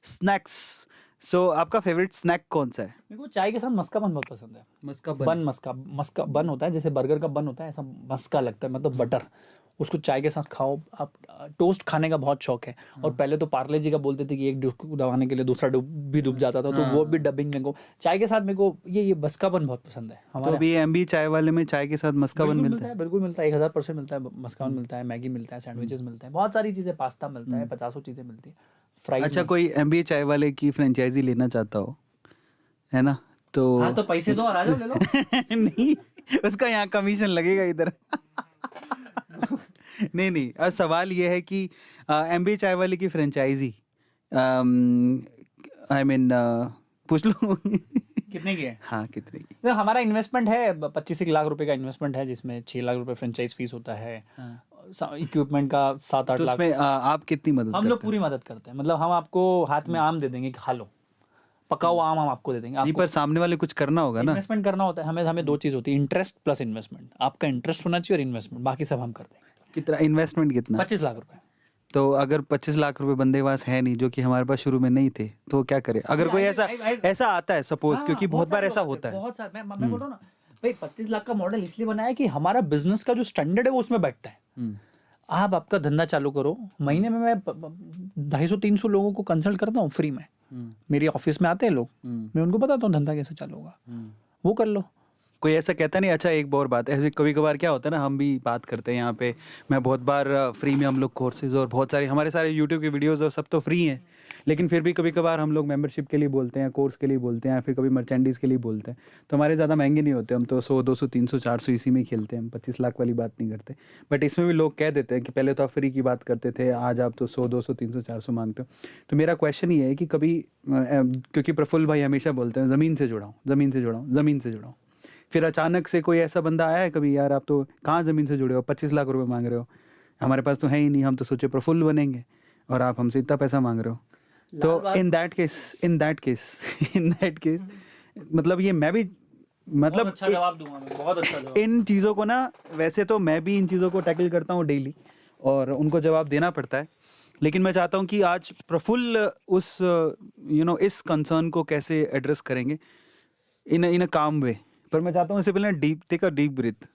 स्नैक्स। सो आपका फेवरेट स्नैक कौन सा है? मेरे को चाय के साथ मस्का बन बहुत पसंद है। मस्का बन, मस्का बन होता है, जैसे बर्गर का बन होता है, ऐसा मस्का लगता है, मतलब बटर। उसको चाय के साथ खाओ आप। टोस्ट खाने का बहुत शौक है। और पहले तो पार्ले जी का बोलते थे कि एक डुब दबाने के लिए दूसरा डूब जाता था, तो वो भी डबिंग मेरे को चाय के साथ, मेरे को ये मस्का बन बहुत पसंद है। तो अभी एमबी चाय वाले में चाय के साथ मस्का बन मिलता है? बिल्कुल मिलता है, 1000% मिलता है। मस्का बन मिलता है, मैगी मिलता है, सैंडविचेस मिलते हैं, बहुत सारी चीजें, पास्ता मिलता है, 50 चीजें मिलती है, फ्राइज। अच्छा कोई एमबी चाय वाले की फ्रेंचाइजी लेना चाहता हो, है ना? तो हाँ, तो पैसे दो और आ जाओ, ले लो। नहीं, उसका यहाँ कमीशन लगेगा इधर। नहीं, अब सवाल ये है कि एमबी चाय वाले की फ्रेंचाइजी पूछ लो। कितने की है? हाँ कितने की? तो हमारा इन्वेस्टमेंट है 25 लाख रुपए का इन्वेस्टमेंट है, जिसमें 6 लाख रुपए फ्रेंचाइज फीस होता है। इक्विपमेंट का 7-8 तो लाख। उसमें आप कितनी मदद हम लोग पूरी मदद करते हैं। मतलब हम आपको हाथ में आम दे देंगे कि खा लो, पका हुआ आम हम आपको दे देंगे। नहीं, पर सामने वाले कुछ करना होगा ना। इन्वेस्टमेंट करना होता है हमें 2 चीज होती है, इंटरेस्ट प्लस इन्वेस्टमेंट। आपका इंटरेस्ट होना चाहिए और इन्वेस्टमेंट, बाकी सब हम कर देंगे। कितना इन्वेस्टमेंट? कितना? 25 लाख रुपए। तो अगर 25 लाख रुपए बंदे के पास है नहीं, जो कि हमारे पास शुरू में नहीं थे, तो क्या करे? अगर कोई ऐसा आता है सपोज, क्योंकि बहुत बार ऐसा होता है। बहुत सारे, मैं बोल रहा हूँ ना भाई, 25 लाख का मॉडल इसलिए बनाया है कि हमारा बिजनेस का जो स्टैंडर्ड है वो उसमें बैठता है। आप आपका धंधा चालू करो, महीने में मैं 250-300 लोगों को कंसल्ट करता हूँ फ्री में। मेरी ऑफिस में आते हैं लोग, मैं उनको बताता हूँ धंधा कैसे चालू होगा, वो कर लो। कोई ऐसा कहता नहीं? अच्छा एक और बात, ऐसे कभी कभार क्या होता है ना, हम भी बात करते हैं यहाँ पे, मैं बहुत बार फ्री में हम लोग कोर्सेज और बहुत सारे हमारे सारे यूट्यूब के वीडियोस और सब तो फ्री हैं, लेकिन फिर भी कभी कभार हम लोग मेंबरशिप के लिए बोलते हैं, कोर्स के लिए बोलते हैं, फिर कभी मर्चेंडीज़ के लिए बोलते हैं। तो हमारे ज़्यादा महंगे नहीं होते, हम तो 100, 200, 300, 400 इसी में ही खेलते हैं, हम 25 लाख वाली बात नहीं करते। बट इसमें भी लोग कह देते हैं कि पहले तो आप फ्री की बात करते थे, आज आप तो 100, 200, 300, 400 मांगते हो। तो मेरा क्वेश्चन ये है कि कभी, क्योंकि प्रफुल्ल भाई हमेशा बोलते हैं ज़मीन से जुड़ा हूँ, ज़मीन से जुड़ा हूँ, ज़मीन से जुड़ा हूँ, फिर अचानक से कोई ऐसा बंदा आया है कभी, यार आप तो कहाँ ज़मीन से जुड़े हो, 25 लाख रुपए मांग रहे हो, हमारे पास तो है ही नहीं, हम तो सोचे प्रफुल्ल बनेंगे और आप हमसे इतना पैसा मांग रहे हो। तो इन दैट केस मतलब ये मैं भी मतलब अच्छा जवाब दूंगा मैं, बहुत अच्छा जवाब। इन चीज़ों को ना, वैसे तो मैं भी इन चीज़ों को टैकल करता हूँ डेली और उनको जवाब देना पड़ता है, लेकिन मैं चाहता हूँ कि आज प्रफुल्ल उस इस कंसर्न को कैसे एड्रेस करेंगे इन अ काम वे। पर मैं चाहता हूँ इससे पहले deep take a deep breath.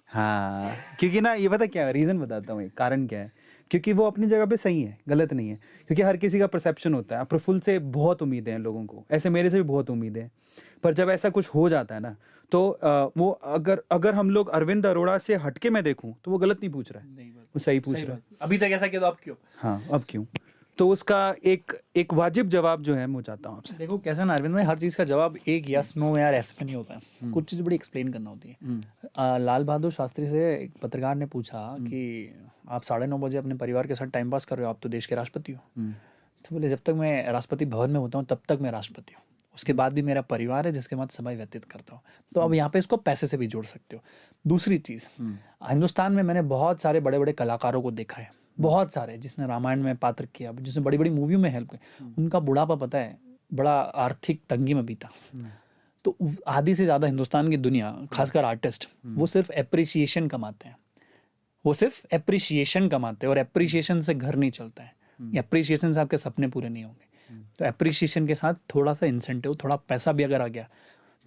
हाँ, क्योंकि ना ये पता क्या है, रीज़न बताता हूँ, कारण क्या है। क्योंकि वो अपनी जगह पे सही है, गलत नहीं है। क्योंकि हर किसी का परसेप्शन होता है। प्रफुल्ल से बहुत उम्मीदें हैं लोगों को, ऐसे मेरे से भी बहुत उम्मीदें हैं। पर जब ऐसा कुछ हो जाता है ना, तो वो अगर अगर हम लोग अरविंद अरोड़ा से हटके मैं देखूं तो वो गलत नहीं पूछ रहा है, नहीं बात, वो सही पूछ सही रहा है। बात। अभी तक ऐसा किया तो आप क्यों? हाँ, अब क्यों? तो उसका एक वाजिब जवाब जो है, मैं चाहता हूँ आपसे। देखो कैसा ना अरविंद भाई, हर चीज़ का जवाब एक यस नो यार ऐसे में नहीं होता है, कुछ चीज़ बड़ी एक्सप्लेन करना होती है। लाल बहादुर शास्त्री से एक पत्रकार ने पूछा कि आप 9:30 बजे अपने परिवार के साथ टाइम पास कर रहे हो, आप तो देश के राष्ट्रपति हो। तो बोले जब तक मैं राष्ट्रपति भवन में होता हूँ तब तक मैं राष्ट्रपति हूँ, उसके बाद भी मेरा परिवार है जिसके बाद समय व्यतीत करता हूँ। तो अब यहाँ पे इसको पैसे से भी जोड़ सकते हो। दूसरी चीज़, हिंदुस्तान में मैंने बहुत सारे बड़े बड़े कलाकारों को देखा है, बहुत सारे जिसने रामायण में पात्र किया, जिसने बड़ी बड़ी मूवियों में हेल्प की, उनका बुढ़ापा पता है बड़ा आर्थिक तंगी में बीता। तो आधी से ज़्यादा हिंदुस्तान की दुनिया, खासकर आर्टिस्ट, वो सिर्फ एप्रिसिएशन कमाते हैं, वो सिर्फ एप्रिसिएशन कमाते हैं, और एप्रिसिएशन से घर नहीं चलता है, एप्रिसिएशन से आपके सपने पूरे नहीं होंगे। तो एप्रिसिएशन के साथ थोड़ा सा इंसेंटिव, थोड़ा पैसा भी अगर आ गया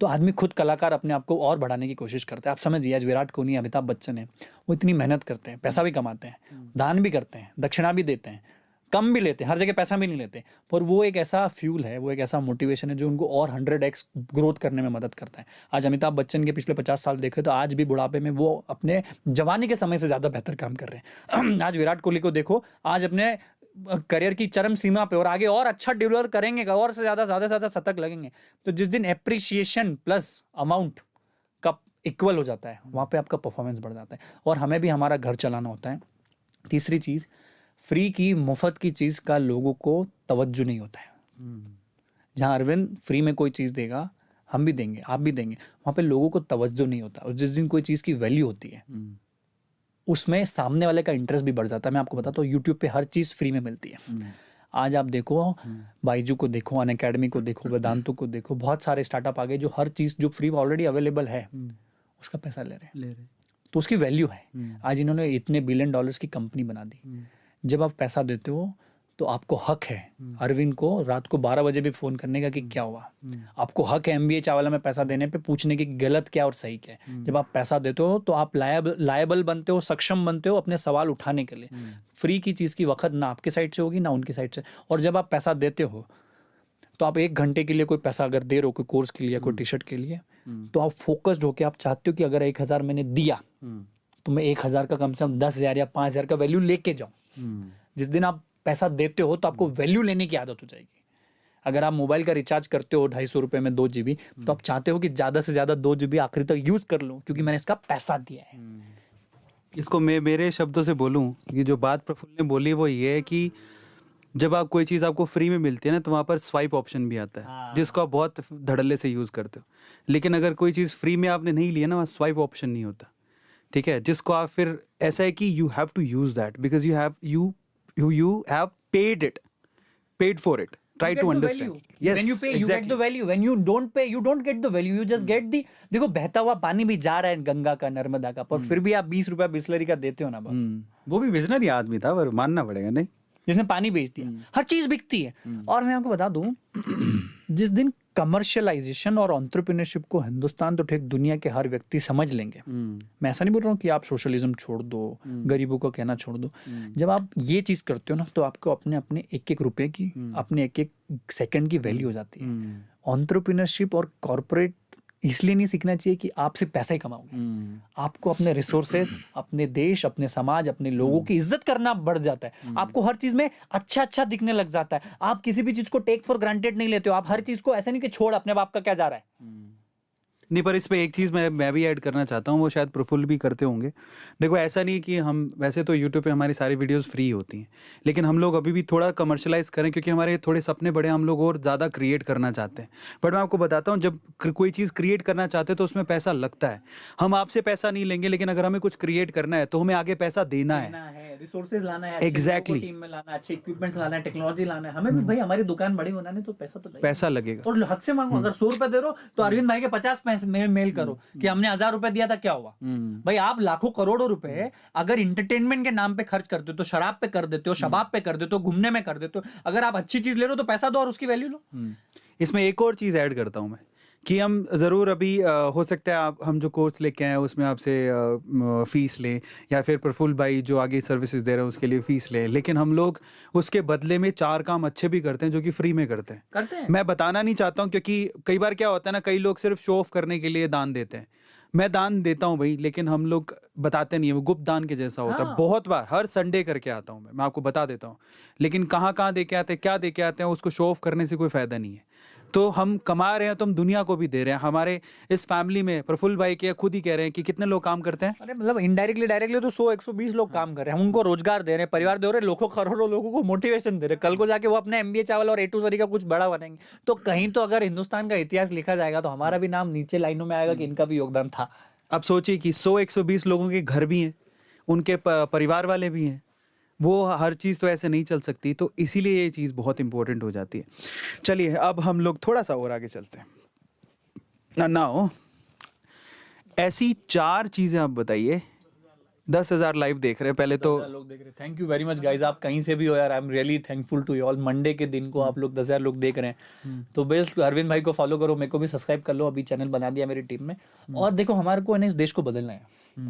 तो आदमी खुद कलाकार अपने आप को और बढ़ाने की कोशिश करता है। आप समझिए, आज विराट कोहली, अमिताभ बच्चन है, वो इतनी मेहनत करते हैं, पैसा भी कमाते हैं, दान भी करते हैं, दक्षिणा भी देते हैं, कम भी लेते हैं, हर जगह पैसा भी नहीं लेते, पर वो एक ऐसा फ्यूल है, वो एक ऐसा मोटिवेशन है जो उनको और 100x ग्रोथ करने में मदद करता है। आज अमिताभ बच्चन के पिछले 50 साल देखे तो आज भी बुढ़ापे में वो अपने जवानी के समय से ज़्यादा बेहतर काम कर रहे हैं। आज विराट कोहली को देखो, आज अपने करियर की चरम सीमा पे, और आगे और अच्छा डिलीवर करेंगे, और से ज़्यादा शतक लगेंगे। तो जिस दिन एप्रिसिएशन प्लस अमाउंट का इक्वल हो जाता है, वहाँ पे आपका परफॉर्मेंस बढ़ जाता है। और हमें भी हमारा घर चलाना होता है। तीसरी चीज़, फ्री की, मुफ्त की चीज़ का लोगों को तवज्जो नहीं होता है। जहाँ अरविंद फ्री में कोई चीज़ देगा, हम भी देंगे, आप भी देंगे, वहाँ पे लोगों को तवज्जो नहीं होता। और जिस दिन कोई चीज़ की वैल्यू होती है, उसमें सामने वाले का इंटरेस्ट भी बढ़ जाता है। मैं आपको बताता हूँ, यूट्यूब पे हर चीज़ फ्री में मिलती है। आज आप देखो, बाइजू को देखो, अनअकैडमी को देखो, वेदांतु को देखो, बहुत सारे स्टार्टअप आ गए जो हर चीज़ जो फ्री ऑलरेडी अवेलेबल है उसका पैसा ले रहे हैं, तो उसकी वैल्यू है। आज इन्होंने इतने $1 बिलियन की कंपनी बना दी। जब आप पैसा देते हो तो आपको हक है अरविंद को रात को 12 बजे भी फ़ोन करने का कि क्या हुआ। आपको हक है MBA चावला में पैसा देने पे पूछने की गलत क्या और सही क्या है। जब आप पैसा देते हो तो आप लायबल बनते हो, सक्षम बनते हो अपने सवाल उठाने के लिए। फ्री की चीज़ की वक्त ना आपके साइड से होगी ना उनकी साइड से। और जब आप पैसा देते हो तो आप 1 घंटे के लिए कोई पैसा अगर दे रहे हो, कोई कोर्स के लिए, कोई टी-शर्ट के लिए, तो आप फोकस्ड होकर आप चाहते हो कि अगर 1000 मैंने दिया तो मैं 1000 का कम से कम 10,000 या 5,000 का वैल्यू लेके जाऊँ। जिस दिन आप पैसा देते हो तो आपको वैल्यू लेने की आदत हो जाएगी। अगर आप मोबाइल का रिचार्ज करते हो 250 रुपये में 2 GB, तो आप चाहते हो कि ज़्यादा से ज़्यादा 2 GB आखिरी तक यूज़ कर लूँ क्योंकि मैंने इसका पैसा दिया है। इसको मैं मेरे शब्दों से बोलूं, ये जो बात प्रफुल्ल ने बोली वो ये है कि जब आप कोई चीज़ आपको फ्री में मिलती है ना, तो वहाँ पर स्वाइप ऑप्शन भी आता है, जिसको आप बहुत धड़ल्ले से यूज़ करते हो। लेकिन अगर कोई चीज़ फ्री में आपने नहीं लिया ना, वहाँ स्वाइप ऑप्शन नहीं होता, ठीक है, जिसको आप फिर ऐसा है कि you have to use that because you have paid for it. Try to understand. Yes, when you pay, you exactly. get the value. When you don't pay, you don't get the value. You just get the, देखो बहता हुआ पानी भी जा रहा है गंगा का, नर्मदा का, पर फिर भी आप 20 रुपया बिस्लरी का देते हो ना बाप। वो भी विजनरी आदमी था, पर मानना पड़ेगा नहीं, जिसने पानी बेच दिया। हर चीज बिकती है। और मैं आपको बता दूं, जिस दिन कमर्शियलाइजेशन और एंटरप्रेन्योरशिप को हिंदुस्तान तो ठीक दुनिया के हर व्यक्ति समझ लेंगे। मैं ऐसा नहीं बोल रहा हूँ कि आप सोशलिज्म छोड़ दो, गरीबों को कहना छोड़ दो। जब आप ये चीज करते हो ना, तो आपको अपने अपने 1-1 रुपए की, अपने 1-1 सेकंड की वैल्यू हो जाती है। एंटरप्रेन्योरशिप और कॉर्पोरेट इसलिए नहीं सीखना चाहिए कि आप सिर्फ पैसा ही कमाओगे। आपको अपने रिसोर्सेज, अपने देश, अपने समाज, अपने लोगों की इज्जत करना बढ़ जाता है। आपको हर चीज में अच्छा दिखने लग जाता है। आप किसी भी चीज को टेक फॉर ग्रांटेड नहीं लेते हो। आप हर चीज को ऐसा नहीं कि छोड़, अपने बाप का क्या जा रहा है। नहीं, पर इस पे एक चीज़ मैं भी ऐड करना चाहता हूँ, वो शायद प्रफुल्ल भी करते होंगे। देखो, ऐसा नहीं कि हम, वैसे तो यूट्यूब पे हमारी सारी वीडियोस फ्री होती हैं, लेकिन हम लोग अभी भी थोड़ा कमर्शलाइज करें क्योंकि हमारे थोड़े सपने बड़े, हम लोग और ज़्यादा क्रिएट करना चाहते हैं। बट मैं आपको बताता हूँ, जब कोई चीज़ क्रिएट करना चाहते हैं तो उसमें पैसा लगता है। हम आपसे पैसा नहीं लेंगे, लेकिन अगर हमें कुछ क्रिएट करना है तो हमें आगे पैसा देना है, रिसोर्सेज लाना है, Exactly. टीम में लाना है, अच्छे इक्विपमेंट्स लाना है, टेक्नोलॉजी लाना है। हमें भी भाई हमारी दुकान बड़ी बनानी तो पैसा तो लगेगा। पैसा लगेगा। और हद से मांगो, अगर 100 रुपए दे रहे हो तो अरविंद भाई के 50 पैसे मेल करो कि हमने 1000 रुपए दिया था, क्या हुआ। भाई आप लाखों करोड़ों रुपए अगर इंटरटेनमेंट के नाम पे खर्च करते हो तो शराब पे कर देते हो, शबाब पे कर देते हो, घूमने में कर देते हो। अगर आप अच्छी चीज ले रहे हो तो पैसा दो और उसकी वैल्यू लो। इसमें एक और चीज़ ऐड करता हूँ मैं कि हम ज़रूर अभी हो सकता है आप हम जो कोर्स लेके आए हैं उसमें आपसे फ़ीस लें, या फिर प्रफुल्ल भाई जो आगे सर्विसेज दे रहे हैं उसके लिए फ़ीस लें, लेकिन हम लोग उसके बदले में 4 काम अच्छे भी करते हैं जो कि फ्री में करते हैं। मैं बताना नहीं चाहता हूँ क्योंकि कई बार क्या होता है ना, कई लोग सिर्फ शो ऑफ करने के लिए दान देते हैं। मैं दान देता हूँ भाई, लेकिन हम लोग बताते नहीं है, वो गुप्त दान के जैसा होता है। हाँ। बहुत बार हर संडे करके आता हूँ मैं आपको बता देता हूँ, लेकिन कहाँ कहाँ दे के आते हैं, क्या दे के आते हैं, उसको शो ऑफ करने से कोई फ़ायदा नहीं है। तो हम कमा रहे हैं तो हम दुनिया को भी दे रहे हैं। हमारे इस फैमिली में प्रफुल्ल भाई के खुद ही कह रहे हैं कि कितने लोग काम करते हैं। अरे मतलब इनडायरेक्टली डायरेक्टली तो 100-120 लोग काम कर रहे हैं, हम उनको रोजगार दे रहे हैं, परिवार दे रहे हैं, लाखों करोड़ों लोगों को मोटिवेशन दे रहे हैं। कल को जाके वो अपने MBA चावल और A2 सरी का कुछ बड़ा बनेंगे। तो कहीं तो अगर हिंदुस्तान का इतिहास लिखा जाएगा तो हमारा भी नाम नीचे लाइनों में आएगा कि इनका भी योगदान था। अब सोचिए कि 100-120 लोगों के घर भी हैं, उनके परिवार वाले भी हैं, वो हर चीज़ तो ऐसे नहीं चल सकती, तो इसीलिए ये चीज़ बहुत इंपॉर्टेंट हो जाती है। चलिए अब हम लोग थोड़ा सा और आगे चलते हैं। नाउ ऐसी 4 चीज़ें आप बताइए। 10,000 लाइव देख रहे हैं पहले तो। लोग देख रहे हैं, thank you very much guys. आप कहीं से भी हो यार, I am really thankful to you all. Monday के दिन को आप लोग 10,000 लोग देख रहे हैं तो बेस्ट अरविंद भाई को फॉलो करो, मेरे को भी सब्सक्राइब कर लो, अभी चैनल बना दिया मेरी टीम में। और देखो हमारे को इस देश को बदलना है,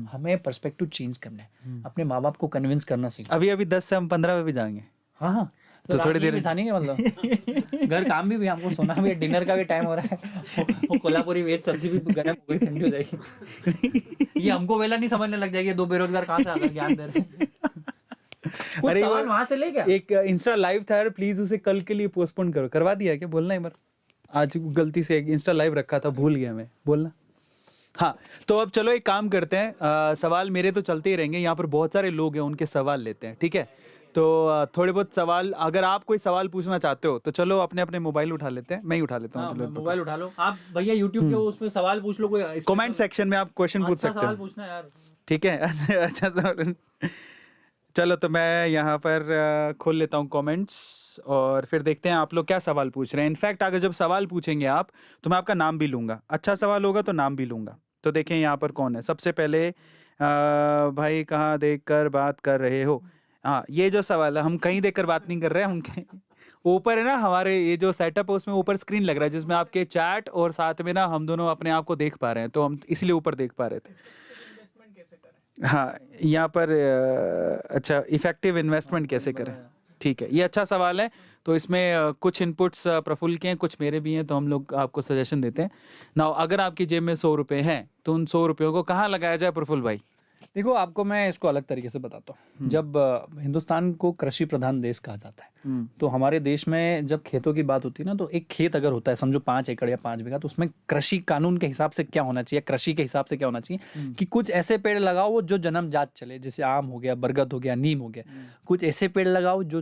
हमें पर्सपेक्टिव चेंज करना है, अपने माँ बाप को कन्विंस करना सीखना। अभी 10 से हम 15 पे भी जाएंगे। हाँ हाँ, तो थोड़ी देर बिठानी है मतलब घर काम भी हमको, सोना भी, डिनर का भी टाइम हो रहा है। वो कोल्हापुरी वेज सब्जी भी गर्म हो गई, ठंडी हो जाएगी। ये हमको वेला नहीं समझने लग जाएगी, 2 बेरोजगार कहाँ से आ गए ज्ञान दे रहे हैं। कुछ अरे सवाल वहां से ले क्या? एक इंस्टा लाइव था यार, प्लीज उसे कल के लिए पोस्टपोन करो। करवा दिया क्या? बोलना एक बार। आज गलती से एक इंस्टा लाइव रखा था, भूल गया मैं, बोलना। हाँ तो अब चलो एक काम करते हैं, सवाल मेरे तो चलते ही रहेंगे, यहाँ पर बहुत सारे लोग हैं, उनके सवाल लेते हैं, ठीक है? तो थोड़े बहुत सवाल, अगर आप कोई सवाल पूछना चाहते हो तो चलो अपने अपने मोबाइल उठा लेते हैं, मैं ही उठा लेता हूँ। मोबाइल उठा लो आप भैया, यूट्यूब के उसमें सवाल पूछ लो, कोई कमेंट सेक्शन में आप क्वेश्चन पूछ सकते सवाल हो, पूछना यार। ठीक है? अच्छा सवाल। चलो तो मैं यहाँ पर खोल लेता हूँ कमेंट्स और फिर देखते हैं आप लोग क्या सवाल पूछ रहे हैं। इनफैक्ट अगर जब सवाल पूछेंगे आप तो मैं आपका नाम भी लूँगा, अच्छा सवाल होगा तो नाम भी लूँगा। तो देखें यहाँ पर कौन है सबसे पहले। भाई कहाँ देखकर बात कर रहे हो? हाँ ये जो सवाल है, हम कहीं देखकर बात नहीं कर रहे हैं, उनके ऊपर है ना हमारे ये जो सेटअप है उसमें ऊपर स्क्रीन लग रहा है जिसमें आपके चैट और साथ में ना हम दोनों अपने आप को देख पा रहे हैं, तो हम इसलिए ऊपर देख पा रहे थे। हाँ यहाँ पर अच्छा, इफेक्टिव इन्वेस्टमेंट कैसे करें, ठीक है, ये अच्छा सवाल है। तो इसमें कुछ इनपुट्स प्रफुल्ल के हैं, कुछ मेरे भी हैं, तो हम लोग आपको सजेशन देते हैं ना। अगर आपकी जेब में 100 रुपये हैं तो उन 100 रुपयों को कहाँ लगाया जाए प्रफुल्ल भाई? देखो आपको मैं इसको अलग तरीके से बताता हूँ। जब हिंदुस्तान को कृषि प्रधान देश कहा जाता है तो हमारे देश में जब खेतों की बात होती है ना, तो एक खेत अगर होता है समझो 5 एकड़ या 5 बीघा, तो उसमें कृषि कानून के हिसाब से क्या होना चाहिए, कृषि के हिसाब से क्या होना चाहिए कि कुछ ऐसे पेड़ लगाओ जो जन्मजात चले, जैसे आम हो गया, बरगद हो गया, नीम हो गया। कुछ ऐसे पेड़ लगाओ जो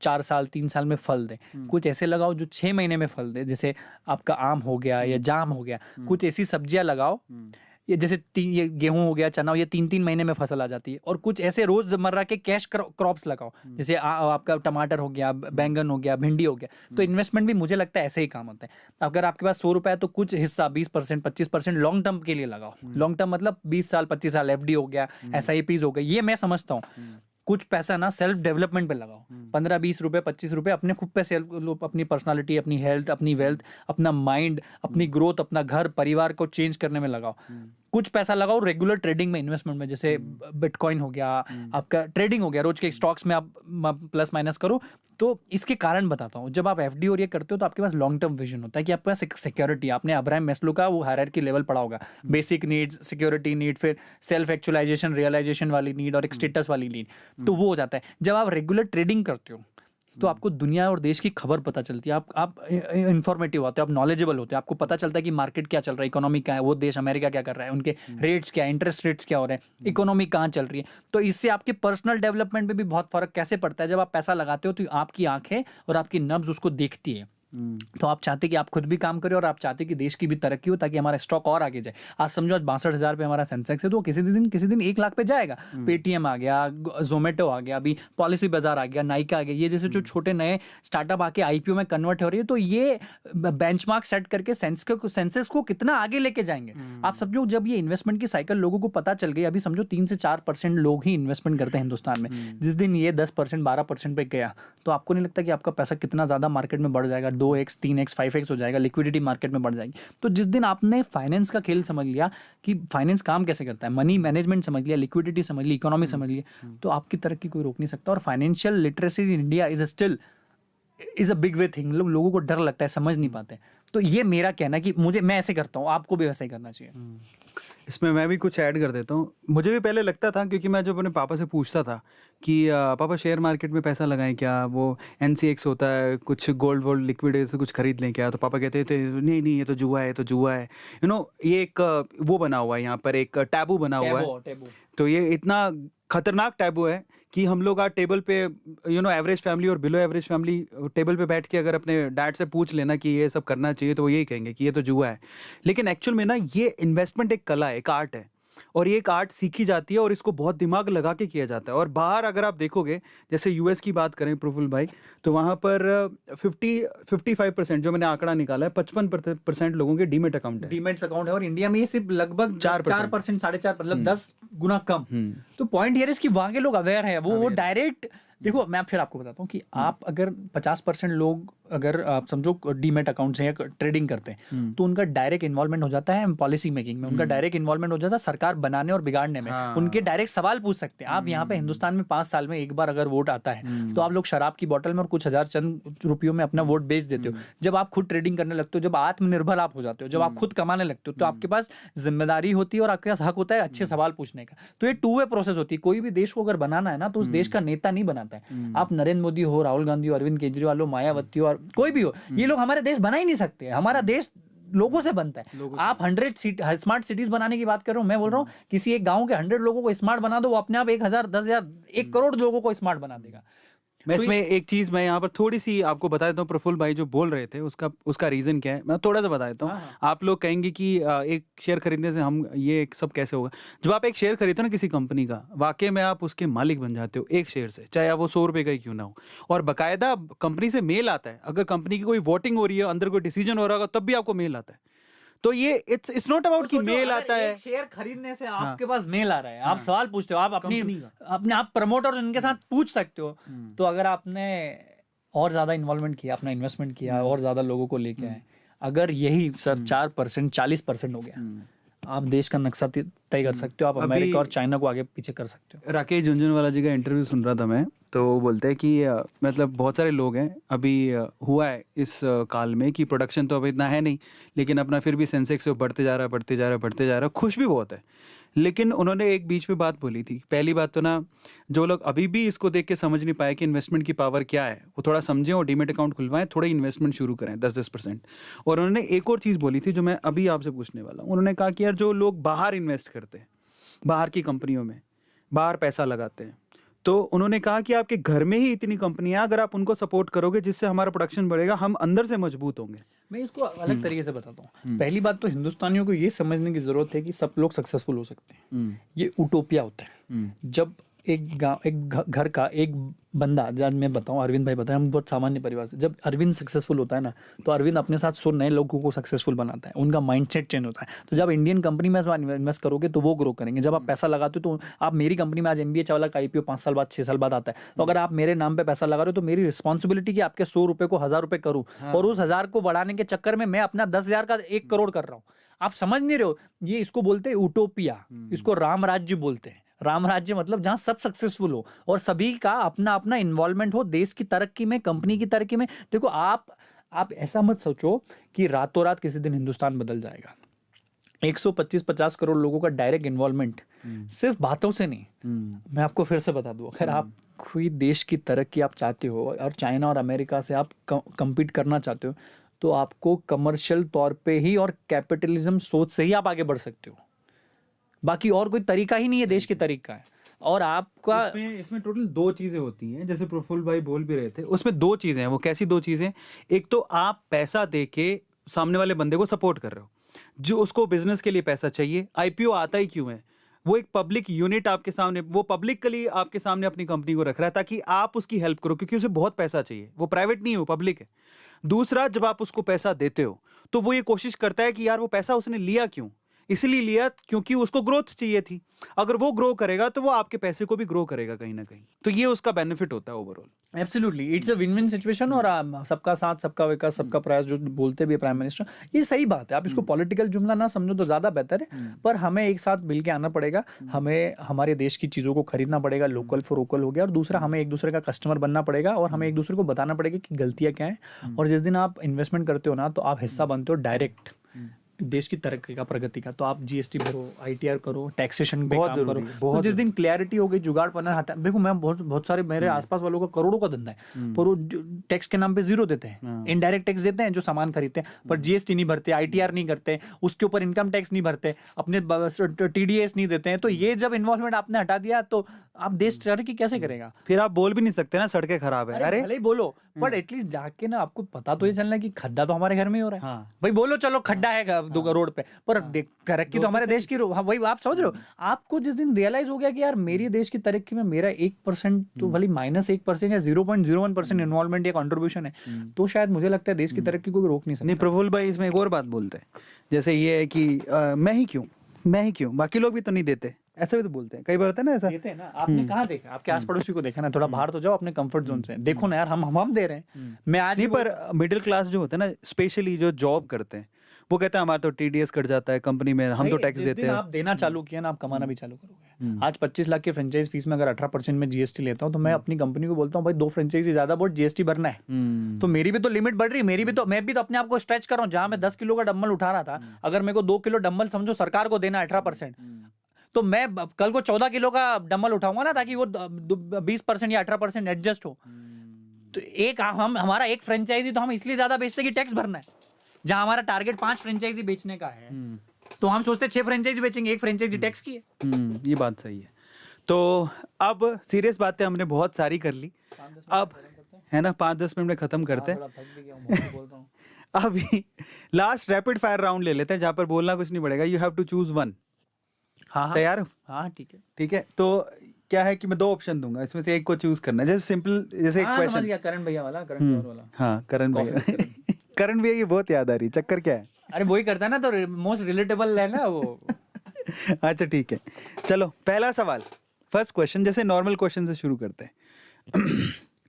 4 साल 3 साल में फल दे, कुछ ऐसे लगाओ जो 6 महीने में फल दे, जैसे आपका आम हो गया या जाम हो गया। कुछ ऐसी सब्जियां लगाओ, ये जैसे ये गेहूं हो गया, चना हो, ये 3-3 महीने में फसल आ जाती है। और कुछ ऐसे रोजमर्रा के कैश क्रॉप्स लगाओ, जैसे आपका टमाटर हो गया, बैंगन हो गया, भिंडी हो गया। तो इन्वेस्टमेंट भी मुझे लगता है ऐसे ही काम होता है। अगर आपके पास 100 रुपए है तो कुछ हिस्सा 20% 25% लॉन्ग टर्म के लिए लगाओ। लॉन्ग टर्म मतलब 20 साल 25 साल FD हो गया, SIPs हो गई, ये मैं समझता हूँ। कुछ पैसा ना सेल्फ डेवलपमेंट पे लगाओ, 15-20 रुपए 25 रुपए अपने खुद पे सेल्फ, अपनी पर्सनालिटी, अपनी हेल्थ, अपनी वेल्थ, अपना माइंड, अपनी ग्रोथ, अपना घर परिवार को चेंज करने में लगाओ। कुछ पैसा लगाओ रेगुलर ट्रेडिंग में, इन्वेस्टमेंट में, जैसे बिटकॉइन हो गया, आपका ट्रेडिंग हो गया, रोज के स्टॉक्स में आप प्लस माइनस करो। तो इसके कारण बताता हूँ, जब आप FD और ये करते हो तो आपके पास लॉन्ग टर्म विजन होता है कि आपके पास सिक्योरिटी। आपने अब्राहम मैस्लो का वो हायरार्की लेवल पढ़ा होगा, बेसिक नीड्स, सिक्योरिटी नीड, फिर सेल्फ एक्चुअलाइजेशन, रियलाइजेशन वाली नीड और एक स्टेटस वाली नीड। तो वो हो जाता है जब आप रेगुलर ट्रेडिंग करते हो तो आपको दुनिया और देश की खबर पता चलती है, आप इंफॉर्मेटिव होते हो, आप नॉलेजेबल होते हो, आपको पता चलता है कि मार्केट क्या चल रहा है, इकोनॉमी क्या है, वो देश अमेरिका क्या कर रहा है, उनके रेट्स क्या है, इंटरेस्ट रेट्स क्या हो रहे हैं, इकोनॉमी कहाँ चल रही है। तो इससे आपके पर्सनल डेवलपमेंट में भी बहुत फर्क कैसे पड़ता है। जब आप पैसा लगाते हो तो आपकी आंखें और आपकी नब्ज उसको देखती है। तो आप चाहते कि आप खुद भी काम करें और आप चाहते कि देश की भी तरक्की हो ताकि हमारा स्टॉक और आगे जाए। आज समझो आज 62,000 पे हमारा सेंसेक्स है, तो किसी दिन 1 लाख पे जाएगा। पेटीएम आ गया, जोमेटो आ गया, अभी पॉलिसी बाजार आ गया, नाइका आ गया, ये जैसे जो छोटे नए स्टार्टअप आके आईपीओ में कन्वर्ट हो रही है, तो ये बेंचमार्क सेट करके सेंसेक्स को कितना आगे लेके जाएंगे। आप समझो जब ये इन्वेस्टमेंट की साइकिल लोगों को पता चल गई, अभी समझो 3 से 4% लोग ही इन्वेस्टमेंट करते हैं हिंदुस्तान में, जिस दिन ये 10% 12% पे गया, तो आपको नहीं लगता कि आपका पैसा कितना ज्यादा मार्केट में बढ़ जाएगा? 2x 3x 5x हो जाएगा, लिक्विडिटी मार्केट में बढ़ जाएगी। तो जिस दिन आपने फाइनेंस का खेल समझ लिया कि फाइनेंस काम कैसे करता है, मनी मैनेजमेंट समझ लिया, लिक्विडिटी समझ ली, इकोनॉमी समझ लिया, तो आपकी तरक्की कोई रोक नहीं सकता। और financial literacy in India is a big way thing. लोगों को डर लगता है, समझ नहीं पाते। तो ये मेरा कहना है कि मैं ऐसे करता हूँ, आपको भी वैसा ही करना चाहिए। इसमें मैं भी कुछ ऐड कर देता हूँ। मुझे भी पहले लगता था, क्योंकि मैं जब अपने पापा से पूछता था कि पापा शेयर मार्केट में पैसा लगाएं क्या, वो NCX होता है, कुछ गोल्ड लिक्विड से कुछ खरीद लें क्या, तो पापा कहते थे नहीं नहीं, ये तो जुआ है, ये एक वो बना हुआ है, यहाँ पर एक टैबू बना हुआ है। तो ये इतना खतरनाक टैबू है कि हम लोग आज टेबल पे एवरेज फैमिली और बिलो एवरेज फैमिली टेबल पे बैठ के अगर अपने डैड से पूछ लेना कि ये सब करना चाहिए, तो वो यही कहेंगे कि ये तो जुआ है। लेकिन एक्चुअल में ना, ये इन्वेस्टमेंट एक कला है, एक आर्ट है, और ये एक आर्ट सीखी जाती है और इसको बहुत दिमाग लगा के किया जाता है। और बाहर अगर आप देखोगे, जैसे US की बात करें प्रफुल्ल भाई, तो वहाँ पर 55% जो मैंने आंकड़ा निकाला है, 55% लोगों के डीमेट अकाउंट है। और इंडिया में ये सिर्फ लगभग 4%, 4.5%, मतलब 10 गुना कम। तो पॉइंट हियर इज कि वहाँ के लोग अवेयर है, वो डायरेक्ट देखो। मैं फिर आपको बताता हूँ कि आप अगर 50% लोग अगर आप समझो डीमेट अकाउंट से या ट्रेडिंग करते हैं, तो उनका डायरेक्ट इन्वॉल्वमेंट हो जाता है पॉलिसी मेकिंग में, उनका डायरेक्ट इन्वॉल्वमेंट हो जाता है सरकार बनाने और बिगाड़ने में। उनके डायरेक्ट सवाल पूछ सकते हैं। आप यहाँ पे हिंदुस्तान में 5 साल में एक बार अगर वोट आता है, तो आप लोग शराब की बोतल में और कुछ हजार चंद रुपयों में अपना वोट बेच देते हो। जब आप खुद ट्रेडिंग करने लगते हो, जब आत्मनिर्भर आप हो जाते हो, जब आप खुद कमाने लगते हो, तो आपके पास जिम्मेदारी होती है और आपके पास हक होता है अच्छे सवाल पूछने का। तो ये 2 वे प्रोसेस होती है। कोई भी देश को अगर बनाना है ना, तो उस देश का नेता नहीं बनाता है। आप नरेंद्र मोदी हो, राहुल गांधी हो, अरविंद केजरीवाल हो, मायावती हो, और कोई भी हो, ये लोग हमारे देश बना ही नहीं सकते। हमारा देश लोगों से बनता है। आप 100 स्मार्ट सिटीज बनाने की बात कर रहे हो, मैं बोल रहा हूँ किसी एक गांव के 100 लोगों को स्मार्ट बना दो, वो अपने आप 1,000, 10,000, 1 करोड़ लोगों को स्मार्ट बना देगा। मैं इसमें एक चीज़ मैं यहाँ पर थोड़ी सी आपको बता देता हूँ। प्रफुल्ल भाई जो बोल रहे थे, उसका रीज़न क्या है, मैं थोड़ा सा बता देता हूँ। आप लोग कहेंगे कि एक शेयर खरीदने से हम ये सब कैसे होगा। जब आप एक शेयर खरीदते हो ना किसी कंपनी का, वाकई में आप उसके मालिक बन जाते हो एक शेयर से, चाहे आप वो 100 रुपये का ही क्यों ना हो। और बाकायदा कंपनी से मेल आता है, अगर कंपनी की कोई वोटिंग हो रही है, अंदर कोई डिसीजन हो रहा होगा, तब भी आपको मेल आता है। तो ये इट्स नॉट अबाउट कि मेल आता है। शेयर खरीदने से आपके पास मेल आ रहा है, आप सवाल पूछते हो, आप अपने आप प्रमोटर उनके साथ पूछ सकते हो। तो अगर आपने और ज्यादा इन्वॉल्वमेंट किया, अपना इन्वेस्टमेंट किया, और ज्यादा लोगों को लेके आए, अगर यही सर 4% 40% हो गया, आप देश का नक्शा तय कर सकते हो। आप अमेरिका और चाइना को आगे पीछे कर सकते हो। राकेश झुनझुनवाला जी का इंटरव्यू सुन रहा था मैं, तो वो बोलते हैं कि मतलब बहुत सारे लोग हैं, अभी हुआ है इस काल में कि प्रोडक्शन तो अभी इतना है नहीं, लेकिन अपना फिर भी सेंसेक्स बढ़ते जा रहा है, खुश भी बहुत है। लेकिन उन्होंने एक बीच में बात बोली थी। पहली बात तो ना, जो लोग अभी भी इसको देख के समझ नहीं पाए कि इन्वेस्टमेंट की पावर क्या है, वो थोड़ा समझें और डीमेट अकाउंट खुलवाएं, थोड़ा इन्वेस्टमेंट शुरू करें 10-10%। और उन्होंने एक और चीज़ बोली थी जो मैं अभी आपसे पूछने वाला हूँ। उन्होंने कहा कि यार जो लोग बाहर इन्वेस्ट करते हैं, बाहर की कंपनियों में बाहर पैसा लगाते हैं, तो उन्होंने कहा कि आपके घर में ही इतनी कंपनियां, अगर आप उनको सपोर्ट करोगे जिससे हमारा प्रोडक्शन बढ़ेगा, हम अंदर से मजबूत होंगे। मैं इसको अलग तरीके से बताता हूँ। पहली बात तो हिंदुस्तानियों को ये समझने की जरूरत है कि सब लोग सक्सेसफुल हो सकते हैं। ये उटोपिया होता है। जब एक घर का एक बंदा, जब मैं बताऊं, अरविंद भाई बताएं, हम बहुत सामान्य परिवार से, जब अरविंद सक्सेसफुल होता है ना, तो अरविंद अपने साथ 100 नए लोगों को सक्सेसफुल बनाता है, उनका माइंडसेट चेंज होता है। तो जब इंडियन कंपनी में इन्वेस्ट करोगे तो वो ग्रो करेंगे। जब आप पैसा लगाते हो, तो आप मेरी कंपनी में आज MBA चावला का IPO 5 साल बाद 6 साल बाद आता है, तो अगर आप मेरे नाम पे पैसा लगा रहे हो, तो मेरी रिस्पॉन्सिबिलिटी कि आपके 100 रुपये को 1000 रुपये करूँ, और उस 1000 को बढ़ाने के चक्कर में मैं अपना 10,000 का 1 करोड़ कर रहा हूँ। आप समझ नहीं रहे हो। ये इसको बोलते हैं उटोपिया, इसको राम राज्य बोलते हैं। राम राज्य मतलब जहां सब सक्सेसफुल हो और सभी का अपना अपना इन्वॉल्वमेंट हो देश की तरक्की में, कंपनी की तरक्की में। देखो, आप ऐसा मत सोचो कि रातों रात किसी दिन हिंदुस्तान बदल जाएगा। 125-50 करोड़ लोगों का डायरेक्ट इन्वॉल्वमेंट सिर्फ बातों से नहीं। मैं आपको फिर से बता दूं, अगर आप कोई देश की तरक्की आप चाहते हो और चाइना और अमेरिका से आप कम्पीट करना चाहते हो, तो आपको कमर्शियल तौर पे ही और कैपिटलिज्म सोच से ही आप आगे बढ़ सकते हो। बाकी और कोई तरीका ही नहीं है देश के तरीका है। और आपका इसमें टोटल दो चीजें होती हैं, जैसे प्रफुल्ल भाई बोल भी रहे थे, उसमें दो चीजें हैं। वो कैसी दो चीजें? एक तो आप पैसा दे के सामने वाले बंदे को सपोर्ट कर रहे हो, जो उसको बिजनेस के लिए पैसा चाहिए। आईपीओ आता ही क्यों है? वो एक पब्लिक यूनिट आपके सामने, वो पब्लिकली आपके सामने अपनी कंपनी को रख रहा है ताकि आप उसकी हेल्प करो, क्योंकि उसे बहुत पैसा चाहिए। वो प्राइवेट नहीं है, वो पब्लिक है। दूसरा, जब आप उसको पैसा देते हो तो वो ये कोशिश करता है कि यार वो पैसा उसने लिया क्यों? इसलिए लिया क्योंकि उसको ग्रोथ चाहिए थी। अगर वो ग्रो करेगा तो वो आपके पैसे को भी ग्रो करेगा कहीं ना कहीं। तो ये उसका बेनिफिट होता है overall. Absolutely it's a win win situation. और सबका साथ सबका विकास सबका प्रयास जो बोलते भी प्राइम मिनिस्टर, ये सही बात है। आप इसको पॉलिटिकल जुमला ना समझो तो ज़्यादा बेहतर है, पर हमें एक साथ मिल के आना पड़ेगा। हमें हमारे देश की चीज़ों को खरीदना पड़ेगा, लोकल फॉर वोकल हो गया। और दूसरा, हमें एक दूसरे का कस्टमर बनना पड़ेगा और हमें एक दूसरे को बताना पड़ेगा कि गलतियाँ क्या हैं। और जिस दिन आप इन्वेस्टमेंट करते हो ना, तो आप हिस्सा बनते हो डायरेक्ट देश की तरक्की का, प्रगति का। तो आप जीएसटी भरो, आईटीआर करो, टैक्सेशन पे बहुत काम जरूरी करो। है, तो जिस दिन क्लैरिटी हो गई, जुगाड़पना हटा। देखो, मैं बहुत सारे मेरे आसपास वालों का करोड़ों का धंधा है, पर वो टैक्स के नाम पे जीरो देते हैं, इनडायरेक्ट टैक्स देते हैं जो सामान खरीदते हैं, पर जीएसटी नहीं भरते, आईटीआर नहीं करते, उसके ऊपर इनकम टैक्स नहीं भरते, अपने टीडीएस नहीं देते हैं। तो ये जब इन्वॉल्वमेंट आपने हटा दिया तो आप देश तरक्की कैसे करेगा? फिर आप बोल भी नहीं सकते ना सड़कें खराब है। अरे भले ही बोलो, पर एटलीस्ट जाके ना आपको पता तो ये चलना है कि खड्डा तो हमारे घर में ही हो रहा है। हाँ। भाई बोलो चलो खड्डा है रोड पे, पर तरक्की तो हमारे देश की हाँ, वही आप समझ रहे हो। आपको जिस दिन रियलाइज हो गया कि यार मेरी देश की तरक्की में मेरा 1% तो भले -1% या 0.01% इन्वॉल्वमेंट या कंट्रीब्यूशन है, तो शायद मुझे लगता है देश की तरक्की को रोक नहीं सकता। नहीं, प्रफुल्ल भाई इसमें एक और बात बोलते हैं, जैसे ये है कि मैं ही क्यों, बाकी लोग भी तो नहीं देते, ऐसा भी तो बोलते हैं। कई बार होता है ना ऐसा। देते हैं ना। आपने कहाँ देखा? आपके आस पड़ोसी को देखा ना? थोड़ा बाहर तो जाओ अपने कंफर्ट जोन से, देखो ना यार, हम दे रहे हैं। मैं आज नहीं, पर मिडिल क्लास जो होते हैं ना, स्पेशली जो जॉब करते हैं, वो कहते हैं हमारा तो टीडीएस कट जाता है कंपनी में, हम तो टैक्स देते हैं। आप देना चालू किया ना, आप कमाना भी चालू करोगे। आज 25 लाख की फ्रेंचाइज फीस में अगर 18% में जीएसटी लेता हूँ, तो मैं अपनी कंपनी को बोलता हूँ भाई 2 फ्रेंचाइजी ज्यादा बहुत जीएसटी भरना है। तो मेरी भी तो लिमिट बढ़ रही है, मैं भी तो अपने आप को स्ट्रेच कर रहा हूँ। जहां मैं 10 किलो का डंबल उठा रहा था, अगर मेरे को 2 किलो डंबल समझो सरकार को देना 18%, तो मैं कल को 14 किलो का डंबल उठाऊंगा ना, ताकि वो 20% या 18% एडजस्ट हो। तो एक हमारा एक फ्रेंचाइजी तो हम इसलिए ज्यादा बेचते कि टैक्स भरना है। जहां हमारा टारगेट 5 फ्रेंचाइजी बेचने का है, तो हम सोचते 6 फ्रेंचाइजी बेचेंगे, एक फ्रेंचाइजी टैक्स की है। ये बात सही है। तो अब सीरियस बातें हमने बहुत सारी कर ली, अब है ना 5-10 मिनट में खत्म करते हैं। अभी लास्ट रैपिड फायर राउंड ले लेते हैं, जहां पर बोलना कुछ नहीं पड़ेगा। You have to choose one. हाँ तैयार हो? हाँ ठीक है। ठीक है, तो क्या है कि मैं 2 ऑप्शन दूंगा, इसमें से एक को चूज करना है। जैसे सिंपल, जैसे एक समझ क्वेश्चन। गया, करण भैया वाला, करण जौहर वाला। हाँ, करण भैया। करण भैया की बहुत याद आ रही, चक्कर क्या है? अरे वही करता है ना, तो मोस्ट रिलेटेबल है ना वो। अच्छा ठीक है, चलो पहला सवाल, फर्स्ट क्वेश्चन। जैसे नॉर्मल क्वेश्चन से शुरू करते हैं।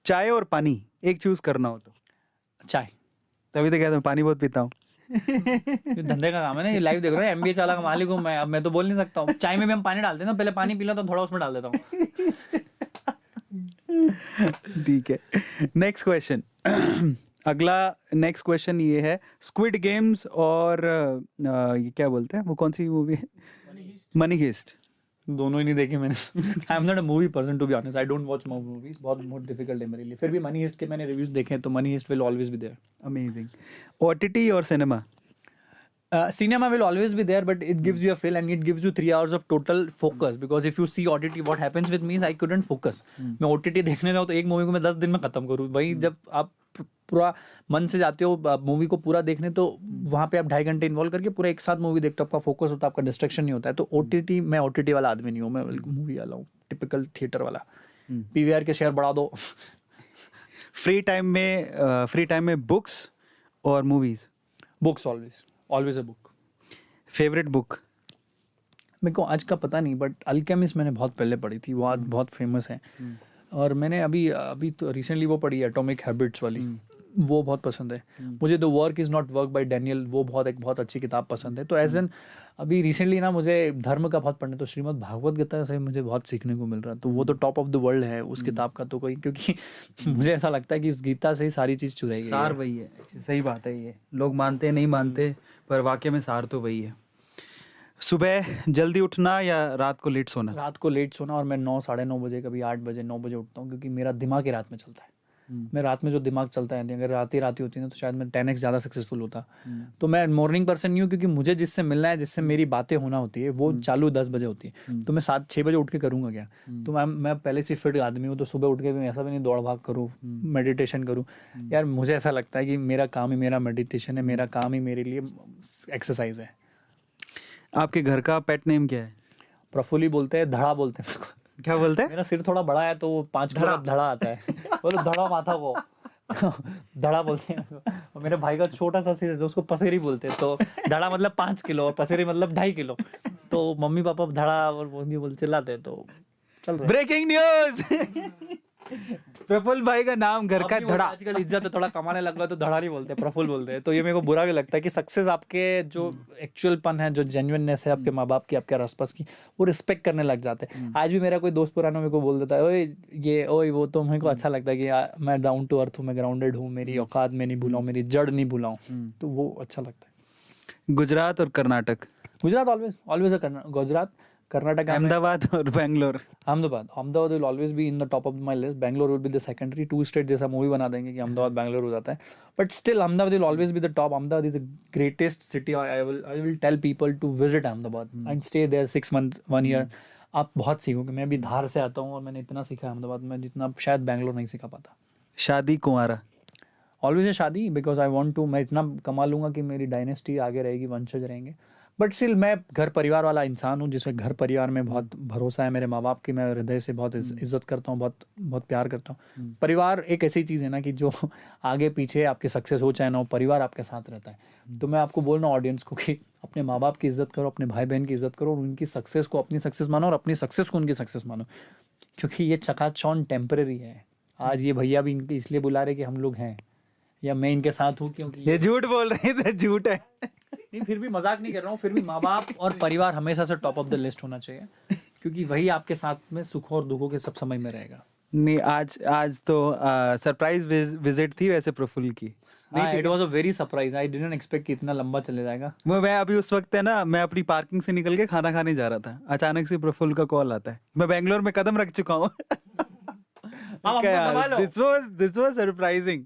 चाय और पानी एक चूज करना हो तो? चाय। तभी तो कहता हूँ पानी बहुत पीता हूँ। ये धंधे का काम है ना, ये लाइव देख रहे हो, एमबीए चाला का मालिक हूँ मैं। अब मैं तो बोल नहीं सकता हूँ। चाय में भी हम पानी डालते हैं ना, पहले पानी पी लो तो थोड़ा उसमें डाल देता हूँ। ठीक है, नेक्स्ट क्वेश्चन। अगला नेक्स्ट क्वेश्चन ये है, स्क्विड गेम्स और ये क्या बोलते हैं, वो कौन सी मूवी है? Money Heist. दोनों ही नहीं देखे मैंने। I am not a movie person to be honest, I don't watch movies, बहुत डिफिकल्ट है मेरे लिए। फिर भी मनी हीस्ट के मैंने रिव्यूज देखे हैं, तो Money Heist will always be there. Amazing. OTT और cinema? Cinema will always be there, but it gives you a feel and it gives you 3 hours of total focus. Because if you see OTT, what happens with me is I couldn't focus. मैं OTT देखने जाऊँ तो एक मूवी को मैं 10 दिन में खत्म करूँ। वही जब आप पूरा मन से जाते हो मूवी को पूरा देखने, तो वहाँ पे आप 2.5 घंटे इन्वॉल्व करके पूरा एक साथ मूवी देखते हो, आपका फोकस होता है, आपका डिस्ट्रैक्शन नहीं होता है। तो OTT, मैं OTT वाला आदमी नहीं हूँ, मैं मूवी वाला हूँ, टिपिकल थिएटर वाला। PVR के शेयर बढ़ा दो। फ्री टाइम में बुक्स और movies? Books, always a book. Favourite book? मेरे को आज का पता नहीं, बट अल्केमिस्ट मैंने बहुत पहले पढ़ी थी, वो आज बहुत फेमस है। और मैंने अभी तो रिसेंटली वो पढ़ी, एटॉमिक हैबिट्स वाली, वो बहुत पसंद है मुझे। The work is not work by Daniel, वो बहुत अच्छी किताब पसंद है। तो एज एन अभी रिसेंटली ना मुझे धर्म का बहुत पढ़ना, तो श्रीमद् भागवत गीता से मुझे बहुत सीखने को मिल रहा है। तो वो तो टॉप ऑफ द वर्ल्ड है उस किताब का तो कोई, क्योंकि मुझे ऐसा लगता है कि इस गीता से ही सारी चीज़ चुराई गई सार वही है। सही बात है, ये लोग मानते नहीं मानते, पर वाकई में सार तो वही है। सुबह जल्दी उठना या रात को लेट सोना? रात को लेट सोना, और मैं 9, 9:30 बजे, कभी 8 बजे, 9 बजे उठता हूँ, क्योंकि मेरा दिमाग ही रात में चलता है। मैं रात में जो दिमाग चलता है, अगर रात ही होती ना तो शायद मैं 10x ज़्यादा सक्सेसफुल होता। तो मैं मॉर्निंग पर्सन नहीं हूँ, क्योंकि मुझे जिससे मिलना है, जिससे मेरी बातें होना होती है, वो चालू 10 बजे होती है। तो मैं 7-6 बजे उठ के करूँगा क्या? तो मैं पहले से फिट आदमी हूँ, तो सुबह उठ के भी ऐसा भी नहीं दौड़ भाग करूँ, मेडिटेशन करूँ। यार मुझे ऐसा लगता है कि मेरा काम ही मेरा मेडिटेशन है, मेरा काम ही मेरे लिए एक्सरसाइज है। आपके घर का पेट नेम क्या है? प्रफुल्ली बोलते हैं, धड़ा बोलते हैं मेरे को। क्या बोलते हैं? मेरा सिर थोड़ा बड़ा है, तो 5 किलो का धड़ा आता है। बोलो धड़ा माथा वो धड़ा बोलते हैं। और मेरे भाई का छोटा सा सिर है, तो उसको पसेरी बोलते हैं। तो धड़ा मतलब 5 किलो और पसेरी मतलब 2.5 किलो। तो मम्मी पापा धड़ा और वो भी बोल चिल्लाते हैं, तो चल रहा है। ब्रेकिंग न्यूज प्रफुल्ल भाई का नाम घर का अभी वो धड़ा। आजकल इज्जत है, थोड़ा कमाने लग गया तो धड़ा नहीं बोलते, प्रफुल्ल बोलते हैं। तो ये मेरे को बुरा भी लगता है कि सक्सेस आपके जो एक्चुअल पन है, जो जेन्युइननेस है आपके माँ बाप की, आपके आसपास की, वो रिस्पेक्ट करने लग जाते हैं। आज भी मेरा कोई दोस्त पुराना मेरे को बोल देता है, ओए ये ओए वो, तो मेरे को अच्छा लगता है कि मैं डाउन टू अर्थ हूँ, मैं ग्राउंडेड हूँ, मेरी औकात में नहीं भूलाऊँ, मेरी जड़ नहीं भूलाऊँ। तो वो अच्छा लगता है। गुजरात और कर्नाटक? गुजरात ऑलवेज गुजरात, कर्नाटक, अहमदाबाद और Bangalore? Ahmedabad will always be in the top of my list. Bangalore will be the secondary. 2 state जैसा मूवी बना देंगे कि अहमदाबाद बैंगलोर हो जाता है, but still Ahmedabad will always be the top. Ahmedabad is the greatest city. I will tell people to visit Ahmedabad and stay there 6 months 1 year। आप बहुत सीखोगे। मैं अभी धार से आता हूँ और मैंने इतना सीखा अहमदाबाद में जितना शायद बैंगलोर नहीं सीखा पाता। शादी कुंवारा? ऑलवेज है शादी, बिकॉज आई वॉन्ट टू। मैं इतना कमा लूंगा कि मेरी डायनेस्टी आगे रहेगी, वंशज रहेंगे। बट स्टिल मैं घर परिवार वाला इंसान हूँ, जिसमें घर परिवार में बहुत भरोसा है। मेरे माँ बाप की मैं हृदय से बहुत इज्जत करता हूँ, बहुत बहुत प्यार करता हूँ। परिवार एक ऐसी चीज़ है ना कि जो आगे पीछे आपकी सक्सेस हो चाहे ना हो, परिवार आपके साथ रहता है। तो मैं आपको बोल रहा हूँ ऑडियंस को कि अपने माँ बाप की इज्जत करो, अपने भाई बहन की इज्जत करो, और उनकी सक्सेस को अपनी सक्सेस मानो और अपनी सक्सेस को उनकी सक्सेस मानो, क्योंकि ये चकाचौंध टेम्परेरी है। आज ये भैया भी इनके इसलिए बुला रहे कि हम लोग हैं, या मैं इनके साथ हूँ क्योंकि ये झूठ बोल रहे थे, झूठ है। नहीं, फिर भी मजाक नहीं कर रहा हूँ। फिर भी माँ बाप और परिवार हमेशा से टॉप ऑफ द लिस्ट होना चाहिए, क्योंकि वही आपके साथ में सुखों और दुखों के सब समय में रहेगा। नहीं, आज तो सरप्राइज विजिट थी वैसे प्रफुल्ल की। हाँ, it was a very surprise. I didn't expect कि इतना लंबा चले जाएगा। मैं अभी उस वक्त है ना, मैं अपनी पार्किंग से निकल के खाना खाने जा रहा था, अचानक से प्रफुल्ल का कॉल आता है। मैं बैंगलोर में कदम रख चुका हूँ। This was surprising.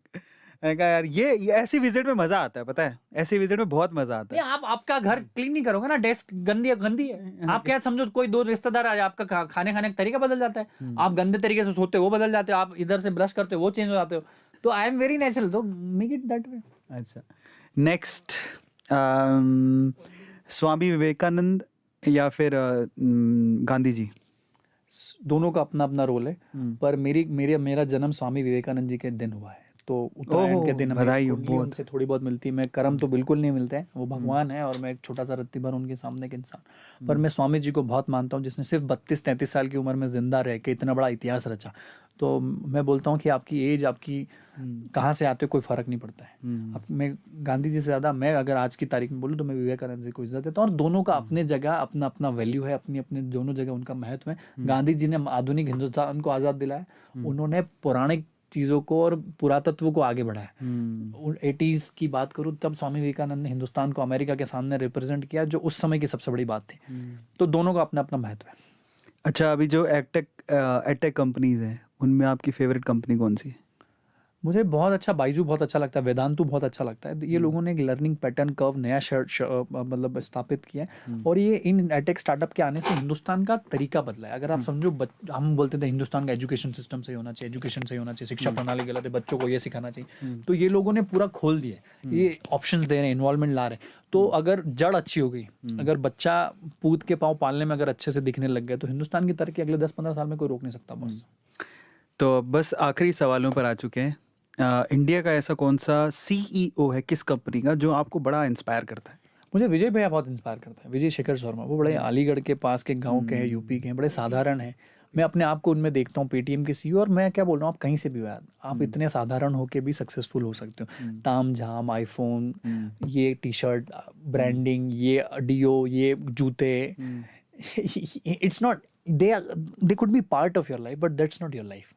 मैंने कहा यार ये ऐसी विजिट में मजा आता है, पता है, ऐसी विजिट में बहुत मजा आता है। आप आपका घर क्लीन नहीं करोगे ना, डेस्क गंदी है। आप क्या समझो, कोई 2 रिश्तेदार आ जाए, आपका खाने का तरीका बदल जाता है। आप गंदे तरीके से सोते हो, वो बदल जाते हो। आप इधर से ब्रश करते हो, वो चेंज हो जाते हो। तो आई एम वेरी नेचुरल, तो मेक इट दैट वे। अच्छा, नेक्स्ट, स्वामी विवेकानंद या फिर गांधी जी? दोनों का अपना अपना रोल है, पर मेरा जन्म स्वामी विवेकानंद जी के दिन हुआ है, तो उत्तरायण के दिन हमें उनसे थोड़ी बहुत मिलती है। मैं कर्म तो बिल्कुल नहीं मिलते हैं, वो भगवान है और मैं एक छोटा सा रत्ती भर उनके सामने के इंसान। पर मैं स्वामी जी को बहुत मानता हूँ, जिसने सिर्फ 32-33 साल की उम्र में जिंदा रह के इतना बड़ा इतिहास रचा। तो मैं बोलता हूँ कि आपकी एज, आपकी कहाँ से आते हो, कोई फर्क नहीं पड़ता है। अब मैं गांधी जी से ज़्यादा, मैं अगर आज की तारीख में बोलूँ तो मैं विवेकानंद जी को इज्जत देता हूँ। और दोनों का अपने जगह अपना अपना वैल्यू है, अपनी अपने दोनों जगह उनका महत्व है। गांधी जी ने आधुनिक हिंदुस्तान को आज़ाद दिलाया, उन्होंने पौराणिक चीज़ों को और पुरातत्व को आगे बढ़ाया। 80s की बात करूँ तब स्वामी विवेकानंद ने हिंदुस्तान को अमेरिका के सामने रिप्रेजेंट किया, जो उस समय की सबसे बड़ी बात थी। तो दोनों का अपना अपना महत्व है। अच्छा, अभी जो एडटेक कंपनीज हैं, उनमें आपकी फेवरेट कंपनी कौन सी है? मुझे बहुत अच्छा बाइजू बहुत अच्छा लगता है, वेदांतु बहुत अच्छा लगता है। ये लोगों ने एक लर्निंग पैटर्न कर्व नया मतलब स्थापित किया है, और ये इन एटेक स्टार्टअप के आने से हिंदुस्तान का तरीका बदला है। अगर आप समझो, हम बोलते थे हिंदुस्तान का एजुकेशन सिस्टम सही होना चाहिए, एजुकेशन सही होना चाहिए, शिक्षा प्रणाली गलत है, बच्चों को ये सिखाना चाहिए। तो ये लोगों ने पूरा खोल दिया, ये ऑप्शंस दे रहे हैं, इन्वॉल्वमेंट ला रहे हैं। तो अगर जड़ अच्छी हो गई, अगर बच्चा पूत के पाँव पालने में अगर अच्छे से दिखने लग गए, तो हिंदुस्तान की तरक्की अगले 10-15 साल में कोई रोक नहीं सकता। बस तो बस आखिरी सवालों पर आ चुके हैं। इंडिया का ऐसा कौन सा सीईओ है किस कंपनी का जो आपको बड़ा इंस्पायर करता है? मुझे विजय भैया बहुत इंस्पायर करता है, विजय शेखर शर्मा। वो बड़े अलीगढ़ के पास के गांव के हैं, यूपी के हैं, बड़े साधारण हैं। मैं अपने आप को उनमें देखता हूँ, पेटीएम के सीईओ। और मैं क्या बोल रहा हूँ, आप कहीं से भी हो यार, आप इतने साधारण होके भी सक्सेसफुल हो सकते हो। ताम झाम, आईफोन, ये टी शर्ट, ब्रांडिंग, ये डियो, ये जूते, it's not, they could be part of your life, but that's not your life.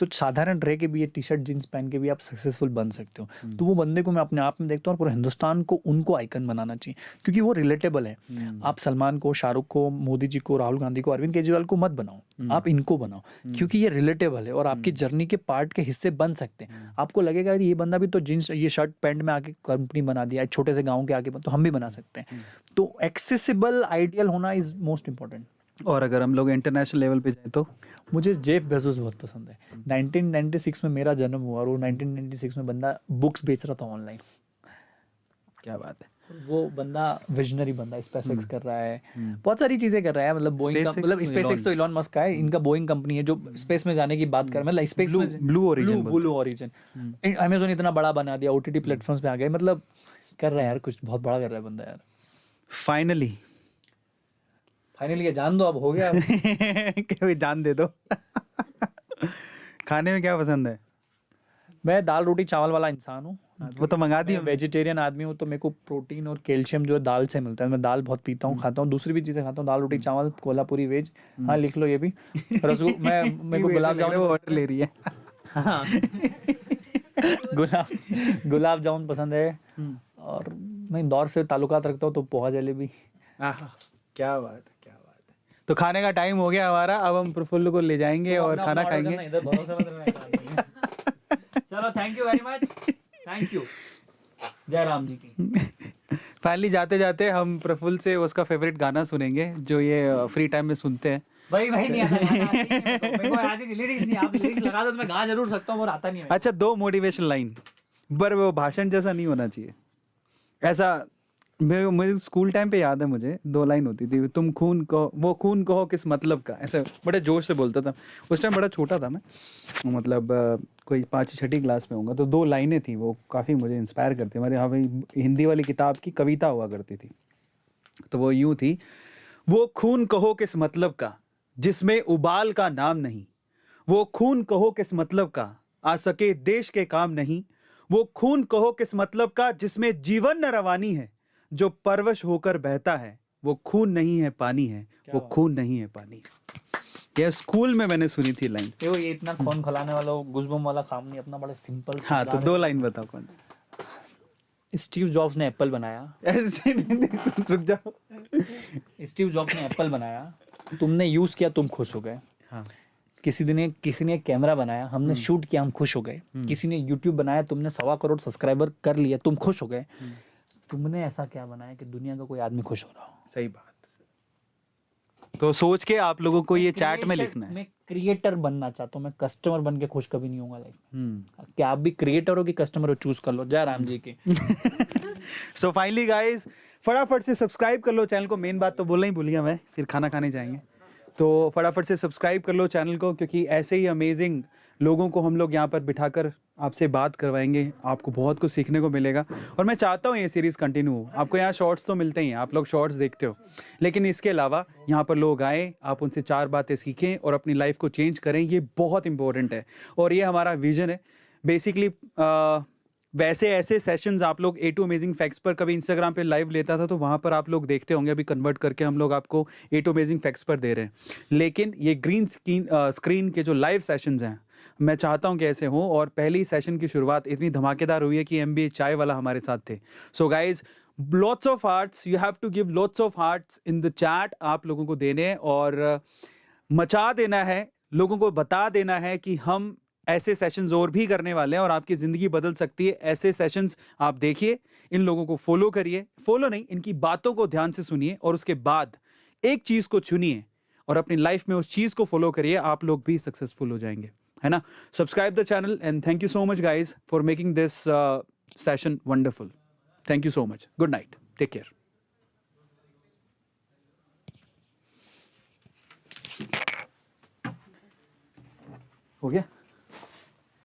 तो साधारण रह के भी ये टी शर्ट जीन्स पहन के भी आप सक्सेसफुल बन सकते हो। तो वो बंदे को मैं अपने आप में देखता हूँ और पूरे हिंदुस्तान को उनको आइकन बनाना चाहिए, क्योंकि वो रिलेटेबल है। आप सलमान को, शाहरुख को, मोदी जी को, राहुल गांधी को, अरविंद केजरीवाल को मत बनाओ, आप इनको बनाओ, क्योंकि ये रिलेटेबल है और आपकी जर्नी के पार्ट के हिस्से बन सकते हैं। आपको लगेगा ये बंदा भी तो जीन्स ये शर्ट पैंट में आके कंपनी बना दिया, छोटे से गाँव के आगे, तो हम भी बना सकते हैं। तो एक्सेसिबल आइडियल होना इज मोस्ट इंपॉर्टेंट। और अगर हम लोग इंटरनेशनल लेवल पे जाए तो मुझे जेफ बेजोस बहुत पसंद है। 1996 में मेरा जन्म हुआ और वो 1996 में बंदा बुक्स बेच रहा था ऑनलाइन। क्या बात है। वो बंदा विजनरी बंदा, स्पेसएक्स कर रहा है, बहुत सारी चीजें कर रहा है। मतलब बोइंग का, मतलब स्पेसएक्स तो इलॉन मस्क का है, इनका बोइंग कंपनी है जो स्पेस में जाने की बात कर, मतलब स्पेस में blue origin blue origin. Amazon इतना बड़ा बना दिया, ओटीटी प्लेटफॉर्म्स पे आ गए, मतलब कर रहा है यार, कुछ बहुत बड़ा कर रहा है बंदा यार। फाइनली ये जान दो, अब हो गया। कभी जान दे दो। खाने में क्या पसंद है? मैं दाल रोटी चावल वाला इंसान हूँ। वो तो मंगा दी। वेजिटेरियन आदमी हूँ, तो मेरे को प्रोटीन और कैल्शियम जो है दाल से मिलता है। मैं दाल बहुत पीता हूँ, खाता हूँ, दूसरी भी चीज़ें खाता हूँ, दाल रोटी चावल, कोल्हापुरी वेज। हाँ लिख लो ये भी। मेरे को गुलाब जामुन ऑर्डर ले रही है। हाँ गुलाब जामुन पसंद है। और मैं इंदौर से ताल्लुकात रखता हूँ, तो पोहा जलेबी। क्या बात है, क्या बात है। तो खाने का टाइम हो गया हमारा, अब हम प्रफुल्ल को ले जाएंगे और खाना खाएंगे। चलो, thank you very much, thank you, जय राम जी की। फाइनली जाते जाते हम प्रफुल्ल से उसका फेवरेट गाना सुनेंगे जो ये फ्री टाइम में सुनते हैं। भाई नहीं आता, मेरे को आती लिरिक्स नहीं, आप लिरिक्स लगा दो तो मैं गा जरूर सकता हूँ, और आता नहीं है। अच्छा, 2 मोटिवेशन लाइन, पर वो भाषण जैसा नहीं होना चाहिए। ऐसा मुझे स्कूल टाइम पे याद है, मुझे 2 लाइन होती थी। तुम खून कहो, वो खून कहो किस मतलब का, ऐसे बड़े जोश से बोलता था। उस टाइम बड़ा छोटा था मैं, मतलब कोई 5वीं-6वीं क्लास में होऊंगा। तो 2 लाइनें थी, वो काफ़ी मुझे इंस्पायर करती। हमारे यहाँ पे हिंदी वाली किताब की कविता हुआ करती थी, तो वो यूँ थी, वो खून कहो किस मतलब का जिसमें उबाल का नाम नहीं, वो खून कहो किस मतलब का आ सके देश के काम नहीं, वो खून कहो किस मतलब का जिसमें जीवन न रवानी है, जो परवश होकर बहता है, वो खून नहीं है पानी है, वो खून नहीं है पानी। ये स्कूल में मैंने सुनी थी लाइन। ये इतना खून खिलाने वाला गुज़बम वाला काम नहीं, अपना बड़ा सिंपल। हाँ, तो 2 लाइन बताओ कौन सी। स्टीव जॉब्स ने एप्पल बनाया। रुक जाओ। स्टीव जॉब्स ने एप्पल बनाया, तुमने यूज किया, तुम खुश हो गए। हाँ। किसी ने एक कैमरा बनाया, हमने शूट किया, हम खुश हो गए। किसी ने यूट्यूब बनाया, तुमने 1.25 करोड़ सब्सक्राइबर कर लिए, तुम खुश हो गए। तुमने ऐसा क्या बनाया कि दुनिया का कोई आदमी खुश हो रहा हो? सही बात। तो सोच के आप लोगों को ये चैट में लिखना है। मैं क्रिएटर बनना चाहता हूँ, मैं कस्टमर बन के खुश कभी नहीं होऊंगा लाइफ में। क्या आप भी क्रिएटर हो कि कस्टमर हो, चूज कर लो। जय राम जी की। सो फाइनली गाइस, फटाफट से सब्सक्राइब कर लो चैनल को। मेन बात तो बोलना ही भूल गया मैं, फिर खाना खाने जाएंगे। तो फटाफट से सब्सक्राइब कर लो चैनल को, क्योंकि ऐसे ही अमेजिंग लोगों को हम लोग यहाँ पर बिठाकर आपसे बात करवाएंगे। आपको बहुत कुछ सीखने को मिलेगा और मैं चाहता हूँ ये सीरीज़ कंटिन्यू हो। आपको यहाँ शॉर्ट्स तो मिलते ही हैं, आप लोग शॉर्ट्स देखते हो, लेकिन इसके अलावा यहाँ पर लोग आए, आप उनसे 4 बातें सीखें और अपनी लाइफ को चेंज करें। ये बहुत इंपॉर्टेंट है और ये हमारा विजन है बेसिकली। वैसे ऐसे सेशंस आप लोग A2 अमेजिंग फैक्ट्स पर कभी इंस्टाग्राम पे लाइव लेता था, तो वहाँ पर आप लोग देखते होंगे। अभी कन्वर्ट करके हम लोग आपको A2 अमेजिंग फैक्ट्स पर दे रहे हैं, लेकिन ये ग्रीन स्क्रीन के जो लाइव सेशंस हैं, मैं चाहता हूं कि ऐसे हों। और पहली सेशन की शुरुआत इतनी धमाकेदार हुई है कि MBA चाय वाला हमारे साथ थे। So guys, lots of hearts, you have to give lots of hearts in the chat. आप लोगों को देने हैं और मचा देना है, लोगों को बता देना है कि हम ऐसे सेशंस और भी करने वाले हैं और आपकी ज़िंदगी बदल सकती है। ऐसे सेशंस आप देखिए, इन लोगों को फॉलो करिए, फॉलो नहीं, इनकी बातों को ध्यान से सुनिए और उसके बाद एक चीज़ को चुनिए और अपनी लाइफ में उस चीज़ को फॉलो करिए। आप लोग भी सक्सेसफुल हो जाएंगे, है ना। Subscribe the channel and thank you so much guys for making this session wonderful. Thank you so much. Good night, take care. हो गया।